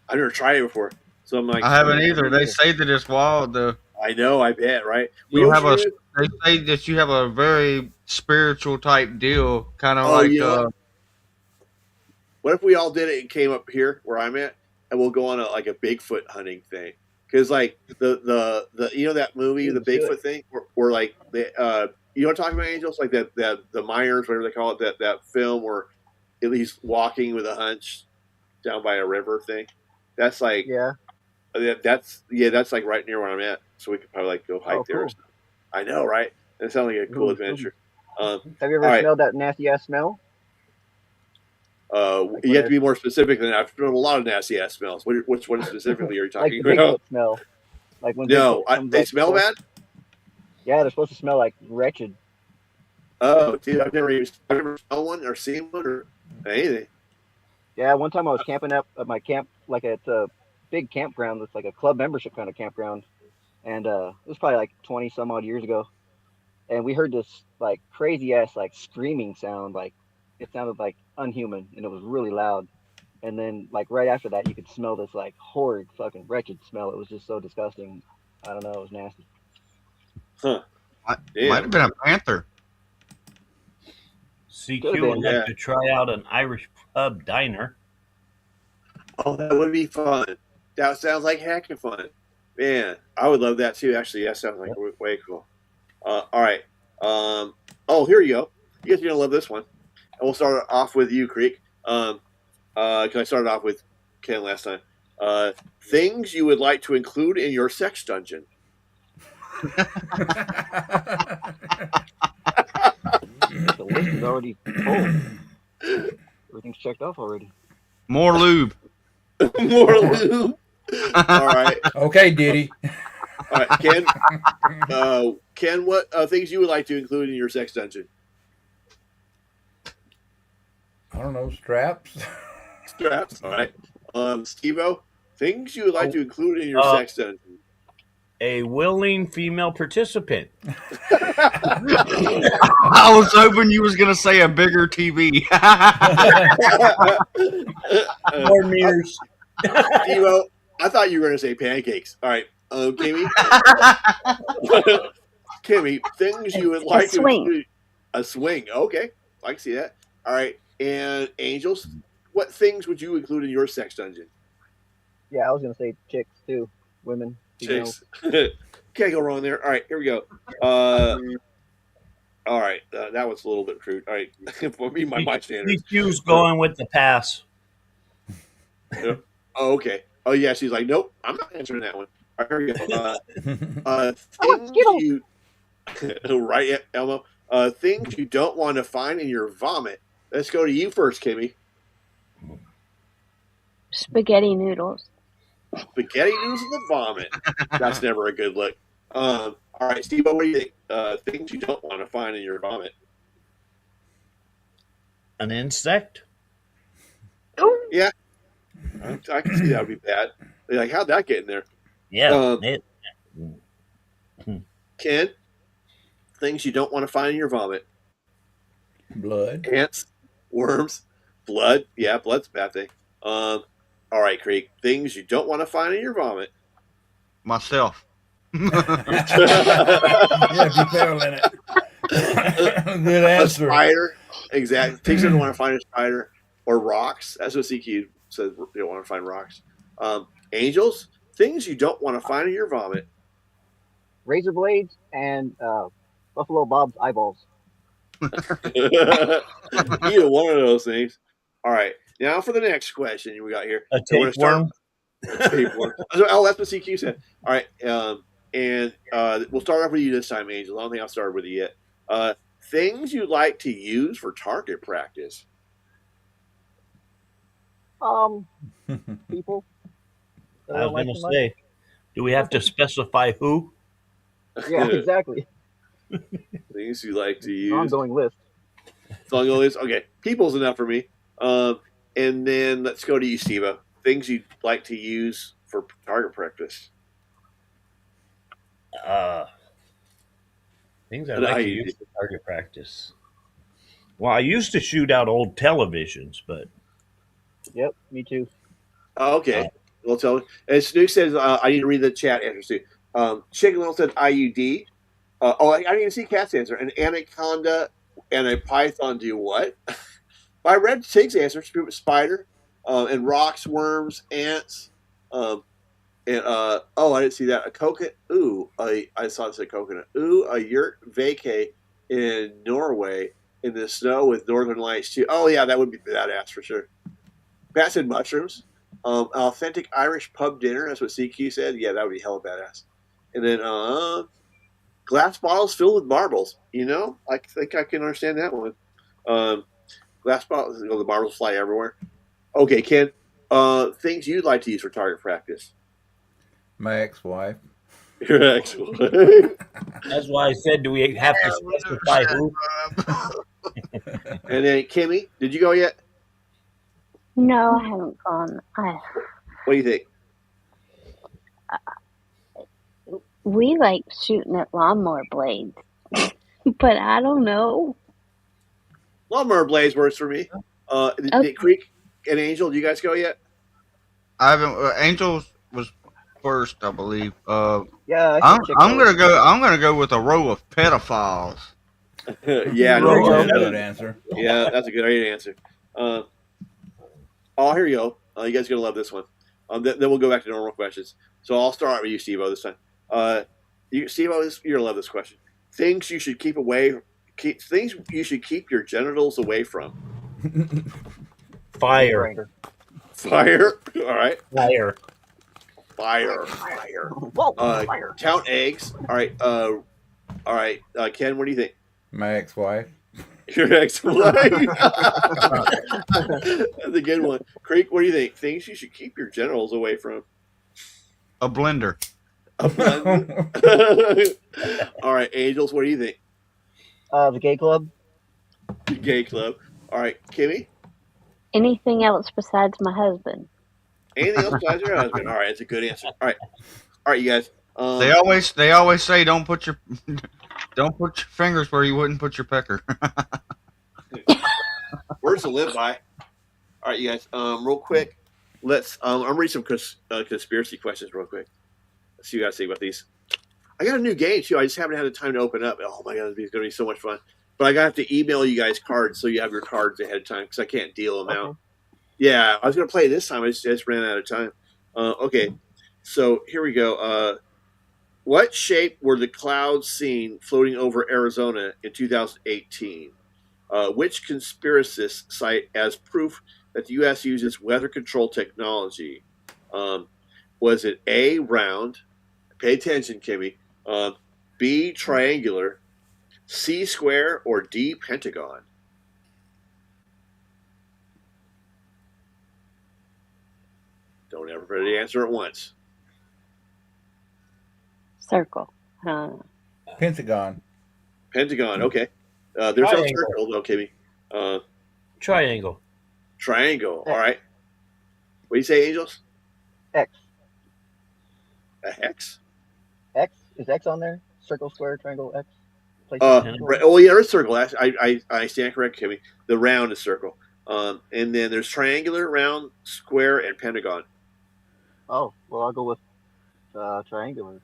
I've never tried it before, so I'm like, I haven't either. They say that it's wild though. I know. I bet. Right. You have They say that you have a very spiritual type deal, kind of like. You know what if we all did it and came up here where I'm at, and we'll go on a Bigfoot hunting thing? Because like the that movie, the Bigfoot thing, where like you know what I'm talking about, Angels? Like that the Myers, whatever they call it, that film where at least walking with a hunch down by a river thing. That's like that's like right near where I'm at, so we could probably like go hike there. Or something. I know, right? That sounds like a cool adventure. Have you ever smelled that nasty ass smell? You have to be more specific than that. I've smelled a lot of nasty ass smells. Which one specifically are you talking like the about? Bigfoot smell. Like when they smell bad. Yeah, they're supposed to smell like wretched. Oh, dude, I've never smelled one or seen one or anything. Yeah, one time I was camping up at my camp, like it's a big campground. It's like a club membership kind of campground, and it was probably like 20 some odd years ago. And we heard this like crazy ass like screaming sound, like it sounded like unhuman, and it was really loud. And then like right after that, you could smell this like horrid, fucking wretched smell. It was just so disgusting. I don't know, it was nasty. Huh? Might have been a panther. CQ would like to try out an Irish pub diner. Oh, that would be fun. That sounds like heckin' fun. Man, I would love that too. Actually, that sounds like way cool. All right. Oh, here you go. You guys are gonna love this one. And we'll start off with you, Creek. Because I started off with Ken last time. Things you would like to include in your sex dungeon. The list is already full. Everything's checked off already. More lube. More lube. All right. Okay, Diddy. All right, Ken, what things you would like to include in your sex dungeon? I don't know, straps. Straps. All right. Steve-O, things you would like to include in your sex dungeon. A willing female participant. I was hoping you was gonna say a bigger TV. More mirrors. Steve-O, I thought you were gonna say pancakes. All right. Kimmy, things you would like to include. A swing. Okay, I can see that. All right. And Angels, what things would you include in your sex dungeon? Yeah, I was gonna say chicks too, women. Chicks. Can't go wrong there. All right, here we go. All All right, that was a little bit crude. All right, for me, my standards. Q's going with the pass. Oh, okay. Oh yeah, she's like, nope, I'm not answering that one. All right, here we go. I want Things Skittles. you right, Elmo. Things you don't want to find in your vomit. Let's go to you first, Kimmy. Spaghetti noodles. Spaghetti noodles in the vomit. That's never a good look. All right, Steve, what do you think? Things you don't want to find in your vomit. An insect? Yeah, I can see that would be bad. Like, how'd that get in there? Yeah. Ken, things you don't want to find in your vomit. Blood. Ants, worms, blood. Yeah, blood's a bad thing. All right, Creek. Things you don't want to find in your vomit. Myself. Yeah, if you fell in it. Good A answer. spider. Exactly. Things you don't want to find a spider or rocks. That's what CQ says. You don't want to find rocks. Angels. Things you don't want to find in your vomit. Razor blades and Buffalo Bob's eyeballs. Either one of those things. All right. Now for the next question we got here. A tapeworm? Tapeworm. Oh, that's what CQ said. All right. And we'll start off with you this time, Angel. I don't think I'll start with you yet. Things you like to use for target practice. People. that I don't was like going to so much. say, do we have to specify who? Yeah, exactly. Things you like to use. Ongoing list. Okay, people's enough for me. And then let's go to you, Steve. Things you'd like to use for target practice. Things I like to use for target practice. Well, I used to shoot out old televisions, but Yep, me too. Oh, okay. Well, tell me. And Snook says, I need to read the chat answers too. Chicken Little said IUD. I didn't even see Cat's answer. An anaconda and a python do what? I read Tig's answer. Spider, and rocks, worms, ants. I didn't see that. A coconut. Ooh, I saw it say coconut. Ooh, a yurt vacay in Norway in the snow with northern lights too. Oh yeah, that would be badass for sure. Pat said mushrooms. Authentic Irish pub dinner. That's what CQ said. Yeah, that would be hella badass. And then glass bottles filled with marbles. You know, I think I can understand that one. Glass bottles. The marbles fly everywhere. Okay, Ken. Things you'd like to use for target practice. My ex-wife. Your ex-wife. that's why I said, do we have to specify who? And then Kimmy, did you go yet? No, I haven't gone. What do you think? We like shooting at lawnmower blades, but I don't know. Lawnmower blades works for me. Did Creek and Angel, do you guys go yet? I haven't. Angels was first, I believe. Yeah, I'm gonna go with a row of pedophiles. Yeah, That's no, a good answer. yeah, that's a good answer. Here you go. You guys are gonna love this one. Then we'll go back to normal questions. So I'll start with you, Steve-O, this time. Steve-O, you're gonna love this question. Things you should keep things you should keep your genitals away from. Fire. Fire. All right. Fire. Fire. Whoa, fire. Count eggs. All right. All right. Ken, what do you think? My ex-wife. Your ex-wife. That's a good one. Creek, what do you think? Things you should keep your genitals away from. A blender. A blender. All right, Angels, what do you think? The gay club. The gay club. All right, Kimmy. Anything else besides my husband? Anything else besides your husband? All right, that's a good answer. All right, you guys. They always say don't put your fingers where you wouldn't put your pecker. Words to live by. All right, you guys. Real quick, let's. I'm read some conspiracy questions real quick. Let's see what you guys think about these. I got a new game too. I just haven't had the time to open up. Oh my god, it's going to be so much fun. But I got to email you guys cards so you have your cards ahead of time because I can't deal them out. Yeah, I was going to play this time. I just ran out of time. Okay, so here we go. What shape were the clouds seen floating over Arizona in 2018? Which conspiracists cite as proof that the U.S. uses weather control technology? Was it A, round? Pay attention, Kimmy. B, triangular? C, square? Or D, pentagon? Don't everybody answer at once. Circle. Pentagon. Pentagon, okay. There's no Triangle. circle, though, Kimmy. Triangle. Triangle, all right. What do you say, Angels? X. A hex? X? Is X on there? Circle, square, triangle, X? Oh, yeah, there's circle. I stand correct, Kimmy. The round is circle. And then there's triangular, round, square, and pentagon. Oh, well, I'll go with triangular.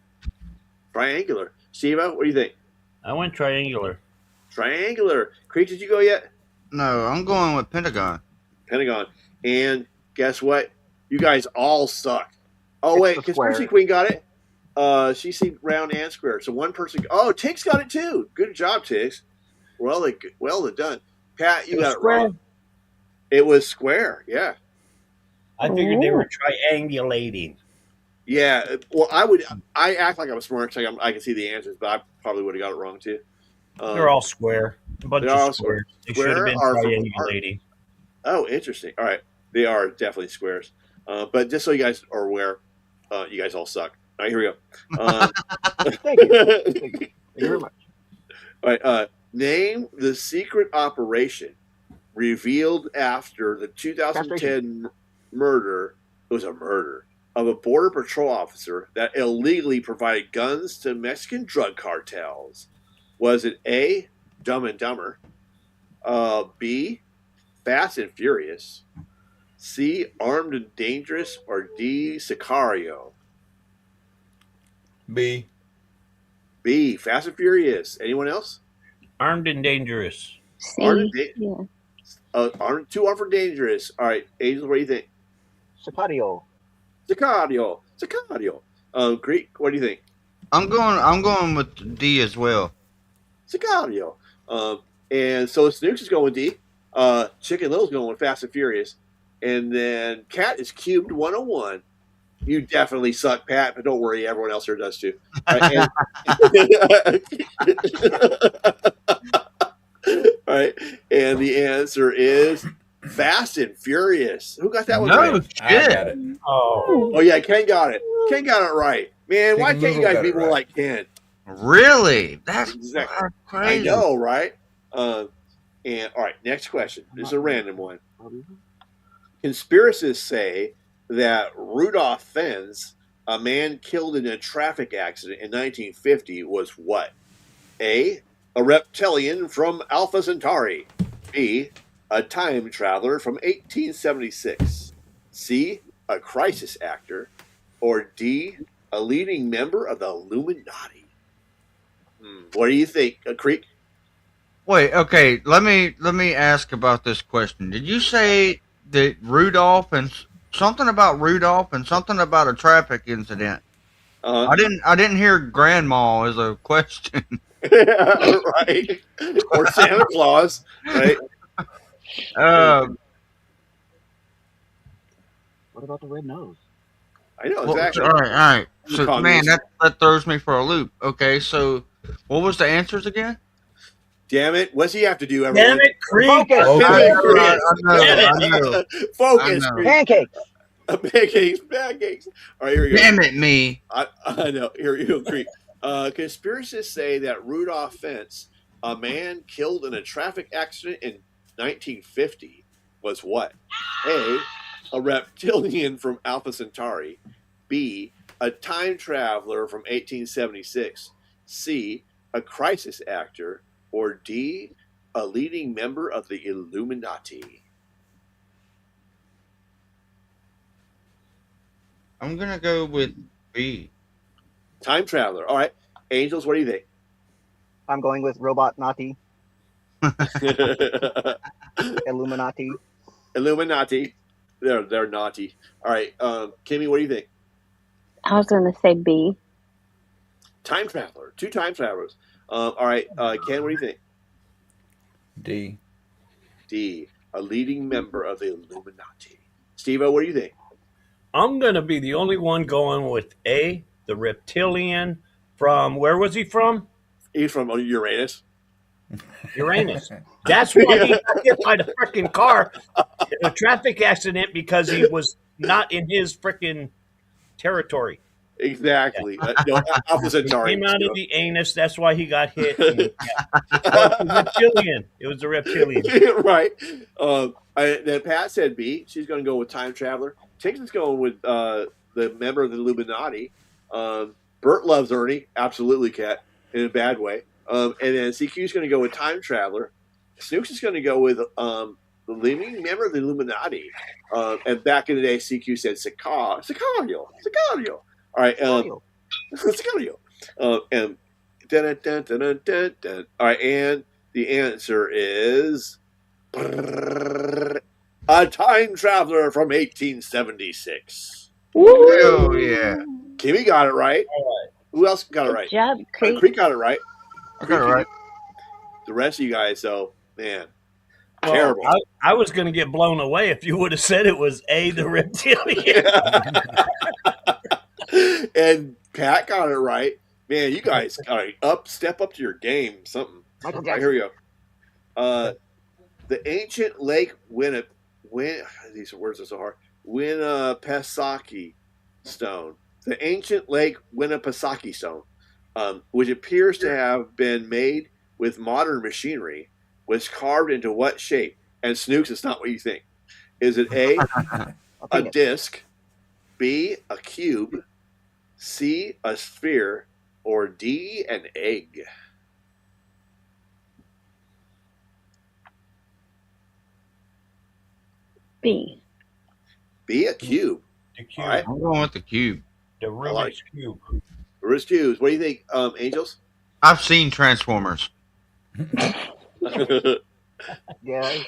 Triangular. Steve-O, what do you think? I went triangular. Triangular. Creek, did you go yet? No, I'm going with pentagon. Pentagon. And guess what? You guys all suck. Oh, It's wait, the Conspiracy square. Queen got it. She seen round and square. So one person. Oh, Tiggs got it too. Good job, Tiggs. Well done. Pat, you got it wrong. It was square. Yeah. I figured they were triangulating. Yeah. Well, I act like I'm smart because I can see the answers, but I probably would have got it wrong too. They're all square. A bunch they're all of squares. They square should have been are from- triangulating. Oh, interesting. All right. They are definitely squares. But just so you guys are aware, you guys all suck. All right, here we go. Thank you. Thank you very much. All right. Name the secret operation revealed after the 2010 murder. It was a murder of a border patrol officer that illegally provided guns to Mexican drug cartels. Was it A, Dumb and Dumber? B, Fast and Furious? C, Armed and Dangerous? Or D, Sicario? B. B, Fast and Furious. Anyone else? Armed and Dangerous. Armed C. and Yeah. Too Armed and Dangerous. All right, Angel, what do you think? Sicario. Sicario. Greek, what do you think? I'm going with D as well. Sicario. And so Snooks is going with D. Chicken Little's going with Fast and Furious. And then Cat is Cubed 101. You definitely suck, Pat, but don't worry, everyone else here does too. All right, and the answer is Fast and Furious. Who got that one No right? I got shit. it. Oh. Yeah, Ken got it. Ken got it right. Man, why Chicken can't you Little guys got be it more right. like Ken? Really? That's Exactly. crazy. I know, right? And all right, next question. This is a random one. Conspiracists say that Rudolph Fens, a man killed in a traffic accident in 1950, was what? A reptilian from Alpha Centauri. B, a time traveler from 1876. C, a crisis actor. Or D, a leading member of the Illuminati. What do you think, Creek? Wait, okay. Let me ask about this question. Did you say that Rudolph and something about a traffic incident? I didn't hear grandma as a question. Right. Or Santa Claus, right? What about the red nose? I know, well, exactly. all right. So, Communist. man, that throws me for a loop. Okay, so what was the answers again? Damn it. What's he have to do, everyone? Damn it, Creek. Focus. Okay. I know. Focus. I know. Creek. Pancakes. Pancakes. All right, here we go. Damn it, me. I know. Here you go, Creek. Conspiracists say that Rudolph Fentz, a man killed in a traffic accident in 1950, was what? A reptilian from Alpha Centauri. B, a time traveler from 1876. C, a crisis actor. Or D, a leading member of the Illuminati. I'm gonna go with B. Time traveler. All right. Angels, what do you think? I'm going with Robot Nati. Illuminati. Illuminati. They're naughty. All right. Kimmy, what do you think? I was going to say B. Time traveler. 2 time travelers. All right, Ken, what do you think? D. D. A leading member of the Illuminati. Steve-O, what do you think? I'm going to be the only one going with A, the reptilian from, where was he from? He's from Uranus. Uranus. That's why he got hit by the freaking car in a traffic accident, because he was not in his freaking territory. Exactly. No, Alpha He Centauri. came out of the anus. That's why he got hit. And, well, it's the reptilian. It was the reptilian. Right. Then Pat said B. She's going to go with time traveler. Tingson's going with the member of the Illuminati. Bert loves Ernie. Absolutely, Cat. In a bad way. And then CQ's going to go with time traveler. Snooks is going to go with the leading member of the Illuminati. And back in the day, CQ said Sicario. All right. Sicario. And dun, dun, dun, dun, dun, dun. All right. And the answer is a time traveler from 1876. Oh yeah. Kimmy got it right. Who else got it Good right? job, Creek. Creek got it right. I got it right. The rest of you guys, though, man, Well, terrible. I was going to get blown away if you would have said it was A, the reptilian. And Pat got it right. Man, you guys got to step up to your game. Something. Michael All right, Jackson. here we go. The ancient Lake these words are so hard. Winnipesaukee stone. The ancient Lake Winnipesaukee stone, which appears to have been made with modern machinery, was carved into what shape? And Snooks, it's not what you think. Is it A, a disc, B, a cube, C, a sphere, or D, an egg? B. B, a cube. The cube. All right. I'm going with the cube. The Rubik's Cube. Rubik's cubes. What do you think, Angels? I've seen Transformers. Yeah, I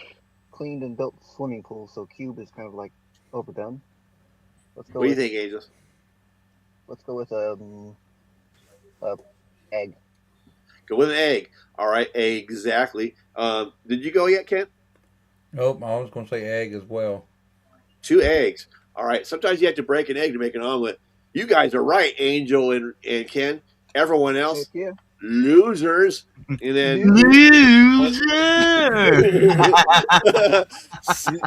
cleaned and built swimming pools, so cube is kind of like overdone. Let's go. What do you with, think, Angels? Let's go with egg. Go with an egg. All right, exactly. Did you go yet, Ken? Nope, I was going to say egg as well. 2 eggs. All right. Sometimes you have to break an egg to make an omelet. You guys are right, Angel and Ken. Everyone else, Heck yeah. losers. And then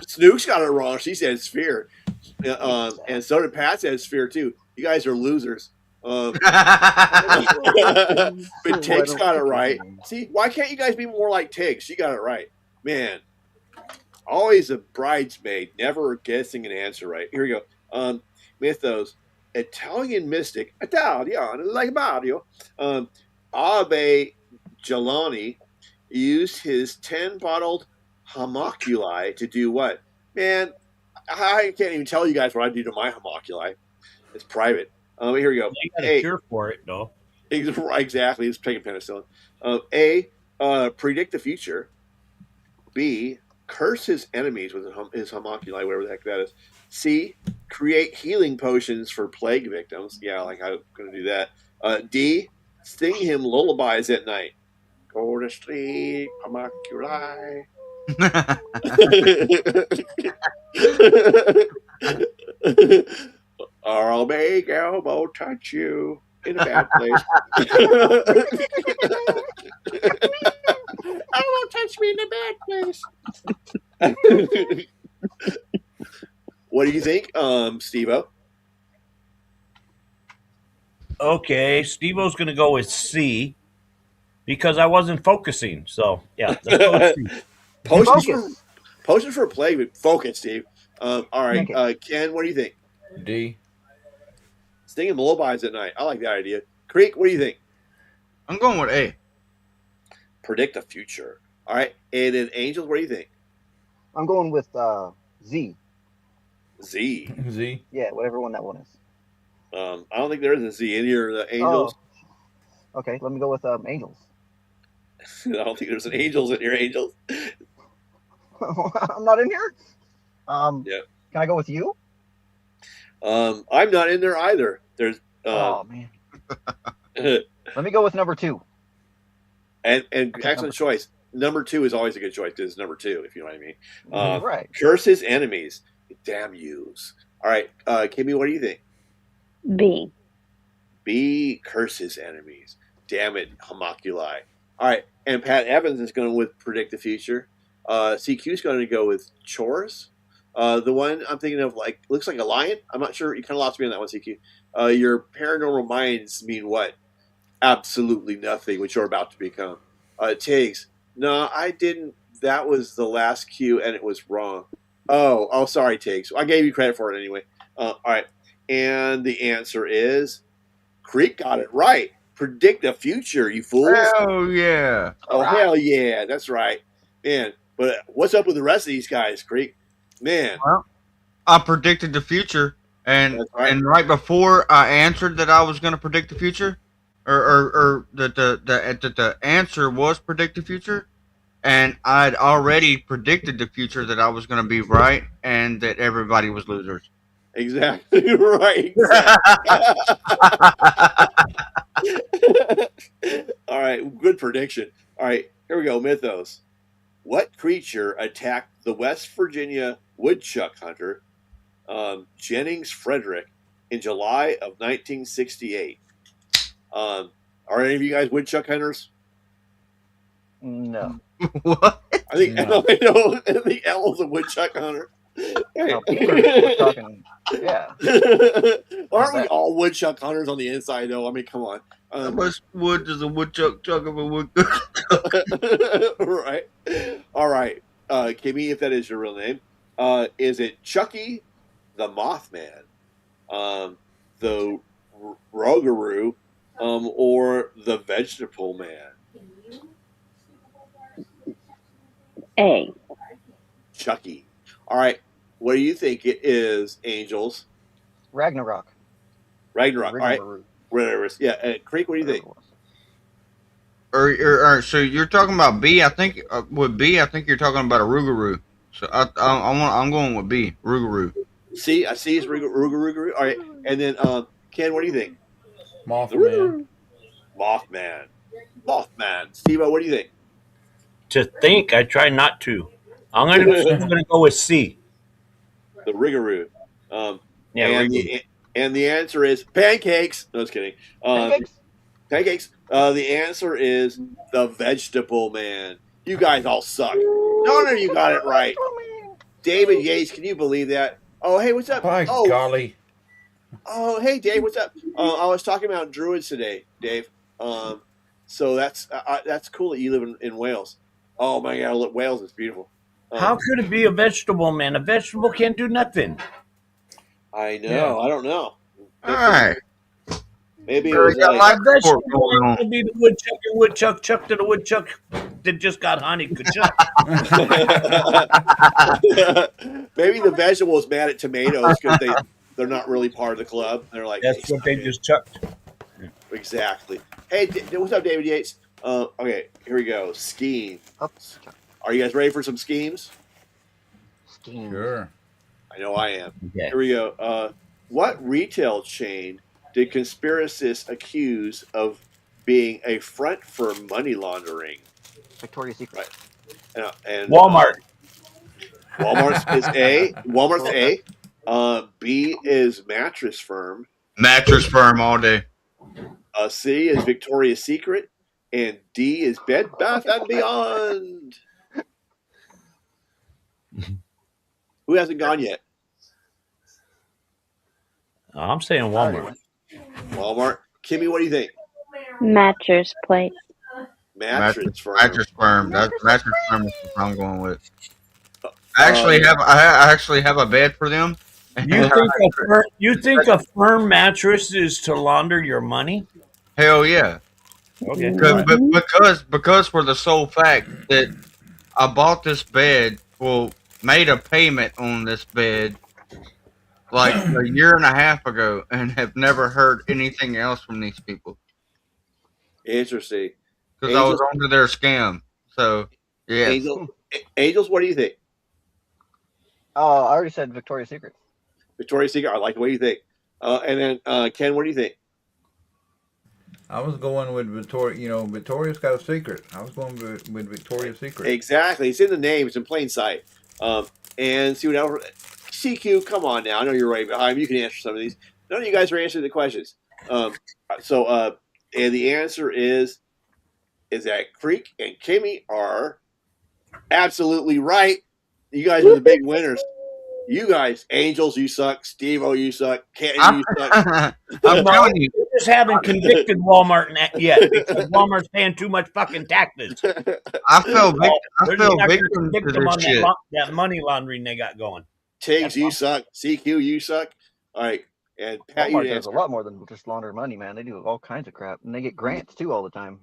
Snooks got it wrong. She said sphere. And so did Pat said sphere too. You guys are losers. But Tiggs got it right. See, why can't you guys be more like Tiggs? She got it right. Man, always a bridesmaid, never guessing an answer right. Here we go. Mythos. Italian mystic, Italian, like Mario, Abbe Gelani used his 10-bottled homunculi to do what? Man, I can't even tell you guys what I do to my homunculi. It's private. Here we go. You got a cure for it, though. Exactly. It's taking penicillin. A, predict the future. B, curse his enemies with his homunculi, whatever the heck that is. C, create healing potions for plague victims. Yeah, like I'm going to do that. D, sing him lullabies at night. Go to sleep, homunculi. Or I'll make Elmo touch you in a bad place. Elmo touch me in a bad place. What do you think, Steve-O? Okay, Steve-O's going to go with C because I wasn't focusing. So, yeah, let's go with C. Potions for plague. Focus, Steve. All right, Ken, what do you think? D. Singing lullabies at night. I like that idea. Creek, what do you think? I'm going with A. Predict the future. All right, and then Angels, what do you think? I'm going with Z. Z. Z. Yeah, whatever one that one is. I don't think there is a Z in here. The Angels. Oh. Okay, let me go with Angels. I don't think there's an Angels in here. Angels. I'm not in here. Yeah. Can I go with you? I'm not in there either. There's. Oh man. Let me go with number 2. and Take excellent number 2. choice. Number 2 is always a good choice because it's number 2, if you know what I mean. Right. Curse his enemies. Damn yous. All right, Kimmy, what do you think? B. B, curse his enemies. Damn it, homoculi. All right, and Pat Evans is going with predict the future. CQ is going to go with chores. The one I'm thinking of, like, looks like a lion. I'm not sure. You kind of lost me on that one, CQ. Your paranormal minds mean what? Absolutely nothing, which you're about to become. Tiggs, no, I didn't. That was the last cue, and it was wrong. Oh, sorry, Tiggs. I gave you credit for it anyway. All right, and the answer is Creek got it right. Predict the future, you fools. Hell yeah. Oh, hell yeah. That's right. Man, but what's up with the rest of these guys, Creek? Man. Well, I predicted the future, and right. and right before I answered that I was going to predict the future, or that the answer was predict the future, and I'd already predicted the future that I was going to be right and that everybody was losers. Exactly right. Exactly. All right, good prediction. All right, here we go. Mythos. What creature attacked the West Virginia woodchuck hunter Jennings Frederick in July of 1968? Are any of you guys woodchuck hunters? No. What? I think No. I know. I think Elmo's a woodchuck hunter. No, we're talking. Yeah. Aren't we all woodchuck hunters on the inside, though? I mean, come on. How much wood does a woodchuck chuck of a woodchuck? Right. All right. Kimmy, if that is your real name, is it Chucky the Mothman, the Rougarou, or the Vegetable Man? A. Chucky. All right. What do you think it is, Angels? Ragnarok. Ragnarok. All right. Rigmarole. Whatever. Yeah. Creek, what do you think? Whatever it was. Or so you're talking about B? I think with B, I think you're talking about a Rougarou. So I'm going with B, Rougarou. See, I see it's Rougarou. All right. And then, Ken, what do you think? Mothman. Mothman. Steve-O, what do you think? To think, I try not to. I'm gonna go with C. The Rougarou. Yeah, and the answer is pancakes. No, just kidding. Pancakes? Pancakes. The answer is the Vegetable Man. You guys all suck. None of you got it right. David Yates, can you believe that? Oh, hey, what's up? By golly. Oh, hey, Dave, what's up? I was talking about Druids today, Dave. So that's cool that you live in Wales. Oh my God, look, Wales is beautiful. How could it be a vegetable, man? A vegetable can't do nothing. I know. Yeah. I don't know. All right. Maybe it Very was got like life support Vegetable going on. could be the woodchuck and woodchuck chuck to the woodchuck that just got honey. Ka-chuck. maybe the vegetable is mad at tomatoes because they're not really part of the club. They're like, That's "Hey, what they stop it." just chucked. Exactly. Hey, what's up, David Yates? Okay, here we go. Scheme. Up. Are you guys ready for some schemes? Scheme. Sure. I know I am. Okay. Here we go. What retail chain did conspiracists accuse of being a front for money laundering? Victoria's Secret. And Walmart. Walmart's is A. Walmart's A. B is Mattress Firm. Mattress Firm all day. C is Victoria's Secret, and D is Bed Bath and Beyond. Who hasn't gone yet? I'm saying Walmart. Walmart. Kimmy, what do you think? Mattress Place. Mattress Firm. Mattress Firm. That's Mattress Firm is what I'm going with. I actually have a bed for them. You think a firm mattress is to launder your money? Hell yeah. Okay. Because for the sole fact that I bought this bed, made a payment on this bed like a year and a half ago and have never heard anything else from these people. Interesting. Because I was onto their scam. So, yeah. Angels, what do you think? Oh, I already said Victoria's Secret. Victoria's Secret. I like the way you think. And then Ken, what do you think? I was going with Victoria. You know, Victoria's got a secret. I was going with Victoria's Secret. Exactly. It's in the name. It's in plain sight. And see what else. CQ, come on now. I know you're right behind me. You can answer some of these. None of you guys are answering the questions. And the answer is that Creek and Kimmy are absolutely right. You guys are the big winners. You guys, Angels, you suck. Steve-O, you suck. Canton, you suck. I'm telling you. We just haven't convicted Walmart yet because Walmart's paying too much fucking taxes. I feel They're victim not to gonna convict them this on shit. that money laundering they got going. Tiggs, you suck. CQ, you suck. All right. And Pat, you Walmart does answer. a lot more than just launder money, man. They do all kinds of crap, and they get grants too all the time.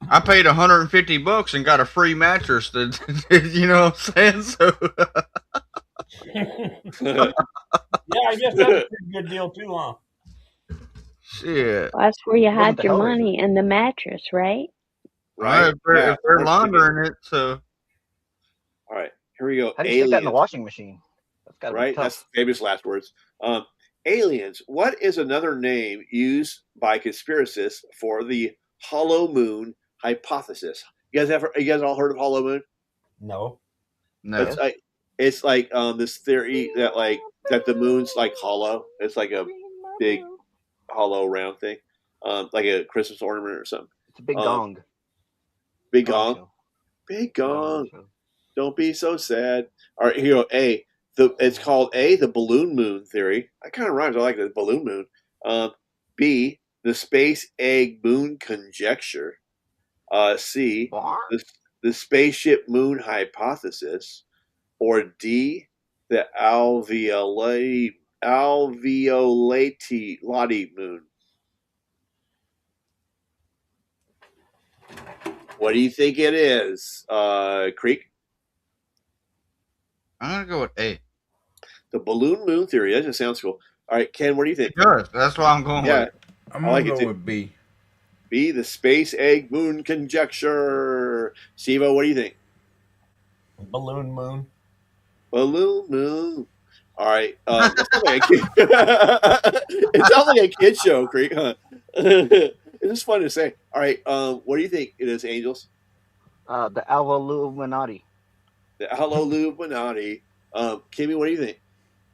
I paid $150 and got a free mattress. You know what I'm saying? So Yeah, I guess that's a pretty good deal too, huh? shit. Well, that's where you It wasn't hide the your Hellraiser. money in the mattress, right? Right. If they're laundering it, so All right. Here we go. How do you stick that in the Aliens. washing machine? That's gotta Right? be tough. That's famous last words. Aliens. What is another name used by conspiracists for the hollow moon hypothesis? You guys all heard of hollow moon? No. no. It's like this theory that the moon's like hollow. It's like a big hollow round thing, like a Christmas ornament or something. It's a big gong. Big Gong gong. show. Big Gong gong. show. Don't be so sad. All right, here you go. It's called the balloon moon theory. That kind of rhymes. I like the balloon moon. B, the space egg moon conjecture. C, the spaceship moon hypothesis. Or D, the alveolati moon. What do you think it is, Creek? I'm gonna go with A. The balloon moon theory. That just sounds cool. All right, Ken, what do you think? Good. That's why I'm going with. I'm I like gonna it go too. with B. B, the space egg moon conjecture. Steve-O, what do you think? Balloon moon. Balloon moon. All right. It sounds like a kid show, Creek, huh? It's just fun to say. All right. What do you think it is, Angels? The Illuminati. The Illuminati. Kimmy, what do you think?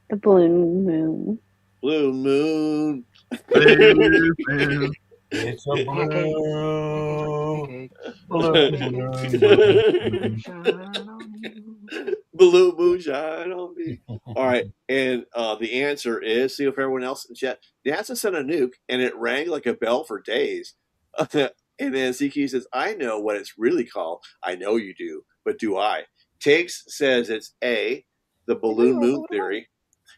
The balloon moon. Blue moon. It's a blue. Pancakes. Shine on you. Blue moon shine on me. All right. And the answer is, see if everyone else in chat, NASA sent a nuke and it rang like a bell for days. And then CQ says, I know what it's really called. I know you do, but do I? Tiggs says it's A, the balloon moon theory.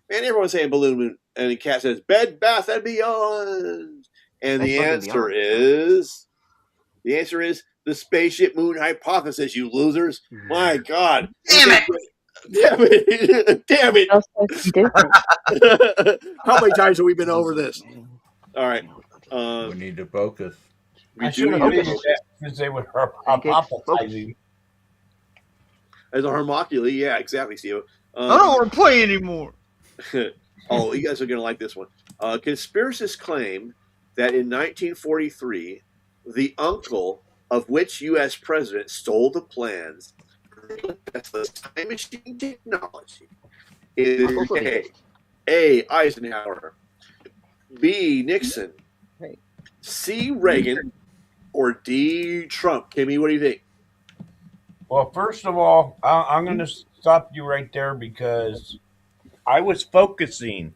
Man, everyone's saying balloon moon. And the cat says, Bed, Bath, and Beyond. And the answer is the spaceship moon hypothesis, you losers. My God. Damn it. Damn it. Damn it. That's so stupid. How many times have we been over this? All right. We need to focus. We I do should have need read to that because they were hypothesizing. as a homunculi. Yeah, exactly, Steve. I don't want to play anymore. Oh, you guys are going to like this one. Conspiracists claim that in 1943, the uncle of which U.S. president stole the plans for Tesla's time machine technology is A. Eisenhower, B. Nixon, C. Reagan, or D. Trump. Kimmy, what do you think? Well, first of all, I'm going to stop you right there because I was focusing.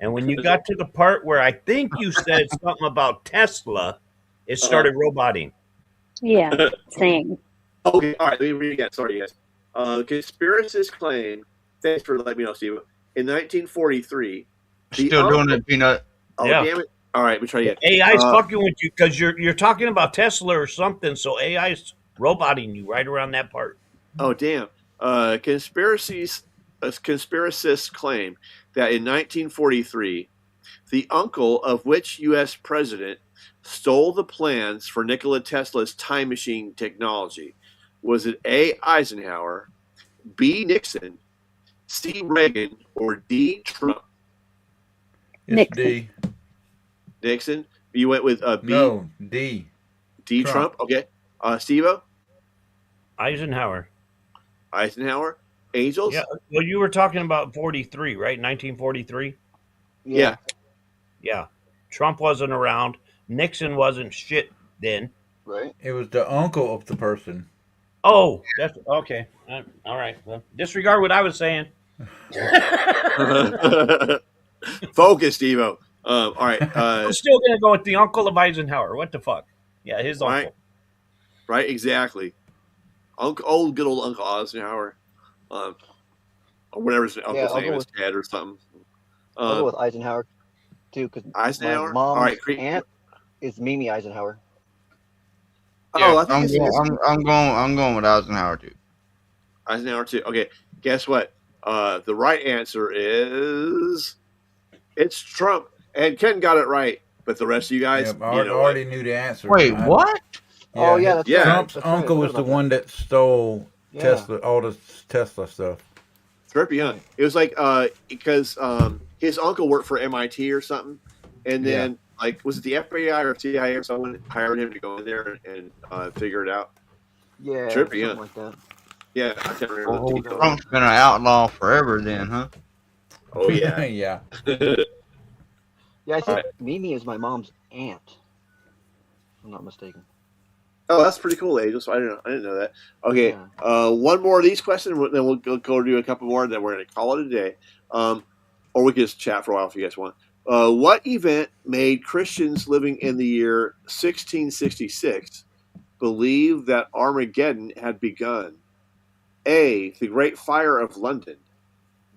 And when you got to the part where I think you said something about Tesla, it started roboting. Yeah, same. Okay, all right, let me read again. Sorry, guys. Conspiracists claim, thanks for letting me know, Steve. In 1943, Still doing it, Peanut. Oh, Yeah. damn it. All right, let me try again. AI's fucking with you because you're talking about Tesla or something, so AI's roboting you right around that part. Oh, damn. Conspiracists claim that in 1943, the uncle of which U.S. president stole the plans for Nikola Tesla's time machine technology? Was it A. Eisenhower, B. Nixon, C. Reagan, or D. Trump? It's Nixon. D. Nixon? You went with B. No, D. D. Trump. Okay. Steve-O? Eisenhower. Eisenhower. Angels. Yeah. Well, you were talking about 43, right? 1943. Yeah. Yeah. Trump wasn't around. Nixon wasn't shit then. Right. It was the uncle of the person. Oh, that's okay. All right. Well, disregard what I was saying. Focus, Steve-O. All right. I'm still gonna go with the uncle of Eisenhower. What the fuck? Yeah, his Right. uncle. Right. Exactly. Old good old Uncle Eisenhower. Or whatever his uncle's I'll name go is, Ted or something. I'll go with Eisenhower too, because my Eisenhower. mom's All right. aunt is Mimi Eisenhower. Oh, I I'm think it's going with Eisenhower too. Eisenhower too. Okay, guess what? The right answer is it's Trump, and Ken got it right. But the rest of you guys, I already knew the answer. Wait, what? Oh, yeah, that's right. Trump's That's right. I uncle forgot was the about that. one that stole Yeah. Tesla, all the Tesla stuff. Trippy, huh? It was like because his uncle worked for MIT or something, and then like was it the FBI or CIA or someone hired him to go in there and figure it out? Yeah, Trippy, something huh? like that. Yeah, I can't remember the Oh, details. Trump's been an outlaw forever, then, huh? Oh yeah. Yeah. Yeah, I think Alright. Mimi is my mom's aunt. If I'm not mistaken. Oh, that's pretty cool, Angel. So I didn't know that. Okay, Yeah. one more of these questions, then we'll go do a couple more, and then we're going to call it a day. Or we can just chat for a while if you guys want. What event made Christians living in the year 1666 believe that Armageddon had begun? A. The Great Fire of London.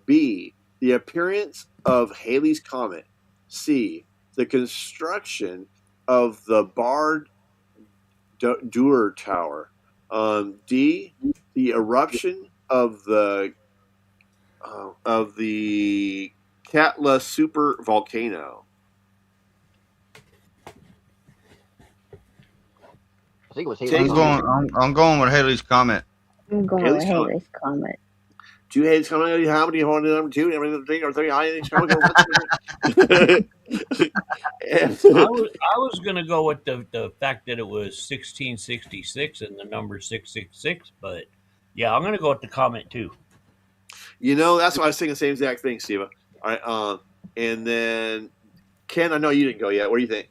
B. The appearance of Halley's Comet. C. The construction of the Bar Duer Tower. D. The eruption of the Katla super volcano. I think it was Take- Haley's Comet. I'm going with Haley's Comet. I'm going Haley's with Comet. Haley's Comet. Two Halley's Comet. How many on number two? Every three or three Halley's Comet. I was gonna go with the fact that it was 1666 and the number 666, but yeah, I'm gonna go with the comment too. You know, that's why I was thinking the same exact thing, Steve. All right, and then Ken, I know you didn't go yet. What do you think?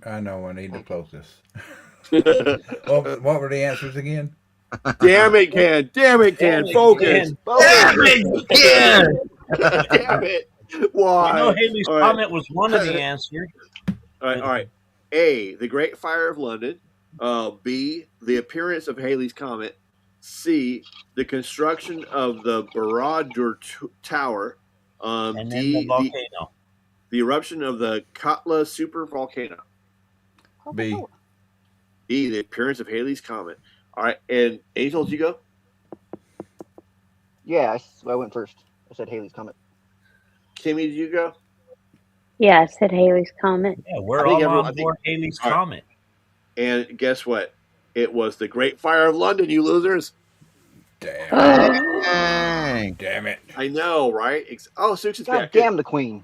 I know. I need to close this. What were the answers again? Damn it, Ken! Damn it, Ken! Focus! Damn it! Damn it! Why? I know Haley's All right. Comet was one of the answers. All right. A. The Great Fire of London. B. The appearance of Halley's Comet. C. The construction of the Barad-dur Tower. And then D. the volcano. The eruption of the Katla super volcano. B. D. The appearance of Halley's Comet. All right, and Angel, did you go? Yeah, I went first. I said Haley's Comet. Kimmy, did you go? Yeah, I said Haley's Comet. Yeah, we're I think all everyone- on board Haley's all right. Comet. And guess what? It was the Great Fire of London, you losers. Damn. Dang. Damn it. I know, right? Suits is God back. damn the Queen.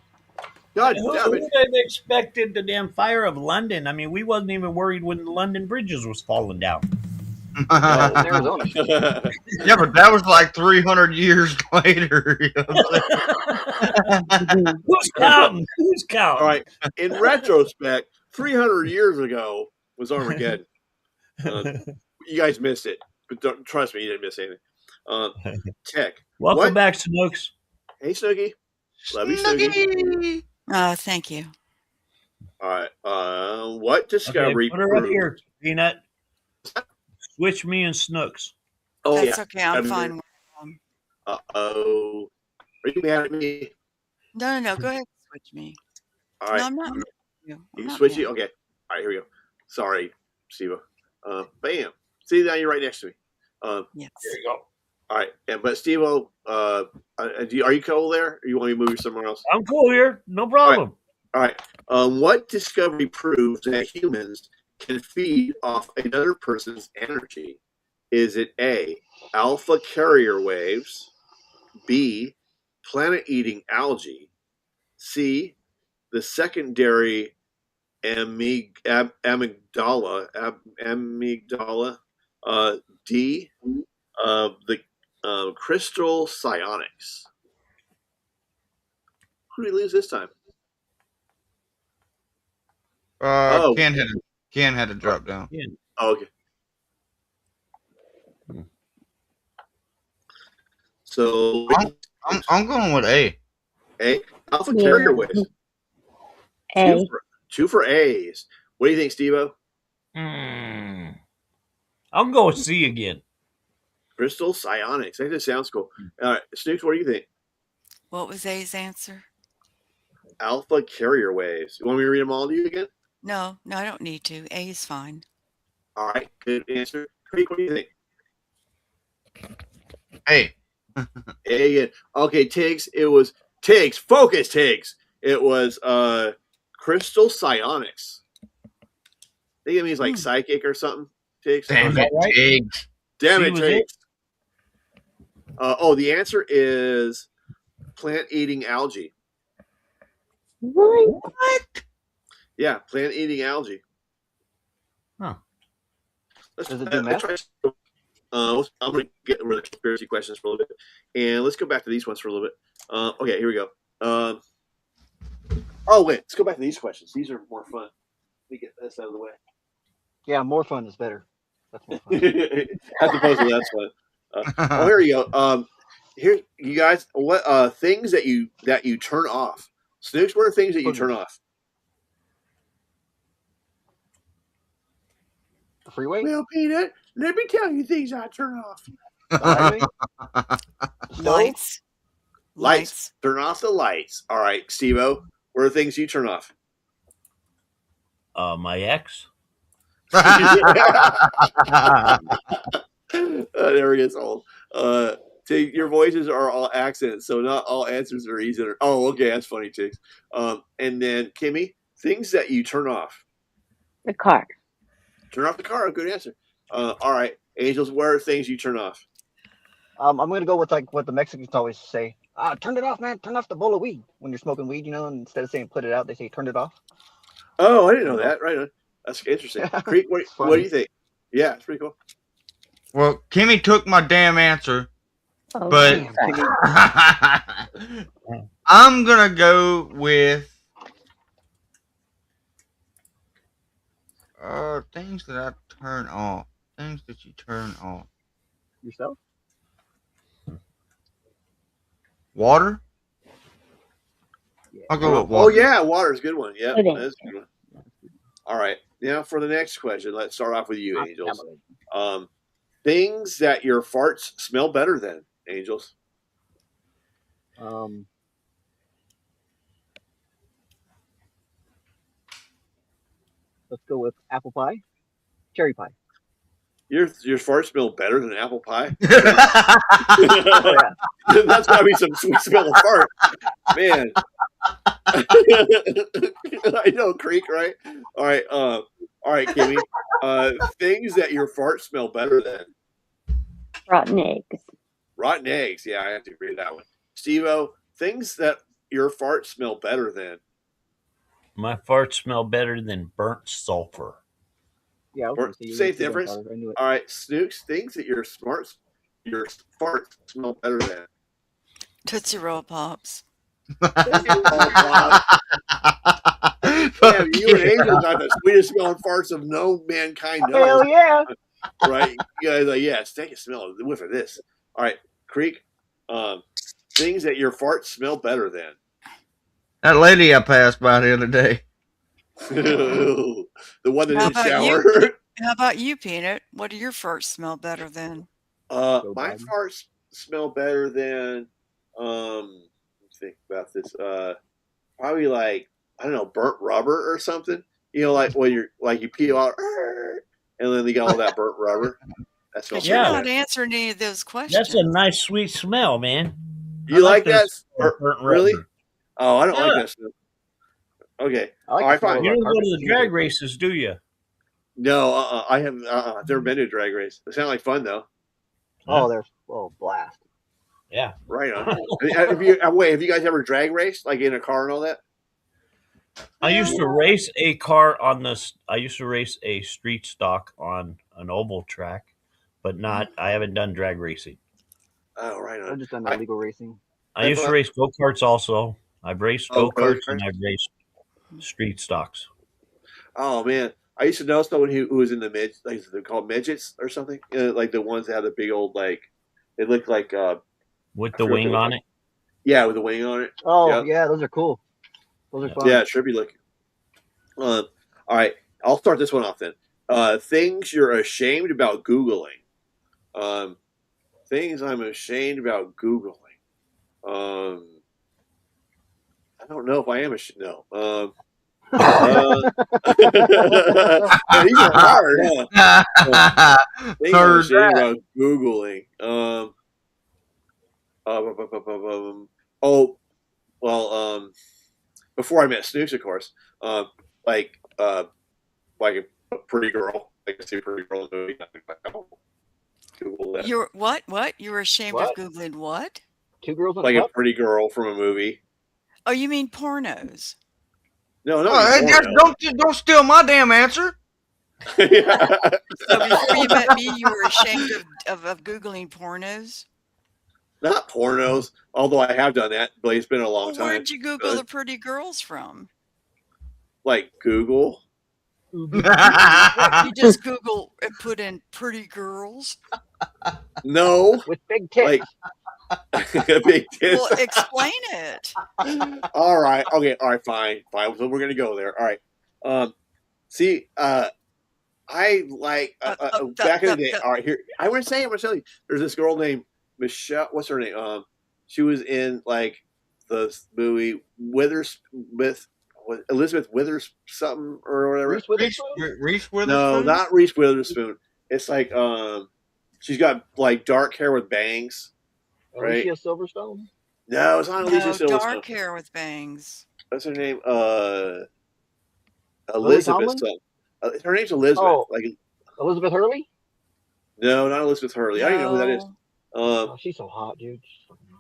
God Who damn would it. have expected the damn fire of London? I mean, we wasn't even worried when the London bridges was falling down. Well, it's Arizona. Yeah, but that was like 300 years later. You know what I'm saying? Who's counting? Who's counting? All right. In retrospect, 300 years ago was Armageddon. You guys missed it, but don't, trust me, you didn't miss anything. Tech. Welcome What? back, Snooks. Hey, Snooky. Love you, Snooky. Thank you. All right. What discovery? Okay, put her up proved- here, Peanut. Switch me and Snooks. Oh, That's yeah. okay. I'm I'm fine. here. with Uh-oh. Are you mad at me? No. Go ahead and switch me. All right. No, I'm not mad at you. I'm You not switch mad. it? Okay. All right, here we go. Sorry, Steve. Bam. See, now you're right next to me. Yes. There you go. All right. But Steve, are you cool there? Or you want me to move you somewhere else? I'm cool here. No problem. All right. What discovery proves that humans can feed off another person's energy? Is it A, alpha carrier waves, B, planet-eating algae, C, the secondary amygdala. D, the crystal psionics. Who did we lose this time? Oh. Ken had to drop down. Oh, okay. So I'm going with A. A. Alpha Yeah. carrier waves. A. Two for A's. What do you think, Steve-O? I'll go with C again. Crystal psionics. I think that sounds cool. All right, Snooks, what do you think? What was A's answer? Alpha carrier waves. You want me to read them all to you again? No, I don't need to. A is fine. All right, good answer. Creek, what do you think? A. A again. Okay, Tiggs. It was Tiggs. Focus, Tiggs. It was crystal psionics. I think it means like psychic or something. Tiggs. Damn it, right? Tiggs. Damn C it, was Tiggs. The answer is plant-eating algae. What? Yeah, plant-eating algae. Huh. Let's Does it do math? I'm going to get rid of the conspiracy questions for a little bit. And let's go back to these ones for a little bit. Okay, here we go. Wait. Let's go back to these questions. These are more fun. Let me get this out of the way. Yeah, more fun is better. That's more fun. As opposed to that's fun. Here you go. Here, you guys, what things that you turn off? Snooks, what are things that you turn off? The freeway? Well, Peanut, let me tell you things I turn off. The highway? Lights. Lights. Turn off the lights. All right, Steve-O, what are things you turn off? My ex. Never gets old. Your voices are all accents, so not all answers are easy. Oh, okay, that's funny, Tiggs. And then Kimmy, things that you turn off. The car. Turn off the car. Good answer. All right, Angels, what are things you turn off? I'm gonna go with like what the Mexicans always say. Turn it off, man. Turn off the bowl of weed when you're smoking weed. You know, and instead of saying put it out, they say turn it off. Oh, I didn't know that. Right on. That's interesting. Creek, what do you think? Yeah, it's pretty cool. Well, Kimmy took my damn answer, Oh, but I'm gonna go with things that I turn off. Things that you turn off. Yourself? Water. Yeah. I'll go with Oh water. yeah, water's a good one. Yeah, Good that's a good one. All right, now for the next question, let's start off with you, Angels. Things that your farts smell better than, Angels. Let's go with apple pie, cherry pie. Your farts smell better than apple pie. Oh yeah. That's gotta be some sweet smell of fart, man. I know, Creek, right? All right, Kimmy. Things that your farts smell better than. rotten eggs. Rotten eggs. Yeah, I have to agree with that one. Steve-O, things that your farts smell better than. My farts smell better than burnt sulfur. Yeah. I was Or gonna say you same would say difference. gunpowder. I knew it. All right, Snooks, things that your farts smell better than. Tootsie Roll Pops. Damn, you and Angel got the sweetest smelling farts of no mankind knows. Hell yeah. Right? You guys are like, yes, take a smell, whiff of this. All right, Creek, things that your farts smell better than. That lady I passed by the other day. The one that How didn't about shower. How about you, Peanut? What do your farts smell better than? My farts smell better than let's think about this. Probably like, I don't know, burnt rubber or something. You know, like when you peel out and then you got all that burnt rubber. That smells But you're pretty not good. answering any of those questions. That's a nice, sweet smell, man. You like that? Burnt Really? rubber. Oh, I don't like Yeah. that smell. Okay. I like All right, the smell fine. of You our don't go carpet to the too. drag races, do you? No, I haven't. I've never been to a drag race. They sound like fun though. Oh, they're blast. Yeah. Right on. Have you guys ever drag raced, like in a car and all that? I used to race a car on this. I used to race a street stock on an oval track, but not. I haven't done drag racing. Oh, right I've on. just done I illegal racing. I I've used to race go karts also. I've raced go go karts and karts. I've raced street stocks. Oh man, I used to know someone who was in the mid, like they're called midgets or something. Like the ones that have the big old like, they look like With I the forget what they wing look on like. it. Yeah, with a wing on it. Oh Yeah, yeah, those are cool. Those are Yeah. fun. yeah, it should be looking. All right, I'll start this one off then. Things you're ashamed about googling. Um, things I'm ashamed about googling. I don't know if I am no. Man, these are hard, huh? Things I'm Heard ashamed that. about googling. Oh, well, before I met Snooks, of course, like like a pretty girl, like I see a pretty girl in the movie. Like, oh, Google that. You're what? What? You were ashamed of What? Googling what? 2 girls and a Like a cup? pretty girl from a movie. Oh, you mean pornos? No, not Well, porno. don't steal my damn answer. Yeah. So before you met me, you were ashamed of Googling pornos? Not pornos, although I have done that, but it's been a long Well, time. where'd you Google the pretty girls from? Like Google. What, you just Google and put in pretty girls? No, With big tits. like big tits. Well, explain it. All right, okay, all right, fine. So we're gonna go there. All right. See, I like back in the day. All right, here I'm gonna tell you. There's this girl named Michelle. What's her name? She was in like the movie with Elizabeth Withers something or whatever. Reese Witherspoon? Reese Witherspoon? No, not Reese Witherspoon. It's like she's got like dark hair with bangs. Right? Alicia Silverstone? No, it's not Alicia No, Silverstone. dark hair with bangs. What's her name? Lily Elizabeth. Tomlin? Her name's Elizabeth. Oh. Like Elizabeth Hurley? no, not Elizabeth Hurley. I don't even know who that is. No. Oh, she's so hot, dude.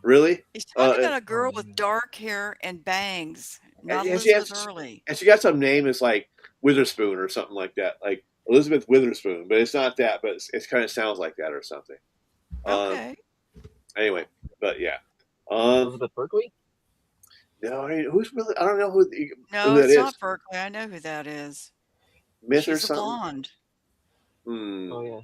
Really? He's talking about a girl with dark hair and bangs, not and she Elizabeth has- Hurley. And she got some name that's like Witherspoon or something like that, like Elizabeth Witherspoon, but it's not that. But it kind of sounds like that or something. Okay. Anyway, but yeah. Elizabeth Berkley? No, I mean, who's really? I don't know who No, that it's is. not Berkeley. I know who that is. Myth or She's a something. blonde. Oh, yeah.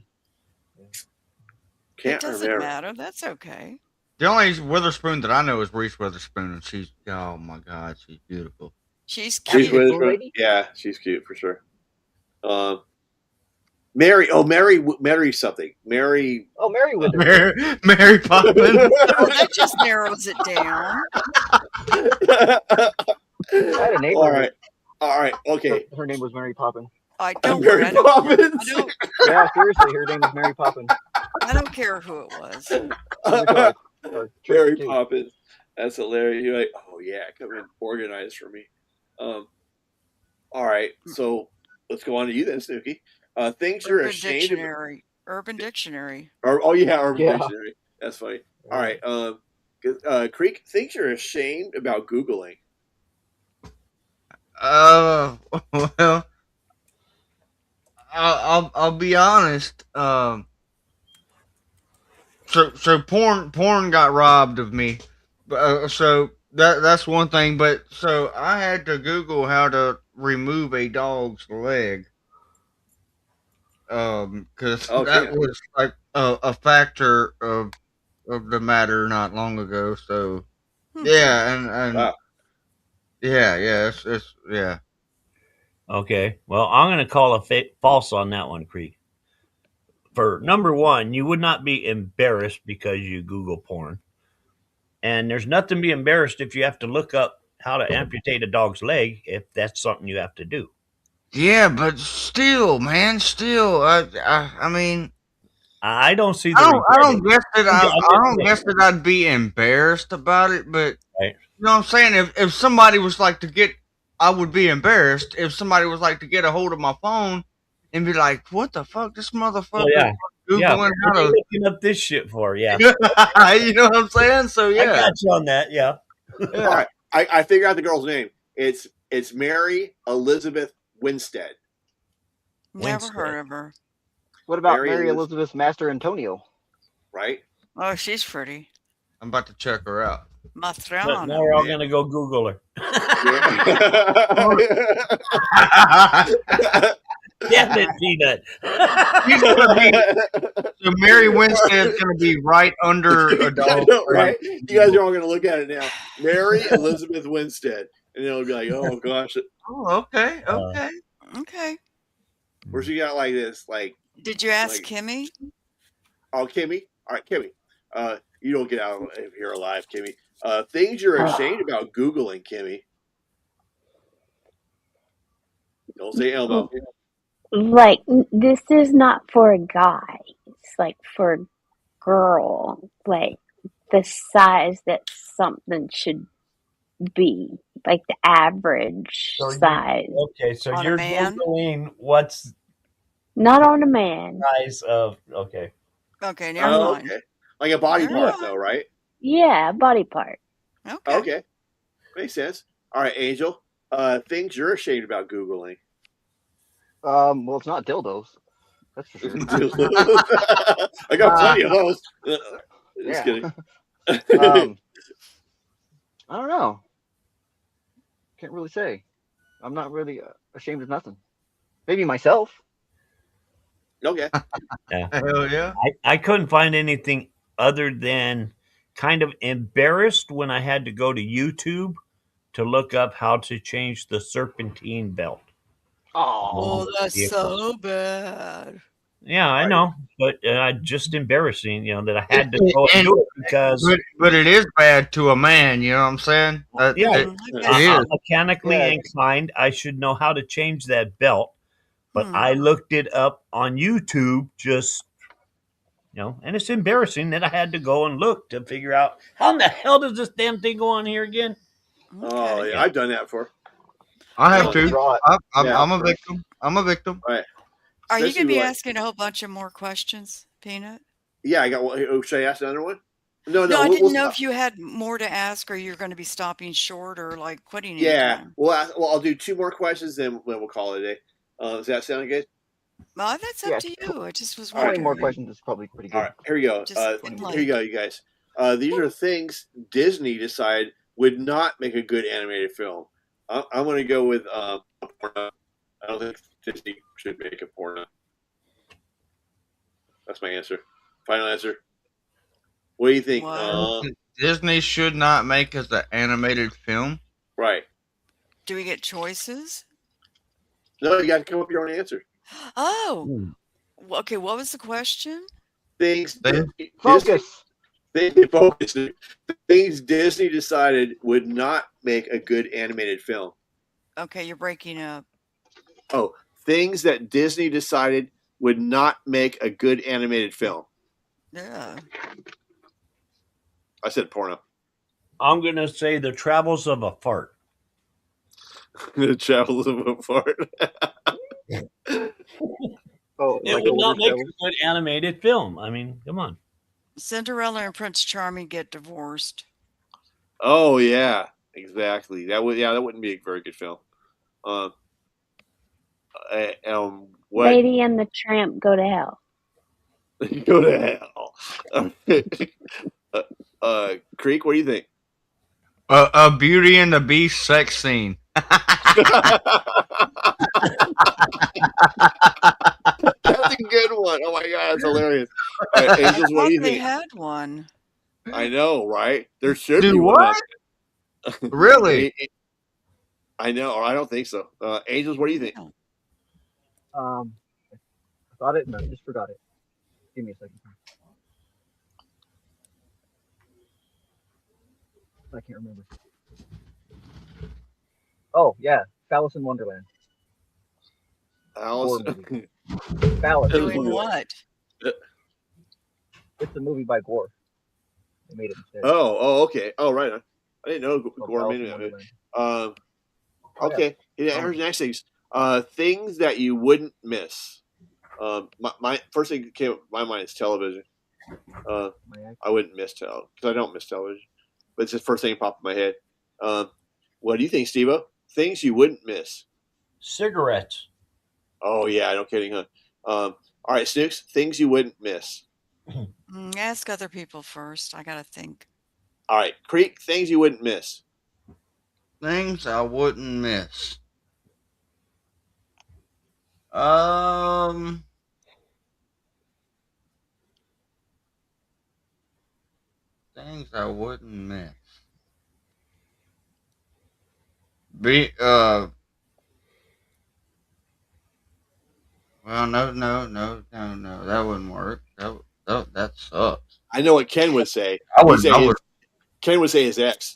Can't It doesn't remember. matter. That's okay. The only Witherspoon that I know is Reese Witherspoon, and she's, oh my God, she's beautiful. She's She's cute. Witherspoon. lady? Yeah, she's cute for sure. Mary something. Mary. Oh, Mary Witherspoon. Mary Poppins. Oh, that just narrows it down. I had a neighbor. All right. Okay. Her name was Mary Poppins. I don't. Mary I don't, Poppins. Yeah, seriously, her name was Mary Poppins. I don't care who it was. Or Mary too. Poppins. That's hilarious. You're like, oh yeah, come in, organize for me. All right, so let's go on to you then, Snooki. Things you're Urban ashamed Dictionary. Urban Dictionary. of. Oh yeah, Urban Yeah. Dictionary. That's funny. All right, Creek. Things you're ashamed about googling. Well, I'll be honest. So porn got robbed of me. So that's one thing. But so I had to Google how to remove a dog's leg. Because that was like a factor of the matter not long ago. So yeah, and Wow. yeah, it's yeah. Okay. Well, I'm going to call a false on that one, Creek. For number one, you would not be embarrassed because you Google porn. And there's nothing to be embarrassed if you have to look up how to amputate a dog's leg if that's something you have to do. Yeah, but still, man, I mean, I don't see the I don't guess that I'd be embarrassed about it, but Right. you know what I'm saying? If somebody was like to get, I would be embarrassed if somebody was like to get a hold of my phone and be like, "What the fuck, this motherfucker yeah. googling What how are you to," looking up this shit for? Yeah. you know what I'm saying? So I yeah, got you on that. Yeah. All right, I figured out the girl's name. It's It's Mary Elizabeth Winstead. Never heard of her. What about Mary Mary Eliz- Elizabeth Master Antonio? Right? Oh, she's pretty. I'm about to check her out. But now Matriana. we're all Yeah. going to go Google her. Damn it, Peanut. She's gonna be so Mary Winstead's gonna be right under I adult. know, right? You guys are all going to look at it now. Mary Elizabeth Winstead. And they'll be like, oh, gosh. Oh, okay, okay. Okay. Where she got like this, like, Did you ask like- Kimmy? oh, Kimmy. All right, Kimmy. You don't get out of here alive, Kimmy. Things you're ashamed about Googling, Kimmy. Don't say Elmo. Like, this is not for a guy. It's like for a girl. Like, the size that something should be. Like the average So you- size. Okay, so On a you're man? Googling what's Not on a man. size of. Okay. Okay, never Oh, mind. okay. Like a body Never part, mind. though, right? Yeah, body part. Okay. Okay. Makes sense. All right, Angel. Things you're ashamed about Googling. Well, it's not dildos. That's for sure. I got plenty of those. Just Yeah. kidding. I don't know. Can't really say. I'm not really ashamed of nothing. Maybe myself. Okay. Hell yeah. I couldn't find anything other than kind of embarrassed when I had to go to YouTube to look up how to change the serpentine belt. Oh, that's Yeah. so bad. Yeah, I know, but just embarrassing, that I had to go and do it because But it is bad to a man. You know what I'm saying? Yeah. it I'm is. mechanically Yeah. inclined. I should know how to change that belt, but Hmm. I looked it up on YouTube just, and it's embarrassing that I had to go and look to figure out how in the hell does this damn thing go on here again? Oh, Okay. yeah. I've done that before. I have I'll to. draw it. I'm a right. victim. I'm a victim. Right. Are you Especially going to be like- asking a whole bunch of more questions, Peanut? Yeah, I got one. Oh, should I ask another one? No, No, I we'll didn't know stop. if you had more to ask or you're going to be stopping short or like quitting Yeah. anytime. Well, I'll do two more questions, then we'll call it a day. Does that sound good? Well, that's up Yeah, to you. I just was 20 wondering. more questions is probably pretty good. All right, here we go. Just Here you go, you guys. These are things Disney decided would not make a good animated film. I'm going to go with porno. I don't think Disney should make a porno. That's my answer. Final answer. What do you think? What? Disney should not make us an animated film. Right. Do we get choices? No, you got to come up with your own answer. Oh, okay. What was the question? Things. Focus. Focus. Things Disney decided would not make a good animated film. Okay, you're breaking up. Oh, things that Disney decided would not make a good animated film. Yeah. I said porno. I'm going to say The Travels of a Fart. The Travels of a Fart. Oh, It like would not older make a shows? good animated film. I mean, come on. Cinderella and Prince Charming get divorced. Oh yeah, exactly. That wouldn't be a very good film. What? Lady and the Tramp go to hell. Go to hell. Creek, what do you think? A Beauty and the Beast sex scene. That's a good one. Oh my god, that's hilarious. All right, Angels, what do you They think? had one. I know, right? There should Do be one. what? Really? I know, or I don't think so. Angels, what do you think? I thought it, no, just forgot it. Give me a second. I can't remember. Oh yeah, Alice in Wonderland. Alice. Alice. Doing what? It's a movie by Gore. They made it instead. Oh, okay. Oh, right. I didn't know Called Gore Alice made in it. Wonderland. Okay. Yeah, here's the next things. Things that you wouldn't miss. My first thing that came up to my mind is television. I wouldn't miss television because I don't miss television, but it's the first thing that popped in my head. What do you think, Steve-O? things you wouldn't miss. Cigarettes. Oh yeah, no kidding, huh? All right, Snooks, things you wouldn't miss. Ask other people first. I gotta think. All right, Creek, things you wouldn't miss. Things I wouldn't miss. Um, things I wouldn't miss. Well, no. That wouldn't work. That sucks. I know what Ken would say. I would. Ken would say his ex.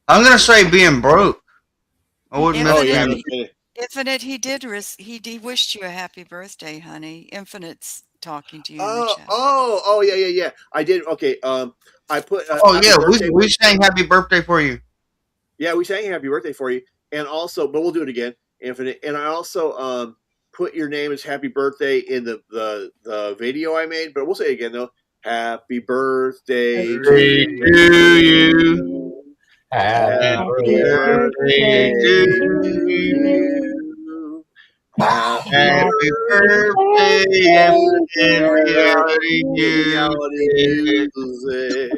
I'm gonna say being broke. I wouldn't miss Oh yeah, no Infinite, kidding. Infinite, he wished you a happy birthday, honey. Infinite's talking to you in the Oh, chat. oh, yeah. I did. Okay. I put. Oh happy yeah, birthday. we sang happy birthday for you. Yeah, we sang happy birthday for you, and also, but we'll do it again, Infinite. And I also put your name as happy birthday in the video I made, but we'll say it again though. Happy birthday to Birthday to you. Happy Happy Birthday birthday to to you. you. Happy Happy birthday, birthday, in reality reality music. music.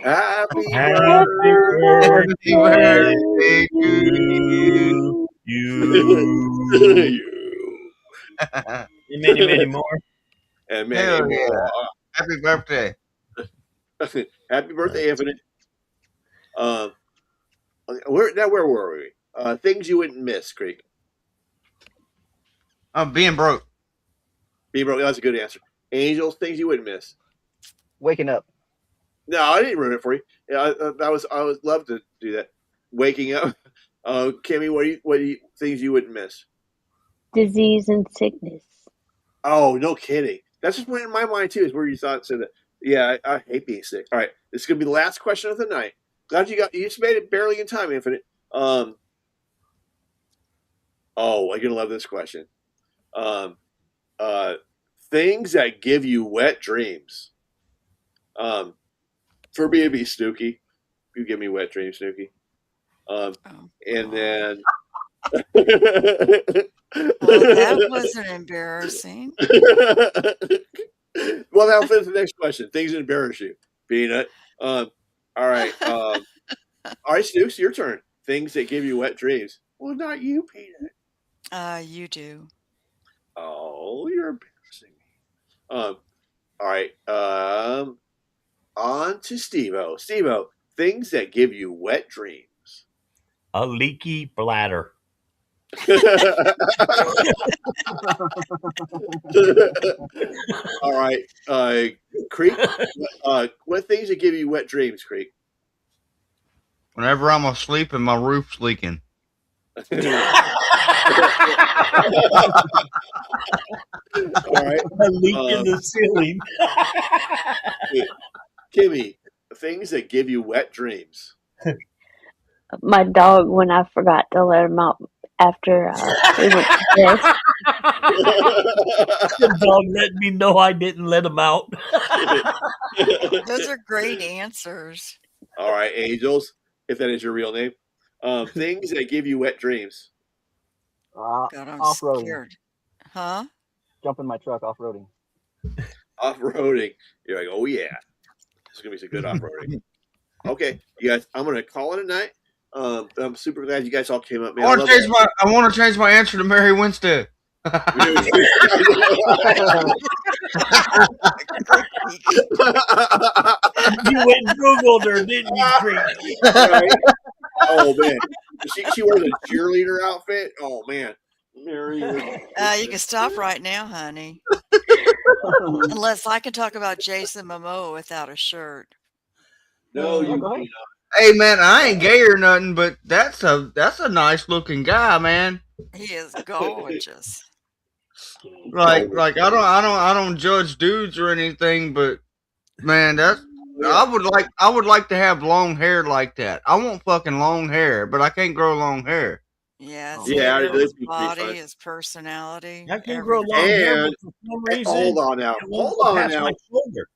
Happy Happy Happy birthday birthday to to to you. you. And many more. And many Hell more. yeah. Happy birthday. Happy birthday, Infinite. Where were we? Things you wouldn't miss, Creek. I'm being broke. Being broke, that's a good answer. Angels, things you wouldn't miss. Waking up. No, I didn't ruin it for you. Yeah, I would love to do that. Waking up. Kimmy, what do you things you wouldn't miss? Disease and sickness. Oh, no kidding. That's just went in my mind too. Is where you thought it said that. Yeah, I hate being sick. All right, this is gonna be the last question of the night. Glad you just made it barely in time, Infinite. Oh, I'm gonna love this question. Um, things that give you wet dreams. For me, it'd be Snooky. You give me wet dreams, Snooky. Oh, And then. well, that wasn't embarrassing. Well, now for the next question. Things that embarrass you, Peanut. All right. All right, Snooks, your turn. Things that give you wet dreams. Well, not you, Peanut. You do. Oh, you're embarrassing me. All right. On to Steve-O. Steve-O, things that give you wet dreams. A leaky bladder. All right. Creek, what things that give you wet dreams, Creek? Whenever I'm asleep and my roof's leaking. All right. A leak in the ceiling. Kimmy, things that give you wet dreams. My dog, when I forgot to let him out after we went to bed. The dog let me know I didn't let him out. Those are great answers. All right, Angels, if that is your real name. Things that give you wet dreams. God, I'm Off-roading. scared. Huh? Jump in my truck off-roading. Off-roading. You're like, oh yeah, this is gonna be some good off-roading. Okay, you guys, I'm gonna call it a night. I'm super glad you guys all came up, man. I want to change my answer to Mary Winstead. You went and Googled her, didn't you, Creek? Right? Oh man, she wears a cheerleader outfit. Oh man, Mary. You can stop right now, honey. Unless I can talk about Jason Momoa without a shirt. No, you. Go ahead. Hey man, I ain't gay or nothing, but that's a nice looking guy, man. He is gorgeous. Like I don't judge dudes or anything, but man, I would like to have long hair like that. I want fucking long hair, but I can't grow long hair. Yeah, his Yeah, hair, it his would be body, fun. his personality. I can grow long everything. hair, And but for some reason, hold on now. it won't Hold on past now. my shoulder.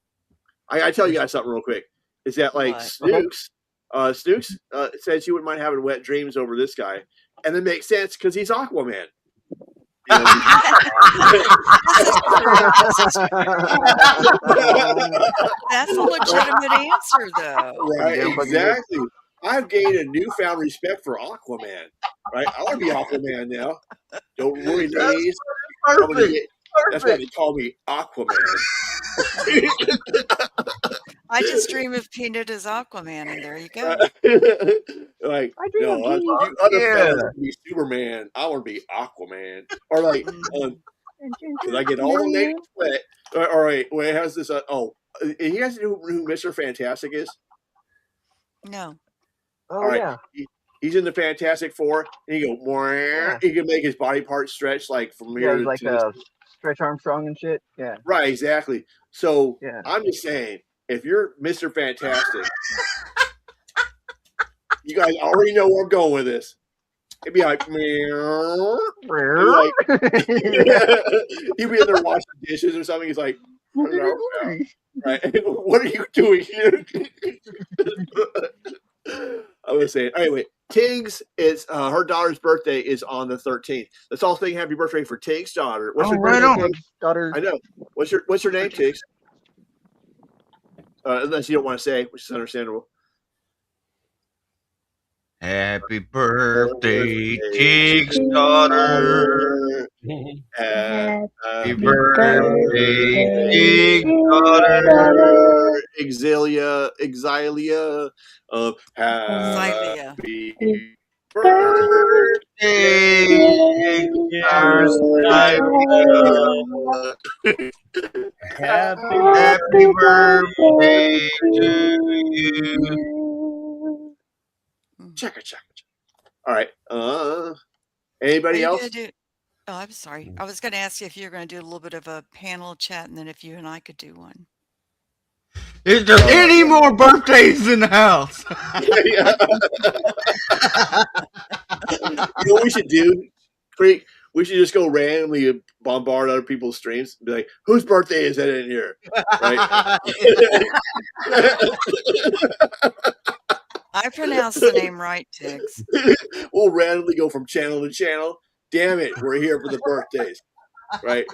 I gotta tell you guys something real quick. Is that like What? Snooks Snooks says you wouldn't mind having wet dreams over this guy, and it makes sense because he's Aquaman. You know, This is true. This is That's a legitimate answer, though. right? Damn fucking good. Exactly. I've gained a newfound respect for Aquaman. Right? I want to be Aquaman now. Don't worry, ladies. Perfect. That's why they call me Aquaman. I just dream of Peanut as Aquaman, and there you go. Like, I dream of no, Genie. you other Yeah. fellas want to be Superman. I want to be Aquaman. Or like, Mhm. because I get all the ladies wet. All right, wait, how's this? You guys know who Mr. Fantastic is? No. Oh All right, yeah. he's in the Fantastic Four, and he go, Yeah. he can make his body parts stretch like from Yeah, here he's like to this. Stretch Armstrong and shit. Yeah. Right, exactly. So Yeah. I'm just saying, if you're Mr. Fantastic, you guys already know where I'm going with this. It'd be like, meow. Like, he'd be in there washing dishes or something. He's like, hello, right? What are you doing here? I was saying, anyway, Tiggs is her daughter's birthday is on the 13th. Let's all sing happy birthday for Tiggs' daughter. What's your right birthday? on. Daughter. I know. What's your name, Tiggs? Unless you don't want to say, which is understandable. Happy birthday, Tig's daughter. Happy birthday, Tig's daughter. Exilia. Xylia. Happy Birthday, Tig's daughter. Happy birthday to you. Check. All right. Anybody Are you else? gonna do? Oh, I'm sorry. I was going to ask you if you were going to do a little bit of a panel chat, and then if you and I could do one. Is there any more birthdays in the house? You know what we should do, Creek? We should just go randomly bombard other people's streams and be like, whose birthday is that in here? Right? I pronounced the name right, Tiggs. We'll randomly go from channel to channel. Damn it, we're here for the birthdays. Right?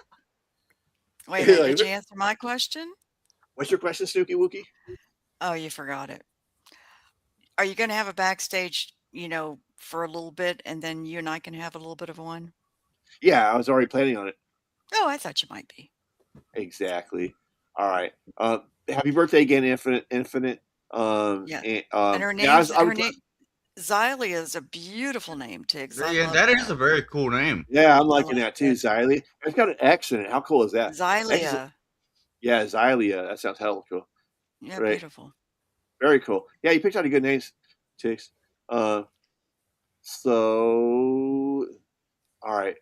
Wait a minute, Like, did you answer my question? what's your question, Snooky Wookie? Oh, you forgot it. Are you going to have a backstage, for a little bit, and then you and I can have a little bit of one? Yeah, I was already planning on it. Oh, I thought you might be. Exactly. All right. Happy birthday again, Infinite. Yeah. And her name, Xylia is a beautiful name, Tiggs. I love that is a very cool name. Yeah, I'm liking like that too, Xylia. It's got an X in it. How cool is that? Xylia. Yeah, Xylia. That sounds hella cool. Yeah, Right. beautiful. Very cool. Yeah, you picked out a good names, Tiggs. So all right.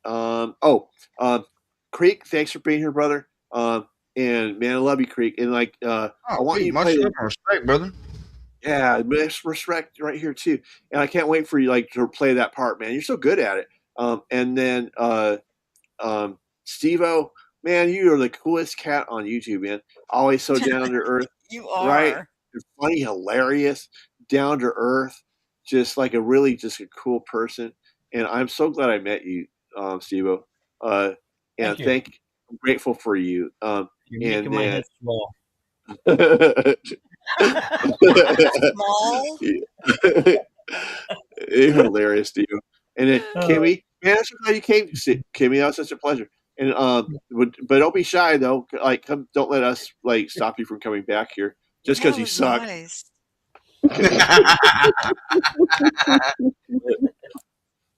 Creek, thanks for being here, brother. And man, I love you, Creek. And like I want you to play respect, brother. Yeah, respect right here too. And I can't wait for you to play that part, man. You're so good at it. And then Steve-O, man, you are the coolest cat on YouTube, man. Always so down to earth. You are. Right? You're funny, hilarious, down to earth, just like just a cool person. And I'm so glad I met you, Steve-O. And Thank you. I'm grateful for you. You're making my head small. Small? You're hilarious, Steve. And then Kimmy, man, I'm so glad you came. Kimmy, that was such a pleasure. And but don't be shy though. Like, don't let us stop you from coming back here just because you suck. Nice.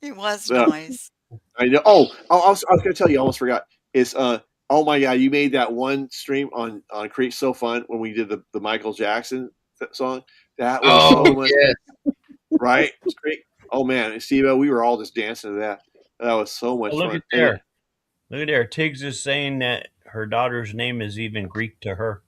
It was nice. I know. Oh, I was going to tell you. I almost forgot. It's oh my god, you made that one stream on Creek so fun when we did the Michael Jackson song. That was so much. Yes. Right, Creek. Oh man, Steve, we were all just dancing to that. That was so much Look fun. at there. Look at there. Tiggs is saying that her daughter's name is even Greek to her.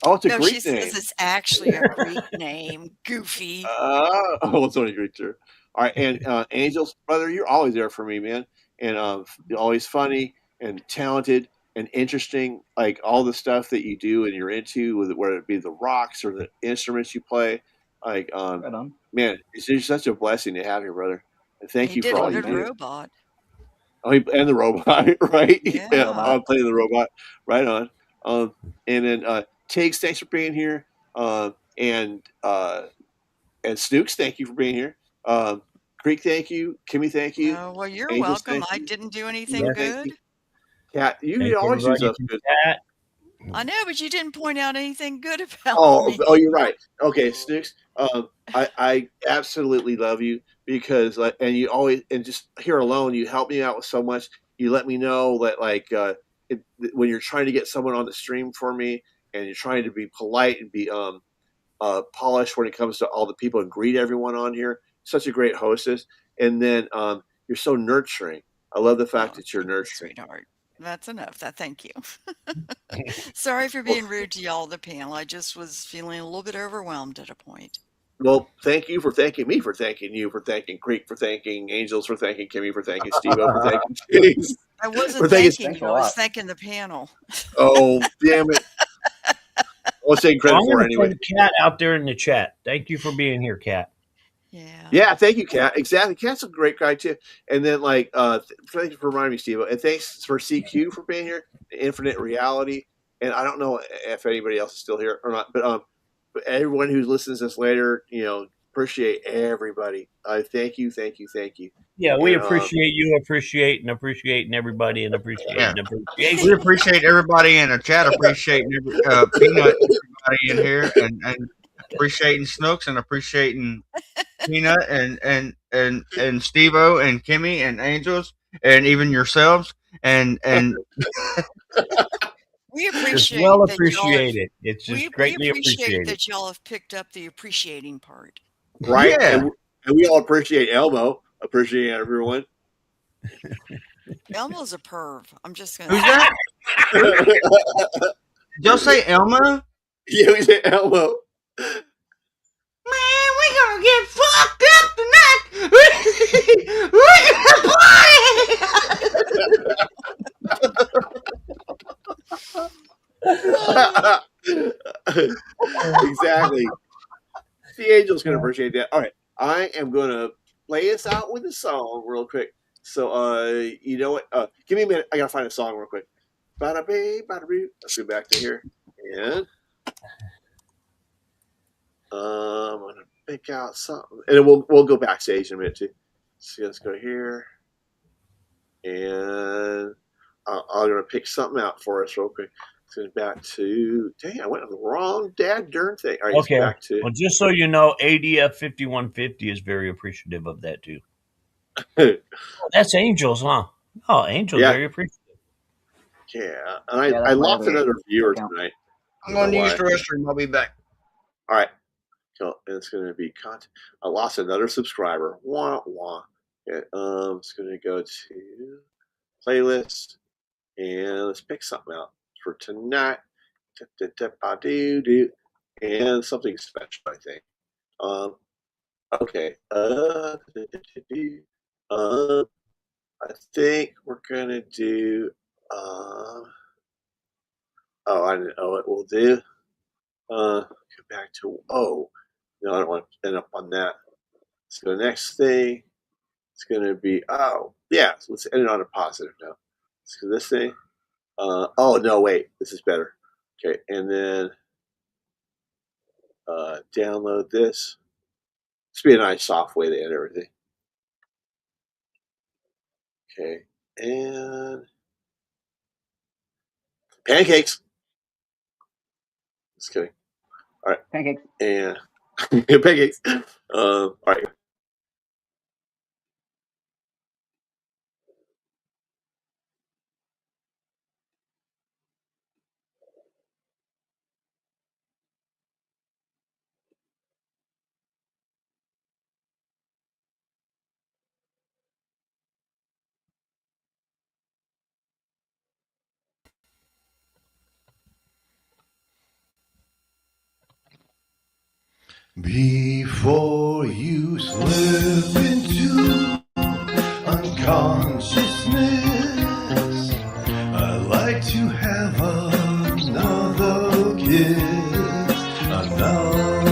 Oh, it's a No, Greek she name. says it's actually a Greek name. Goofy. Oh, it's only Greek too. All right, and Angels, brother, you're always there for me, man. And you're always funny and talented and interesting, like all the stuff that you do and you're into, whether it be the rocks or the instruments you play. Like, Right on. man, it's just such a blessing to have you, brother. And thank He you did for a all you good do. robot. Oh, and the robot, right? Yeah, Yeah. I'm playing the robot. Right on. And then Tiggs, thanks for being here. And Snooks, thank you for being here. Creek, thank you. Kimmy, thank you. Oh, well, you're Angels, welcome. thank I you. didn't do Eva, anything thank good. you. Kat, you Thank always use everybody us in good. chat. I know, but you didn't point out anything good about Oh, me. you're right. Okay, Snooks. I absolutely love you because, like, and you always, and just here alone, you help me out with so much. You let me know that, like, when you're trying to get someone on the stream for me, and you're trying to be polite and be polished when it comes to all the people and greet everyone on here. Such a great hostess, and then you're so nurturing. I love the fact that you're Thank you, nurturing. sweetheart. That's enough. Thank you. Sorry for being rude to y'all at the panel. I just was feeling a little bit overwhelmed at a point. Well, thank you for thanking me, for thanking you, for thanking Creek, for thanking Angels, for thanking Kimmy, for thanking Steve-O, for thanking James. I wasn't For thanking. thanking Thanks a you. I was lot. thanking the panel. Oh, damn it! I'll take Well, credit I'm for going it to anyway. send Kat out there in the chat. Thank you for being here, Kat. Yeah. Yeah, thank you, Kat. Exactly, Kat's a great guy too. And then, like, thank you for reminding me, Steve. And thanks for CQ for being here. Infinite Reality. And I don't know if anybody else is still here or not, but everyone who listens to this later, appreciate everybody. Thank you, thank you, thank you. Yeah, we And, appreciate you appreciating everybody and Yeah. appreciating We appreciation. appreciate everybody in the chat, appreciating Peanut, everybody in here, and appreciating Snooks and appreciating Peanut and Steve-O and Kimmy and Angels and even yourselves and We It's appreciate well that y'all have, appreciated. It's we just greatly appreciate appreciated. that y'all have picked up the appreciating part. right? yeah. And we all appreciate Elmo. Appreciate everyone. Elmo's a perv. I'm just gonna Who's say. that? Did y'all say Elmo? Yeah, we say Elmo. Man, we gonna get fucked up tonight. We're gonna Exactly. The Angel's gonna appreciate that. All right, I am gonna play us out with a song real quick. So, you know what? Give me a minute. I gotta find a song real quick. Bada bee, bada boo. Let's go back to here, and I'm gonna pick out something, and then we'll go backstage in a minute too. So let's go here, and I'm gonna pick something out for us real quick. So back to, dang, I went on the wrong dad darn thing. All right, Okay. back to. Well, just so you know, ADF 5150 is very appreciative of that too. That's Angels, huh? Oh, Angels, Yeah. very appreciative. Yeah, and Yeah, I that's my lost other another viewer account. tonight. I'm going to use the restroom. I'll be back. All right. So it's going to be content. I lost another subscriber. Wah, wah. Okay, it's going to go to playlist, and let's pick something out for tonight. And something special, I think. Okay. I think we're going to do. I know what we'll do. Go back to, no, I don't want to end up on that. So the next thing, it's going to be, so let's end it on a positive note. So this thing, no, wait, this is better. Okay, and then download this. This would be a nice soft way to end everything. Okay, and pancakes. Just kidding. All right. Pancakes. And pancakes. All right. Before you slip into unconsciousness, I'd like to have another kiss, another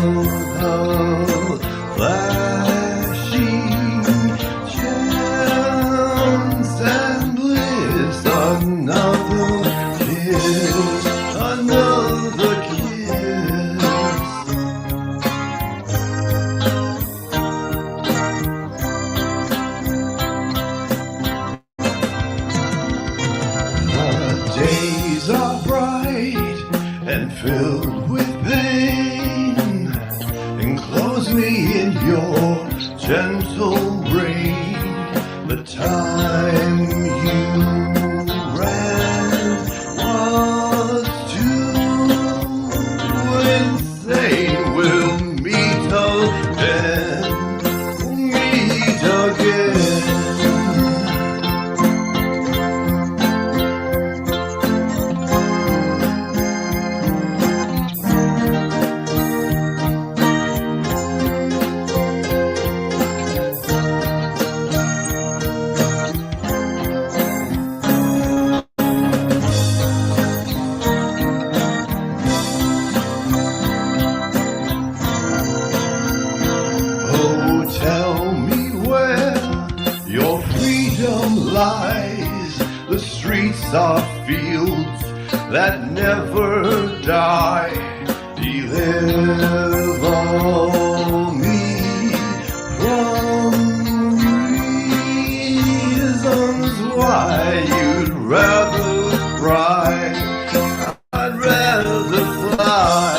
filled with pain. Enclose me in your gentle rain. The time you ran was too insane. We'll meet again, meet again. Oh, tell me where your freedom lies. The streets are fields that never die. Deliver me from reasons why you'd rather cry. I'd rather fly.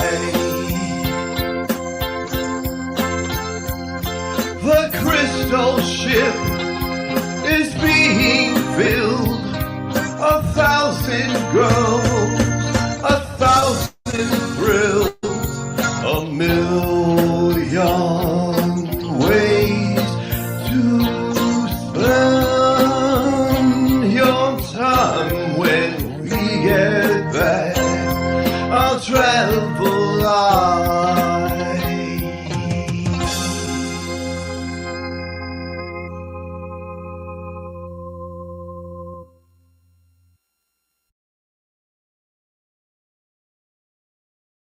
The crystal ship is being filled. 1,000 girls, 1,000 thrills, 1,000,000